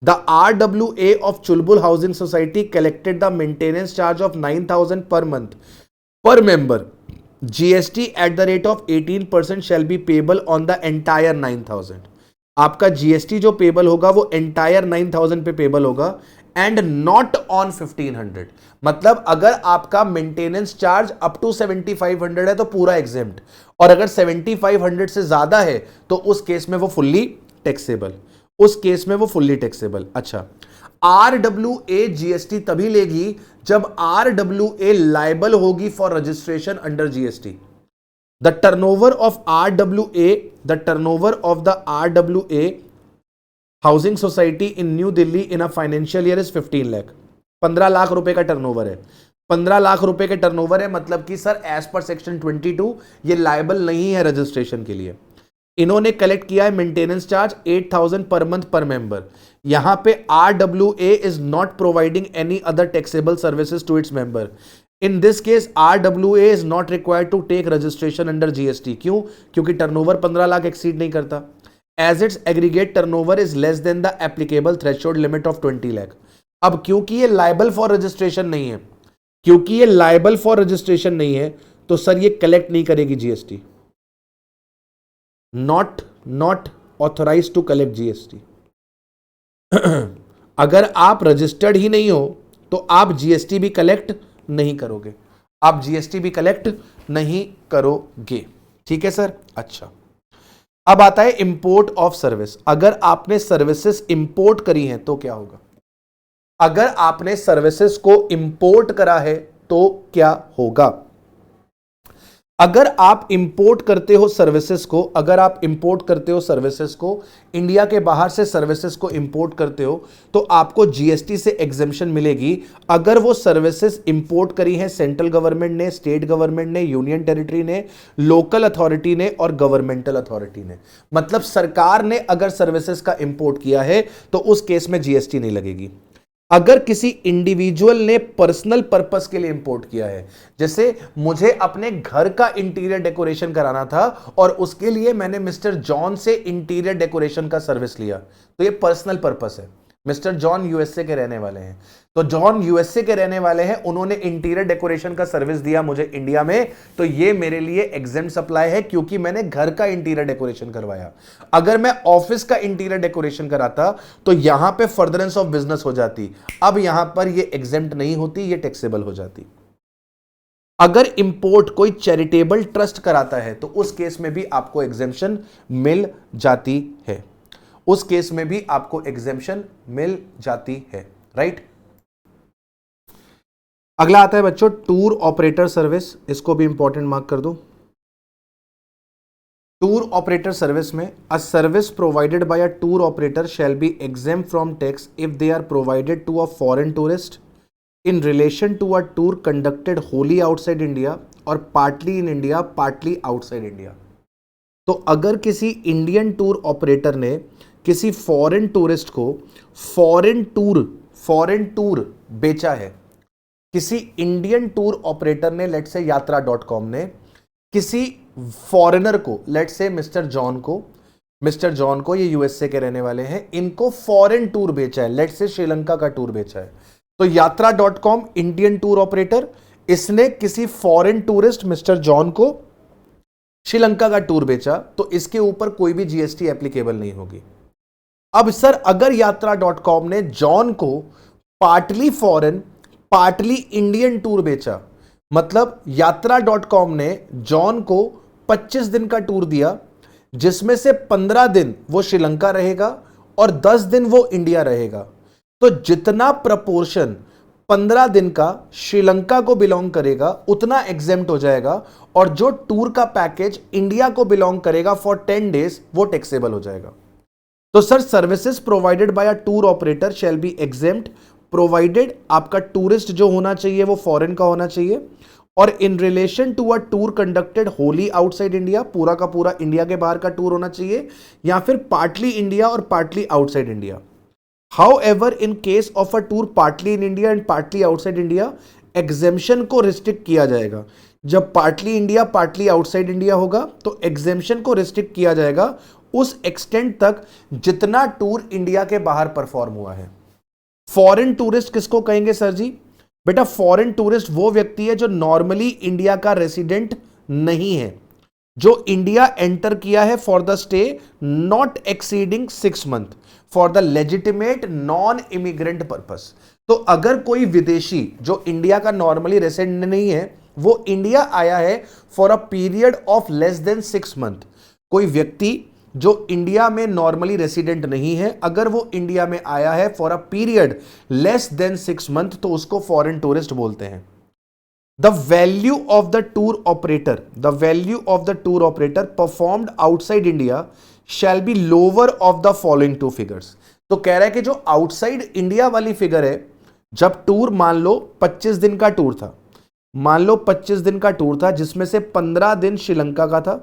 The RWA of Chulbul housing society collected the maintenance charge of 9,000 per month per member, GST at the rate of 18% shall be payable on the entire 9,000। आपका जीएसटी जो पेबल होगा वो एंटायर 9,000 पे पेबल होगा एंड नॉट ऑन 1,500। मतलब अगर आपका maintenance charge up to 7,500 है तो पूरा एग्जेम्प्ट, और अगर 7,500 से ज्यादा है तो उस केस में वो फुल्ली टैक्सेबल, उस केस में वो फुल्ली टैक्सेबल। अच्छा, RWA जीएसटी तभी लेगी जब RWA लायबल होगी for registration under GST. The turnover of the RWA housing society in new Delhi in a financial year is 15 lakh. 15 lakh रुपए का टर्नओवर है, 15 लाख रुपए के टर्नओवर है, मतलब कि सर एज पर सेक्शन 22 ये लायबल नहीं है रजिस्ट्रेशन के लिए। इन्होंने कलेक्ट किया है मेंटेनेंस चार्ज 8,000 पर मंथ पर मेंबर। यहां पे RWA is not providing any other taxable services to its member. In this case, RWA is not required to take registration under GST. क्यों? क्योंकि टर्नओवर 15 लाख एक्सीड नहीं करता। As its aggregate turnover is less than the applicable threshold limit of 20 lakh. अब क्योंकि ये liable for registration नहीं है, क्योंकि ये लायबल फॉर रजिस्ट्रेशन नहीं है, तो सर ये कलेक्ट नहीं करेगी GST. Not authorise to collect GST. अगर आप रजिस्टर्ड ही नहीं हो तो आप जीएसटी भी कलेक्ट नहीं करोगे, आप जीएसटी भी कलेक्ट नहीं करोगे। ठीक है सर, अच्छा। अब आता है इंपोर्ट ऑफ सर्विस। अगर आपने सर्विसेज इंपोर्ट करी हैं तो क्या होगा? अगर आपने सर्विसेज को इंपोर्ट करा है तो क्या होगा? अगर आप इंपोर्ट करते हो सर्विसेज को, अगर आप इंपोर्ट करते हो सर्विसेज को, इंडिया के बाहर से सर्विसेज को इंपोर्ट करते हो, तो आपको जीएसटी से एग्जेम्पशन मिलेगी अगर वो सर्विसेज इंपोर्ट करी हैं सेंट्रल गवर्नमेंट ने, स्टेट गवर्नमेंट ने, यूनियन टेरिटरी ने, लोकल अथॉरिटी ने और गवर्नमेंटल अथॉरिटी ने। मतलब सरकार ने अगर सर्विसेज का इंपोर्ट किया है तो उस केस में जीएसटी नहीं लगेगी। अगर किसी इंडिविजुअल ने पर्सनल पर्पस के लिए इंपोर्ट किया है, जैसे मुझे अपने घर का इंटीरियर डेकोरेशन कराना था और उसके लिए मैंने मिस्टर जॉन से इंटीरियर डेकोरेशन का सर्विस लिया, तो ये पर्सनल पर्पस है। मिस्टर जॉन यूएसए के रहने वाले हैं, तो जॉन यूएसए के रहने वाले हैं, उन्होंने इंटीरियर डेकोरेशन का सर्विस दिया मुझे इंडिया में, तो ये मेरे लिए एग्जेम्प्ट सप्लाई है क्योंकि मैंने घर का इंटीरियर डेकोरेशन करवाया। अगर मैं ऑफिस का इंटीरियर डेकोरेशन कराता तो यहां पे फर्दरेंस ऑफ बिजनेस हो जाती, अब यहां पर ये एग्जेम्प्ट नहीं होती, ये टैक्सेबल हो जाती। अगर इंपोर्ट कोई चैरिटेबल ट्रस्ट कराता है तो उस केस में भी आपको एग्जेम्पशन मिल जाती है, उस केस में भी आपको एग्जेम्पशन मिल जाती है, राइट। अगला आता है बच्चों टूर ऑपरेटर सर्विस, इसको भी इंपॉर्टेंट मार्क कर दो। टूर ऑपरेटर सर्विस में a service provided by a tour operator shall be exempt from tax if they are provided to a foreign tourist in relation to a tour conducted wholly outside India और partly in India partly outside India. तो अगर किसी Indian tour operator ने किसी foreign tourist को foreign tour बेचा है, किसी इंडियन टूर ऑपरेटर ने, लेट से यात्रा.com ने किसी फॉरेनर को, लेट से मिस्टर जॉन को, ये यूएसए के रहने वाले हैं, इनको फॉरेन टूर बेचा है, लेट से श्रीलंका का टूर बेचा है, तो यात्रा.com इंडियन टूर ऑपरेटर, इसने किसी फॉरेन टूरिस्ट मिस्टर जॉन को श्रीलंका का टूर बेचा, तो इसके ऊपर कोई भी जीएसटी एप्लीकेबल नहीं होगी। अब सर अगर यात्रा.com ने जॉन को partly foreign partly Indian tour बेचा, मतलब यात्रा.com ने जॉन को 25 दिन का टूर दिया जिसमें से 15 दिन वो श्रीलंका रहेगा और 10 दिन वो इंडिया रहेगा, तो जितना प्रपोर्शन 15 दिन का श्रीलंका को बिलोंग करेगा उतना एग्जेम्प्ट हो जाएगा, और जो टूर का पैकेज इंडिया को बिलोंग करेगा फॉर 10 डेज वो टैक्सेबल हो जाएगा। तो sir services provided by a tour operator shall be exempt provided आपका टूरिस्ट जो होना चाहिए वो फॉरेन का होना चाहिए, और in relation to a tour conducted wholly outside India, पूरा का पूरा इंडिया के बाहर का टूर होना चाहिए, या फिर पार्टली इंडिया और partly outside India. However in case of a tour partly in India and partly outside India, exemption को रिस्ट्रिक्ट किया जाएगा। जब partly India partly outside India होगा तो एग्जेम्पशन को रिस्ट्रिक्ट किया जाएगा उस एक्सटेंट तक जितना टूर इंडिया के बाहर परफॉर्म हुआ है। फॉरेन टूरिस्ट किसको कहेंगे सर जी? बेटा फॉरेन टूरिस्ट वो व्यक्ति है जो नॉर्मली इंडिया का रेसिडेंट नहीं है, जो इंडिया एंटर किया है for the stay not exceeding 6 month for the legitimate non immigrant purpose. तो अगर कोई विदेशी जो इंडिया का नॉर्मली रेसिडेंट नहीं है वो इंडिया आया है for a period of less than 6 month, कोई व्यक्ति जो इंडिया में नॉर्मली रेसिडेंट नहीं है अगर वो इंडिया में आया है for a period less than 6 month, तो उसको फॉरेन टूरिस्ट बोलते हैं। The value of the tour operator performed outside India shall be lower of the following two figures. तो कह रहा है कि जो आउटसाइड इंडिया वाली फिगर है, जब टूर मान लो 25 दिन का टूर था, मान लो 25 दिन का टूर था जिसमें से 15 दिन श्रीलंका का था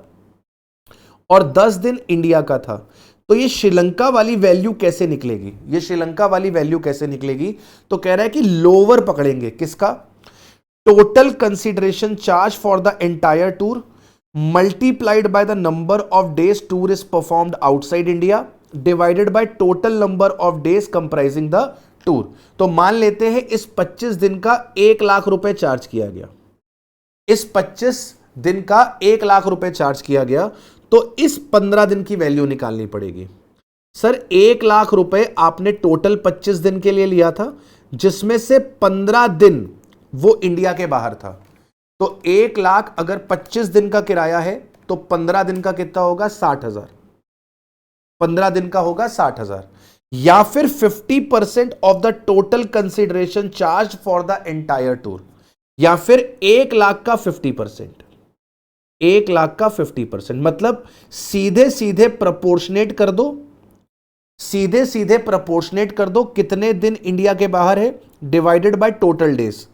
और 10 दिन इंडिया का था, तो ये श्रीलंका वाली वैल्यू कैसे निकलेगी? ये श्रीलंका वाली वैल्यू कैसे निकलेगी? तो कह रहा है कि लोअर पकड़ेंगे किसका? Total consideration charge for the entire tour multiplied by the number of days tour is performed outside India divided by total number of days comprising the tour. तो मान लेते हैं इस 25 दिन का 1 लाख रुपए चार्ज किया गया, इस 25 दिन का 1 लाख रुपए चार्ज किया गया, तो इस 15 दिन की वैल्यू निकालनी पड़ेगी। सर 1 लाख रुपए आपने टोटल 25 दिन के लिए लिया था जिसमें से 15 दिन वो इंडिया के बाहर था, तो 1 लाख अगर 25 दिन का किराया है तो 15 दिन का कितना होगा? 60,000। 15 दिन का होगा 60,000, या फिर 50% of the total consideration charge for the entire tour, या फिर 1 लाख का 50%। 1 लाख का 50% मतलब सीधे सीधे प्रोपोर्शनेट कर दो, सीधे सीधे प्रोपोर्शनेट कर दो कितने दिन इंडिया के बाहर है डिवाइडेड बाय टोटल डेज,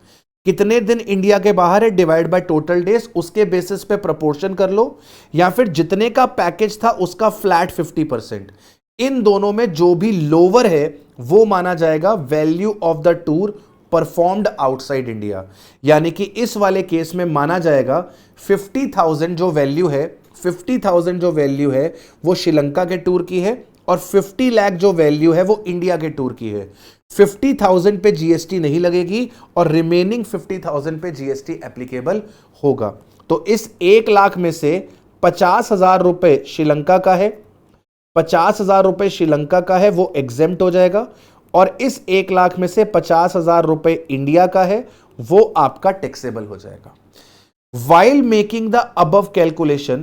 कितने दिन इंडिया के बाहर है डिवाइड बाय टोटल डेज, उसके बेसिस पे प्रोपोर्शन कर लो, या फिर जितने का पैकेज था उसका फ्लैट 50%। इन दोनों में जो भी लोअर है वो माना जाएगा value of the tour performed outside India, यानी कि इस वाले केस में माना जाएगा 50,000 जो वैल्यू है, 50,000 जो वैल्यू है वो श्रीलंका के टूर की है और 50 लाख जो वैल्यू है वो इंडिया के टूर की है। 50,000 पे जीएसटी नहीं लगेगी और रिमेनिंग 50,000 पे जीएसटी एप्लीकेबल होगा। तो इस 1 लाख में से 50,000 रुपए श्रीलंका का है, 50,000 रुपए श्रीलंका का है वो एग्जेम्प्ट हो जाएगा, और इस 1 लाख में से 50,000 रुपए इंडिया का है वो आपका टैक्सेबल हो जाएगा। While making the above calculation,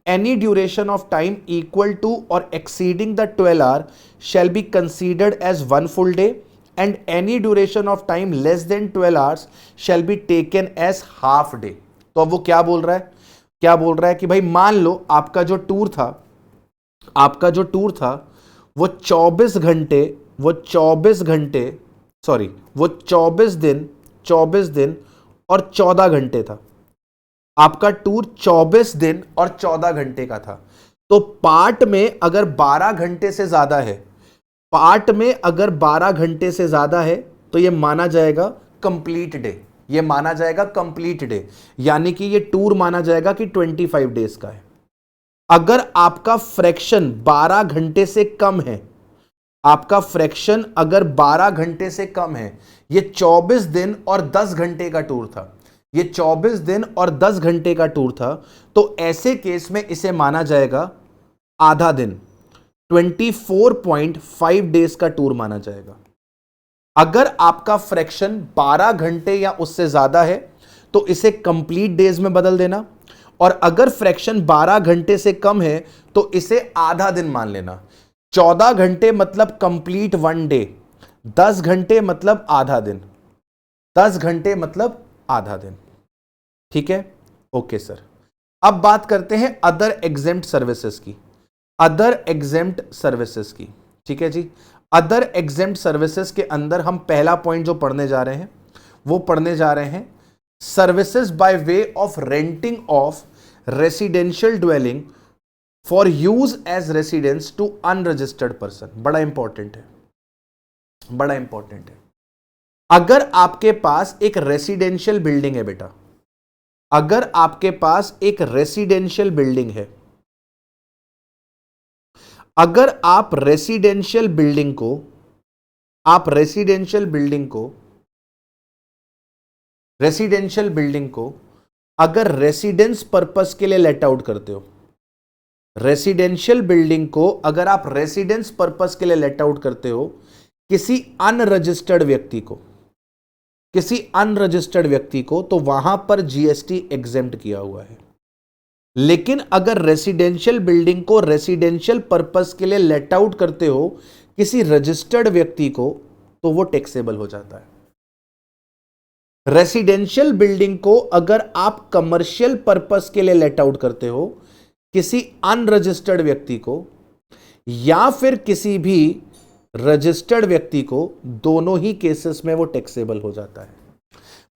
any duration of time equal to or exceeding the 12 hour shall be considered as 1 full day, and any duration of time less than 12 hours shall be taken as half day। तो अब वो क्या बोल रहा है? क्या बोल रहा है कि भाई मान लो आपका जो टूर था, आपका जो टूर था वो 24 घंटे, वो 24 दिन और 14 घंटे था। आपका टूर 24 दिन और 14 घंटे का था। तो पार्ट में अगर 12 घंटे से ज्यादा है, पार्ट में अगर 12 घंटे से ज्यादा है तो यह माना जाएगा कंप्लीट डे, यह माना जाएगा कंप्लीट डे, यानी कि यह टूर माना जाएगा कि 25 डेज का है। अगर आपका फ्रैक्शन 12 घंटे से कम है, आपका फ्रैक्शन अगर 12 घंटे से कम है, यह 24 दिन और 10 घंटे का टूर था, ये 24 दिन और 10 घंटे का टूर था, तो ऐसे केस में इसे माना जाएगा आधा दिन, 24.5 डेज का टूर माना जाएगा। अगर आपका फ्रैक्शन 12 घंटे या उससे ज्यादा है तो इसे कंप्लीट डेज में बदल देना, और अगर फ्रैक्शन 12 घंटे से कम है तो इसे आधा दिन मान लेना। 14 घंटे मतलब कंप्लीट 1 डे, 10 घंटे मतलब आधा दिन, 10 घंटे मतलब आधा दिन। ठीक है, ओके सर। अब बात करते हैं अदर एग्जेम्प्ट सर्विसेज की, अदर एग्जेम्प्ट सर्विसेज की। ठीक है जी। अदर एग्जेम्प्ट सर्विसेज के अंदर हम पहला पॉइंट जो पढ़ने जा रहे हैं वो पढ़ने जा रहे हैं services by way of renting of residential dwelling for use as residence to unregistered person. बड़ा इंपॉर्टेंट है, बड़ा इंपॉर्टेंट है। अगर आपके पास एक रेसिडेंशियल बिल्डिंग है बेटा, अगर आपके पास एक रेसिडेंशियल बिल्डिंग है, अगर आप रेसिडेंशियल बिल्डिंग को अगर रेसिडेंस पर्पस के लिए लेट आउट करते हो, रेसिडेंशियल बिल्डिंग को अगर आप रेसिडेंस पर्पस के लिए लेट आउट करते हो किसी अनरजिस्टर्ड व्यक्ति को, तो वहां पर जीएसटी एग्जेम्प्ट किया हुआ है। लेकिन अगर रेसिडेंशियल बिल्डिंग को रेसिडेंशियल पर्पस के लिए लेट आउट करते हो किसी रजिस्टर्ड व्यक्ति को, तो वो टैक्सेबल हो जाता है। रेसिडेंशियल बिल्डिंग को अगर आप कमर्शियल पर्पस के लिए लेट आउट करते हो किसी अनरजिस्टर्ड व्यक्ति को या फिर किसी भी रजिस्टर्ड व्यक्ति को, दोनों ही केसेस में वो टैक्सेबल हो जाता है।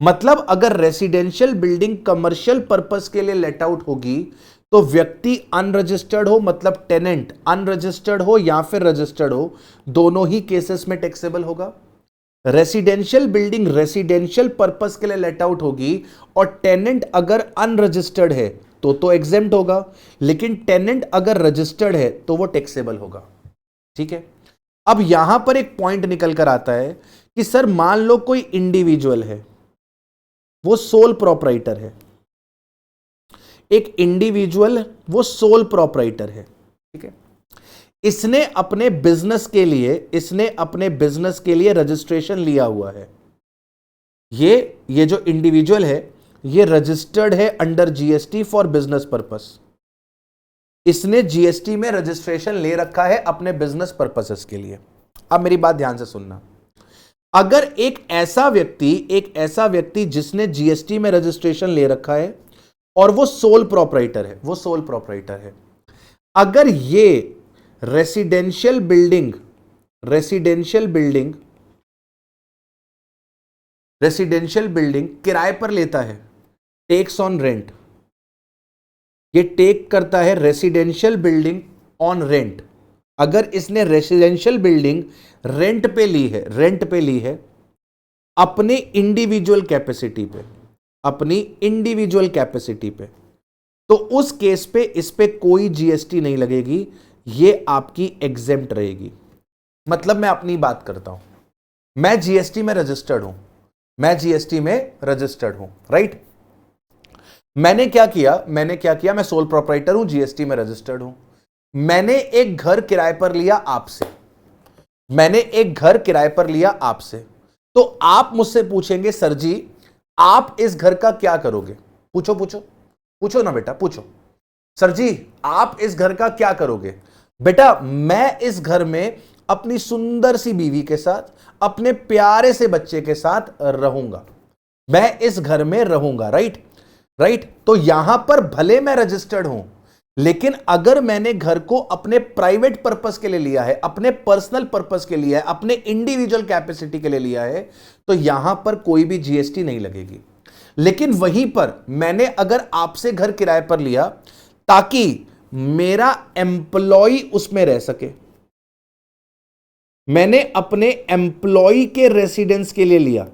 मतलब अगर रेसिडेंशियल बिल्डिंग कमर्शियल पर्पस के लिए लेट आउट होगी तो व्यक्ति अनरजिस्टर्ड हो, मतलब टेनेंट अनरजिस्टर्ड हो या फिर रजिस्टर्ड हो, दोनों ही केसेस में टैक्सेबल होगा। रेसिडेंशियल बिल्डिंग रेसिडेंशियल पर्पस के लिए लेट आउट होगी और टेनेंट अगर अनरजिस्टर्ड है तो एग्जेम्प्ट होगा, लेकिन टेनेंट अगर रजिस्टर्ड है तो वो टैक्सेबल होगा। ठीक है। अब यहां पर एक पॉइंट निकल कर आता है कि सर मान लो कोई इंडिविजुअल है, वो सोल प्रोपराइटर है, एक इंडिविजुअल वो सोल प्रोपराइटर है। ठीक है। इसने अपने बिजनेस के लिए रजिस्ट्रेशन लिया हुआ है। ये जो इंडिविजुअल है ये रजिस्टर्ड है under GST for business purpose. इसने जीएसटी में रजिस्ट्रेशन ले रखा है अपने बिजनेस पर्पसेस के लिए। अब मेरी बात ध्यान से सुनना, अगर एक ऐसा व्यक्ति जिसने जीएसटी में रजिस्ट्रेशन ले रखा है और वो सोल प्रोपराइटर है, अगर ये रेसिडेंशियल बिल्डिंग किराए पर लेता है, टेक्स ऑन रेंट, ये टेक करता है रेसिडेंशियल बिल्डिंग ऑन रेंट। अगर इसने रेसिडेंशियल बिल्डिंग रेंट पे ली है अपनी इंडिविजुअल कैपेसिटी पे, तो उस केस पे इस पे कोई जीएसटी नहीं लगेगी, ये आपकी एग्जेम्प्ट रहेगी। मतलब मैं अपनी बात करता हूं, मैं जीएसटी में रजिस्टर्ड हूं, राइट। मैंने क्या किया, मैं सोल प्रोपराइटर हूं, जीएसटी में रजिस्टर्ड हूं। मैंने एक घर किराए पर लिया आपसे, तो आप मुझसे पूछेंगे सर जी आप इस घर का क्या करोगे? पूछो ना बेटा, पूछो। सर जी आप इस घर का क्या करोगे? बेटा मैं इस घर में अपनी सुंदर सी बीवी के साथ, अपने प्यारे से बच्चे के साथ रहूंगा, मैं इस घर में रहूंगा, राइट। तो यहां पर भले मैं रजिस्टर्ड हूं, लेकिन अगर मैंने घर को अपने प्राइवेट पर्पस के लिए लिया है, अपने पर्सनल पर्पस के लिए, अपने इंडिविजुअल कैपेसिटी के लिए लिया है, तो यहां पर कोई भी जीएसटी नहीं लगेगी। लेकिन वहीं पर मैंने अगर आपसे घर किराए पर लिया ताकि मेरा एम्प्लॉय उसमें रह सके, मैंने अपने एम्प्लॉय के रेसिडेंस के लिए लिया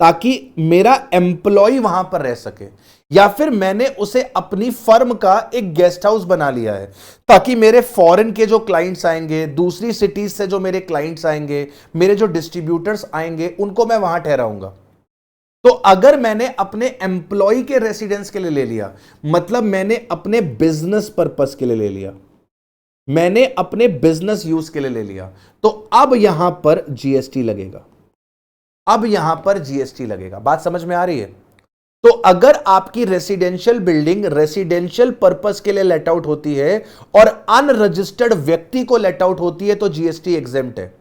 ताकि मेरा एम्प्लॉय वहां पर रह सके, या फिर मैंने उसे अपनी फर्म का एक गेस्ट हाउस बना लिया है ताकि मेरे फॉरेन के जो क्लाइंट्स आएंगे, दूसरी सिटीज से जो मेरे क्लाइंट्स आएंगे, मेरे जो डिस्ट्रीब्यूटर्स आएंगे, उनको मैं वहां ठहराऊंगा। तो अगर मैंने अपने एम्प्लॉय के रेसिडेंस के लिए ले लिया, मतलब मैंने अपने बिजनेस पर्पस के लिए ले लिया, मैंने अपने बिजनेस यूज के लिए ले लिया, तो अब यहां पर जीएसटी लगेगा। बात समझ में आ रही है? तो अगर आपकी रेसिडेंशियल बिल्डिंग रेसिडेंशियल पर्पस के लिए लेट आउट होती है और अनरजिस्टर्ड व्यक्ति को लेट आउट होती है तो जीएसटी एग्जेम्प्ट है।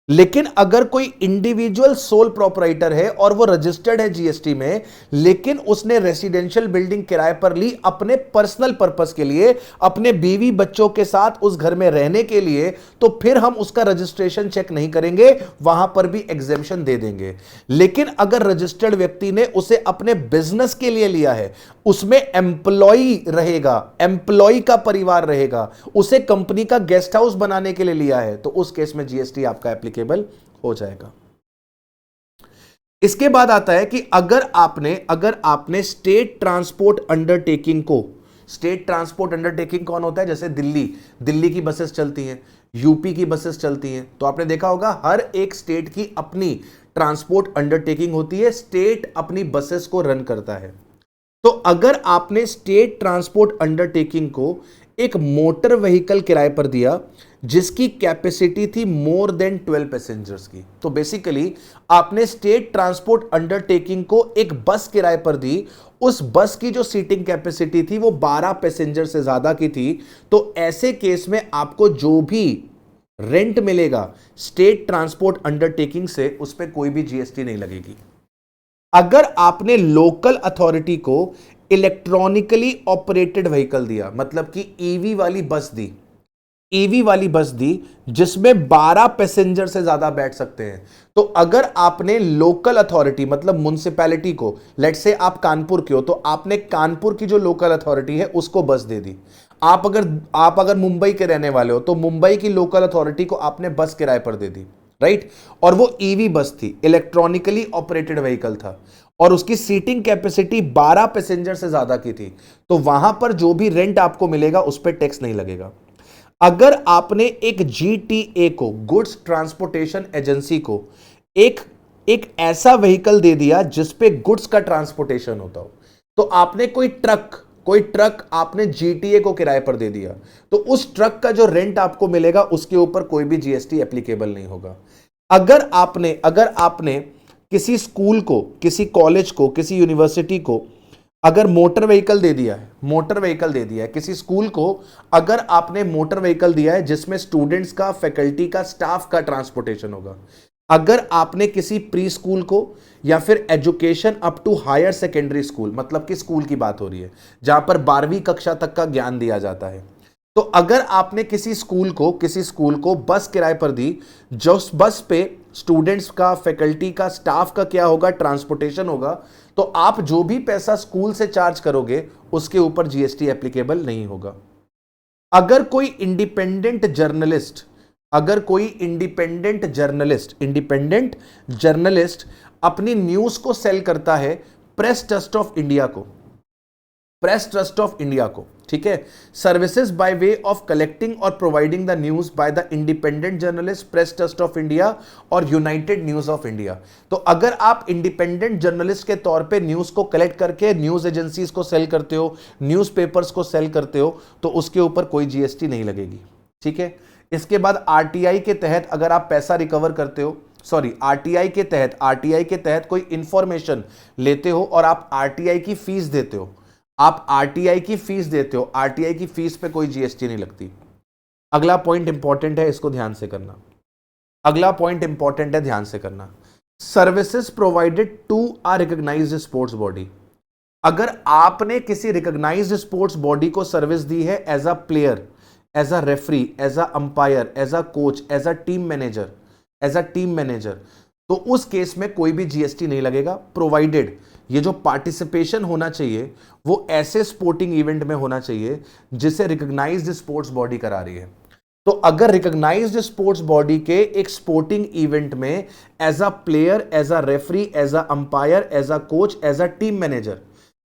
लेकिन अगर कोई इंडिविजुअल सोल प्रोपराइटर है और वो रजिस्टर्ड है जीएसटी में, लेकिन उसने रेसिडेंशियल बिल्डिंग किराए पर ली अपने पर्सनल पर्पस के लिए, अपने बीवी बच्चों के साथ उस घर में रहने के लिए, तो फिर हम उसका रजिस्ट्रेशन चेक नहीं करेंगे, वहां पर भी एग्जेम्पशन दे देंगे। लेकिन अगर रजिस्टर्ड व्यक्ति ने उसे अपने बिजनेस के लिए लिया है, उसमें एम्प्लॉय रहेगा, एम्प्लॉय का परिवार रहेगा, उसे कंपनी का गेस्ट हाउस बनाने के लिए लिया है, तो उस केस में जीएसटी आपका एप्लीकेबल हो जाएगा। इसके बाद आता है कि अगर आपने स्टेट ट्रांसपोर्ट अंडरटेकिंग को, स्टेट ट्रांसपोर्ट अंडरटेकिंग कौन होता है? जैसे दिल्ली की बसेस चलती हैं, यूपी की बसेस चलती हैं, तो आपने देखा होगा हर एक स्टेट की अपनी ट्रांसपोर्ट अंडरटेकिंग होती है, स्टेट अपनी बसेस को रन करता है। तो अगर आपने स्टेट ट्रांसपोर्ट अंडरटेकिंग को एक मोटर व्हीकल किराए पर दिया जिसकी कैपेसिटी थी मोर देन 12 पैसेंजर्स की, तो बेसिकली आपने स्टेट ट्रांसपोर्ट अंडरटेकिंग को एक बस किराए पर दी, उस बस की जो सीटिंग कैपेसिटी थी वो 12 पैसेंजर से ज्यादा की थी, तो ऐसे केस में आपको जो भी रेंट मिलेगा स्टेट ट्रांसपोर्ट अंडरटेकिंग से, उस पर कोई भी जीएसटी नहीं लगेगी। अगर आपने लोकल अथॉरिटी को इलेक्ट्रॉनिकली ऑपरेटेड व्हीकल दिया, मतलब कि ईवी वाली बस दी जिसमें 12 पैसेंजर से ज्यादा बैठ सकते हैं, तो अगर आपने लोकल अथॉरिटी मतलब म्युनिसिपैलिटी को, लेट्स से आप कानपुर के हो, तो आपने कानपुर की जो लोकल अथॉरिटी है उसको बस दे दी। आप अगर मुंबई के रहने वाले हो तो मुंबई की लोकल अथॉरिटी को आपने बस किराए पर दे दी, राइट? और वो ईवी बस थी, इलेक्ट्रॉनिकली ऑपरेटेड व्हीकल था, और उसकी सीटिंग कैपेसिटी 12 पैसेंजर से ज्यादा की थी, तो वहां पर जो भी रेंट आपको मिलेगा उस पर टैक्स नहीं लगेगा। अगर आपने एक जीटीए को, गुड्स ट्रांसपोर्टेशन एजेंसी को, एक ऐसा व्हीकल दे दिया जिसपे गुड्स का ट्रांसपोर्टेशन होता हो, तो आपने कोई ट्रक आपने जीटीए को किराए पर दे दिया, तो उस ट्रक का जो रेंट आपको मिलेगा उसके ऊपर कोई भी जीएसटी एप्लीकेबल नहीं होगा। अगर आपने किसी स्कूल को, किसी कॉलेज को, किसी यूनिवर्सिटी को अगर मोटर व्हीकल दे दिया है किसी स्कूल को, अगर आपने मोटर व्हीकल दिया है जिसमें स्टूडेंट्स का, फैकल्टी का, स्टाफ का ट्रांसपोर्टेशन होगा, अगर आपने किसी प्री स्कूल को या फिर education up to higher secondary school, मतलब कि स्कूल की बात हो रही है जहां पर 12वीं कक्षा तक का ज्ञान दिया जाता है, तो अगर आपने किसी स्कूल को बस किराए पर दी, जो बस पे स्टूडेंट्स का, फैकल्टी का, स्टाफ का क्या होगा, ट्रांसपोर्टेशन होगा, तो आप जो भी पैसा स्कूल से चार्ज करोगे उसके ऊपर जीएसटी एप्लीकेबल नहीं होगा। अगर कोई इंडिपेंडेंट जर्नलिस्ट अपनी न्यूज को सेल करता है प्रेस ट्रस्ट ऑफ इंडिया को, ठीक है, services by way of collecting और providing the news by the independent journalist, press trust of India और यूनाइटेड न्यूज ऑफ इंडिया, तो अगर आप इंडिपेंडेंट जर्नलिस्ट के तौर पे न्यूज को कलेक्ट करके न्यूज एजेंसीज को सेल करते हो, न्यूज़पेपर्स को सेल करते हो, तो उसके ऊपर कोई जीएसटी नहीं लगेगी, ठीक है। इसके बाद आरटीआई के तहत अगर आप पैसा रिकवर करते हो, आरटीआई के तहत कोई इंफॉर्मेशन लेते हो और आप आरटीआई की फीस देते हो, आरटीआई की फीस पे कोई जीएसटी नहीं लगती। अगला पॉइंट इंपॉर्टेंट है, इसको ध्यान से करना। Services provided to a recognised sports body, अगर आपने किसी रिकॉग्नाइज्ड स्पोर्ट्स बॉडी को सर्विस दी है as a player, as a referee, as a umpire, as a coach, as a team manager, तो उस केस में कोई भी जीएसटी नहीं लगेगा, प्रोवाइडेड ये जो पार्टिसिपेशन होना चाहिए वो ऐसे स्पोर्टिंग इवेंट में होना चाहिए जिसे रिकॉग्नाइज्ड स्पोर्ट्स बॉडी करा रही है। तो अगर रिकॉग्नाइज्ड स्पोर्ट्स बॉडी के एक स्पोर्टिंग इवेंट में as a player, as a referee, as a umpire, as a coach, as a team manager,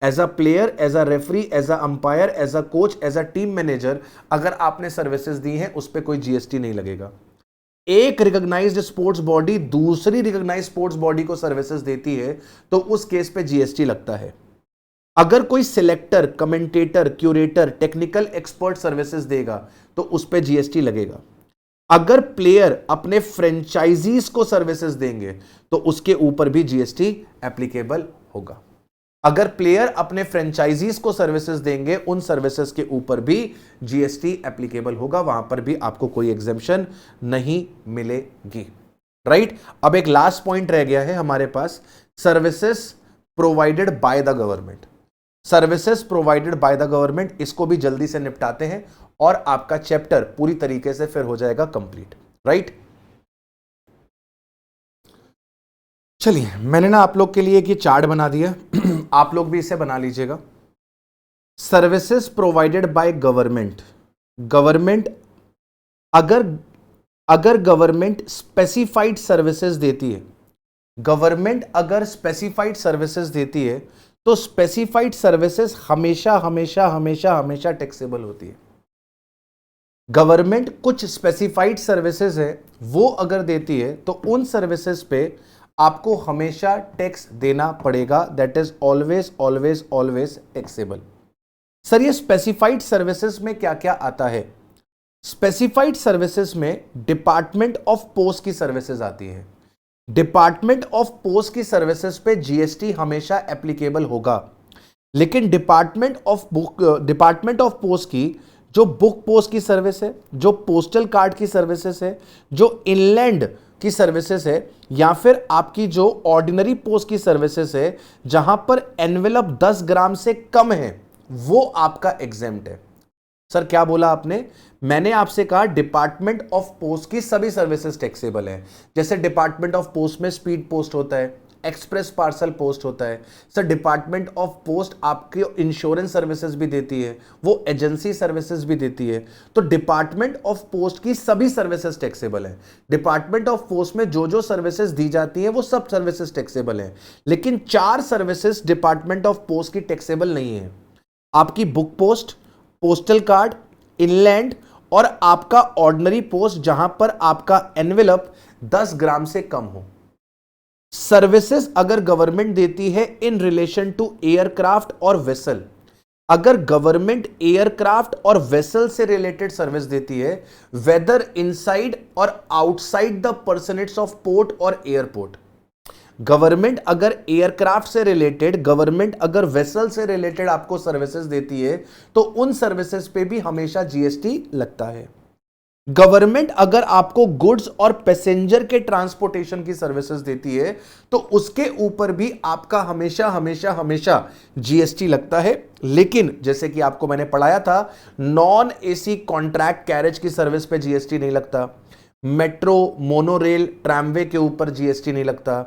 as a player, as a referee, as a umpire, as a coach, as a team manager अगर आपने services दी हैं उस पर कोई GST नहीं लगेगा। एक रिकॉग्नाइज्ड स्पोर्ट्स बॉडी दूसरी रिकॉग्नाइज्ड स्पोर्ट्स बॉडी को सर्विसेज देती है तो उस केस पे जीएसटी लगता है। अगर कोई selector, commentator, curator, technical expert services देगा तो उस पे जीएसटी लगेगा। अगर प्लेयर अपने फ्रेंचाइजीज को सर्विसेज देंगे तो उसके ऊपर भी जीएसटी एप्लीकेबल होगा। अगर प्लेयर अपने फ्रेंचाइजीज को सर्विसेज देंगे उन सर्विसेज के ऊपर भी जीएसटी एप्लीकेबल होगा, वहां पर भी आपको कोई एग्जेम्पशन नहीं मिलेगी। राइट। अब एक लास्ट पॉइंट रह गया है हमारे पास, services provided by the government. Services provided by the government, इसको भी जल्दी से निपटाते हैं और आपका चैप्टर पूरी तरीके से फिर हो जाएगा कंप्लीट, राइट। चलिए, मैंने ना आप लोग के लिए एक ये चार्ट बना दिया, आप लोग भी इसे बना लीजिएगा। Services provided by government, government अगर गवर्नमेंट स्पेसिफाइड सर्विसेज देती है, गवर्नमेंट अगर स्पेसिफाइड सर्विसेज देती है तो स्पेसिफाइड सर्विसेज हमेशा हमेशा हमेशा हमेशा टैक्सेबल होती है। गवर्नमेंट कुछ स्पेसिफाइड सर्विसेज है वो अगर देती है तो उन सर्विसेज पे आपको हमेशा टैक्स देना पड़ेगा, that is always always always taxable. Sir ये स्पेसिफाइड सर्विसेज में क्या क्या आता है? स्पेसिफाइड सर्विसेज में डिपार्टमेंट ऑफ पोस्ट की सर्विसेज आती है। डिपार्टमेंट ऑफ पोस्ट की सर्विसेज पे जीएसटी हमेशा एप्लीकेबल होगा, लेकिन डिपार्टमेंट ऑफ पोस्ट की जो बुक पोस्ट की सर्विस है, जो पोस्टल कार्ड की सर्विसेज है, जो इनलैंड की सर्विसेज है, या फिर आपकी जो ऑर्डिनरी पोस्ट की सर्विसेज है जहां पर एनवेलप 10 ग्राम से कम है, वो आपका एग्जेम्प्ट है। सर क्या बोला आपने? मैंने आपसे कहा डिपार्टमेंट ऑफ पोस्ट की सभी सर्विसेज टैक्सेबल है। जैसे डिपार्टमेंट ऑफ पोस्ट में स्पीड पोस्ट होता है, एक्सप्रेस पार्सल पोस्ट होता है। सर डिपार्टमेंट ऑफ पोस्ट आपके इंश्योरेंस सर्विसेज भी देती है, वो एजेंसी सर्विसेज भी देती है। तो डिपार्टमेंट ऑफ पोस्ट की सभी सर्विसेज टैक्सेबल है। डिपार्टमेंट ऑफ पोस्ट में जो जो सर्विसेज दी जाती है वो सब सर्विसेज टैक्सेबल है, लेकिन 4 सर्विसेज डिपार्टमेंट ऑफ पोस्ट की टैक्सेबल नहीं है। आपकी book post, postal card, inland और आपका ऑर्डिनरी पोस्ट जहां पर आपका एनवेलप 10 ग्राम से कम हो। सर्विसेज अगर गवर्नमेंट देती है इन रिलेशन टू एयरक्राफ्ट और वेसल, अगर गवर्नमेंट एयरक्राफ्ट और वेसल से रिलेटेड सर्विस देती है, वेदर इनसाइड और आउटसाइड द पर्सनेट्स ऑफ पोर्ट और एयरपोर्ट, गवर्नमेंट अगर एयरक्राफ्ट से रिलेटेड, गवर्नमेंट अगर वेसल से रिलेटेड आपको सर्विसेज देती है तो उन सर्विसेज पे भी हमेशा जीएसटी लगता है। गवर्नमेंट अगर आपको गुड्स और पैसेंजर के ट्रांसपोर्टेशन की सर्विसेज देती है तो उसके ऊपर भी आपका हमेशा हमेशा हमेशा जीएसटी लगता है। लेकिन जैसे कि आपको मैंने पढ़ाया था, नॉन एसी कॉन्ट्रैक्ट कैरेज की सर्विस पे जीएसटी नहीं लगता, मेट्रो, मोनोरेल, ट्रैमवे के ऊपर जीएसटी नहीं लगता।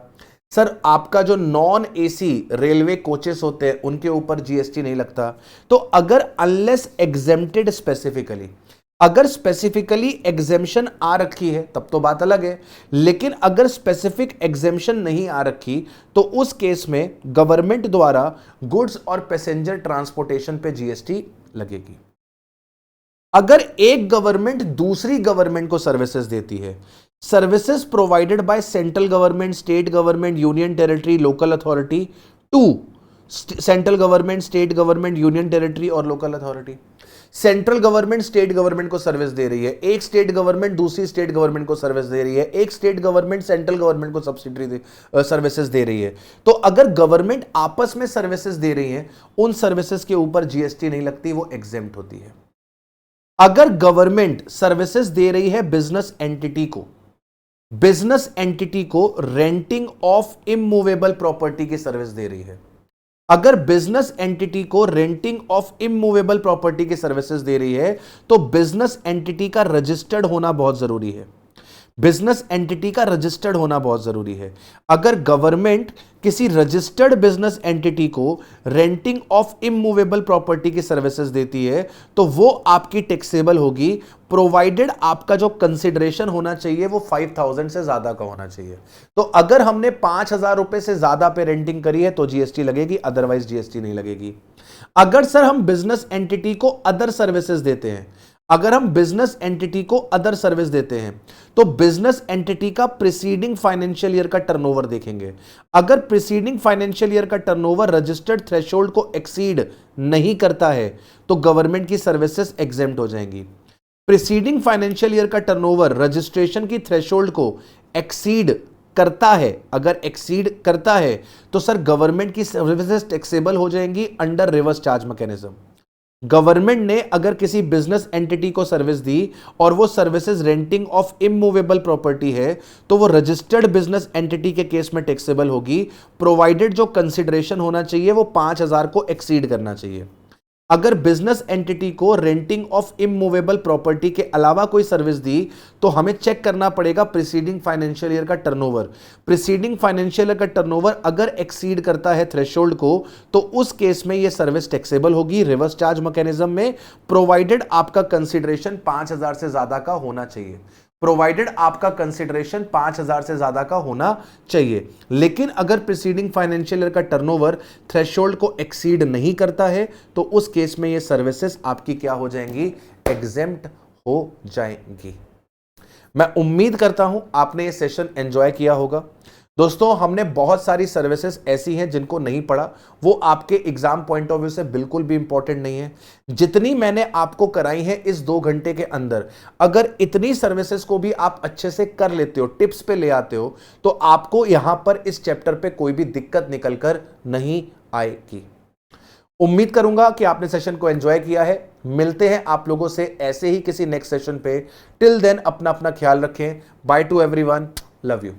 सर आपका जो नॉन एसी रेलवे कोचेस होते हैं उनके ऊपर जीएसटी नहीं लगता। तो अगर अनलेस एग्जेम्प्टेड स्पेसिफिकली, अगर स्पेसिफिकली एग्जेम्पशन आ रखी है तब तो बात अलग है, लेकिन अगर स्पेसिफिक एग्जेम्पशन नहीं आ रखी तो उस केस में गवर्नमेंट द्वारा गुड्स और पैसेंजर ट्रांसपोर्टेशन पे जीएसटी लगेगी। अगर एक गवर्नमेंट दूसरी गवर्नमेंट को सर्विसेज देती है, services provided by central government, state government, union territory, local authority to central government, state government, union territory और local authority. Central government state government को सर्विस दे रही है, एक स्टेट गवर्नमेंट दूसरी स्टेट गवर्नमेंट को सर्विस दे रही है, एक स्टेट गवर्नमेंट सेंट्रल गवर्नमेंट को सब्सिडरी सर्विसेज दे रही है। तो अगर गवर्नमेंट आपस में सर्विसेज दे रही है, उन सर्विसेज के ऊपर जीएसटी नहीं लगती, वो एग्जेम्प्ट होती है। अगर गवर्नमेंट सर्विसेज दे रही है बिजनेस एंटिटी को, बिजनेस एंटिटी को रेंटिंग ऑफ इमूवेबल प्रॉपर्टी की सर्विस दे रही है, अगर बिजनेस एंटिटी को रेंटिंग ऑफ इमूवेबल प्रॉपर्टी की सर्विसेज दे रही है तो बिजनेस एंटिटी का रजिस्टर्ड होना बहुत जरूरी है। बिजनेस एंटिटी का रजिस्टर्ड होना बहुत जरूरी है। अगर गवर्नमेंट किसी रजिस्टर्ड बिजनेस एंटिटी को रेंटिंग ऑफ इमूवेबल प्रॉपर्टी की सर्विसेज देती है तो वो आपकी टैक्सेबल होगी, प्रोवाइडेड आपका जो कंसिडरेशन होना चाहिए वो 5000 से ज्यादा का होना चाहिए। तो अगर हमने 5000 रुपए से ज्यादा पे रेंटिंग करी है तो जीएसटी लगेगी, अदरवाइज जीएसटी नहीं लगेगी। अगर सर हम बिजनेस एंटिटी को अदर सर्विसेज देते हैं, अगर हम बिजनेस एंटिटी को अदर सर्विस देते हैं तो बिजनेस एंटिटी का प्रीसीडिंग फाइनेंशियल ईयर का टर्नओवर देखेंगे। अगर प्रीसीडिंग फाइनेंशियल ईयर का टर्नओवर रजिस्टर्ड थ्रेशोल्ड को एक्सीड नहीं करता है तो गवर्नमेंट की सर्विसेज एग्जेम्प्ट हो जाएंगी। प्रीसीडिंग फाइनेंशियल ईयर का टर्नओवर रजिस्ट्रेशन की थ्रेशोल्ड को एक्सीड करता है, अगर एक्सीड करता है तो सर गवर्नमेंट की सर्विसेज टैक्सेबल हो जाएंगी under reverse charge mechanism. Government ने अगर किसी बिजनेस एंटिटी को सर्विस दी और वो services renting of immovable property है तो वो रजिस्टर्ड बिजनेस एंटिटी के केस में टैक्सेबल होगी, प्रोवाइडेड जो कंसिडरेशन होना चाहिए वो 5,000 को एक्सीड करना चाहिए। अगर बिजनेस एंटिटी को रेंटिंग ऑफ इमूवेबल प्रॉपर्टी के अलावा कोई सर्विस दी तो हमें चेक करना पड़ेगा प्रीसीडिंग फाइनेंशियल ईयर का टर्नओवर। प्रीसीडिंग फाइनेंशियल ईयर का टर्नओवर अगर एक्सीड करता है थ्रेशोल्ड को तो उस केस में यह सर्विस टैक्सेबल होगी रिवर्स चार्ज मैकेनिज्म में, प्रोवाइडेड आपका कंसिडरेशन 5,000 से ज्यादा का होना चाहिए। प्रोवाइडेड आपका कंसिडरेशन 5,000 से ज्यादा का होना चाहिए। लेकिन अगर प्रीसीडिंग फाइनेंशियल ईयर का टर्नओवर थ्रेशोल्ड को एक्सीड नहीं करता है तो उस केस में ये सर्विसेज आपकी क्या हो जाएंगी, एग्जेम्प्ट हो जाएंगी। मैं उम्मीद करता हूं आपने ये सेशन एंजॉय किया होगा। दोस्तों हमने बहुत सारी सर्विसेज ऐसी हैं जिनको नहीं पढ़ा, वो आपके एग्जाम पॉइंट ऑफ व्यू से बिल्कुल भी इंपॉर्टेंट नहीं है। जितनी मैंने आपको कराई है इस 2 घंटे के अंदर, अगर इतनी सर्विसेज को भी आप अच्छे से कर लेते हो, टिप्स पे ले आते हो, तो आपको यहां पर इस चैप्टर पे कोई भी दिक्कत निकलकर नहीं आएगी। उम्मीद करूंगा कि आपने सेशन को एंजॉय किया है। मिलते हैं आप लोगों से ऐसे ही किसी नेक्स्ट सेशन पे। टिल देन अपना अपना ख्याल रखें। By two everyone, love you.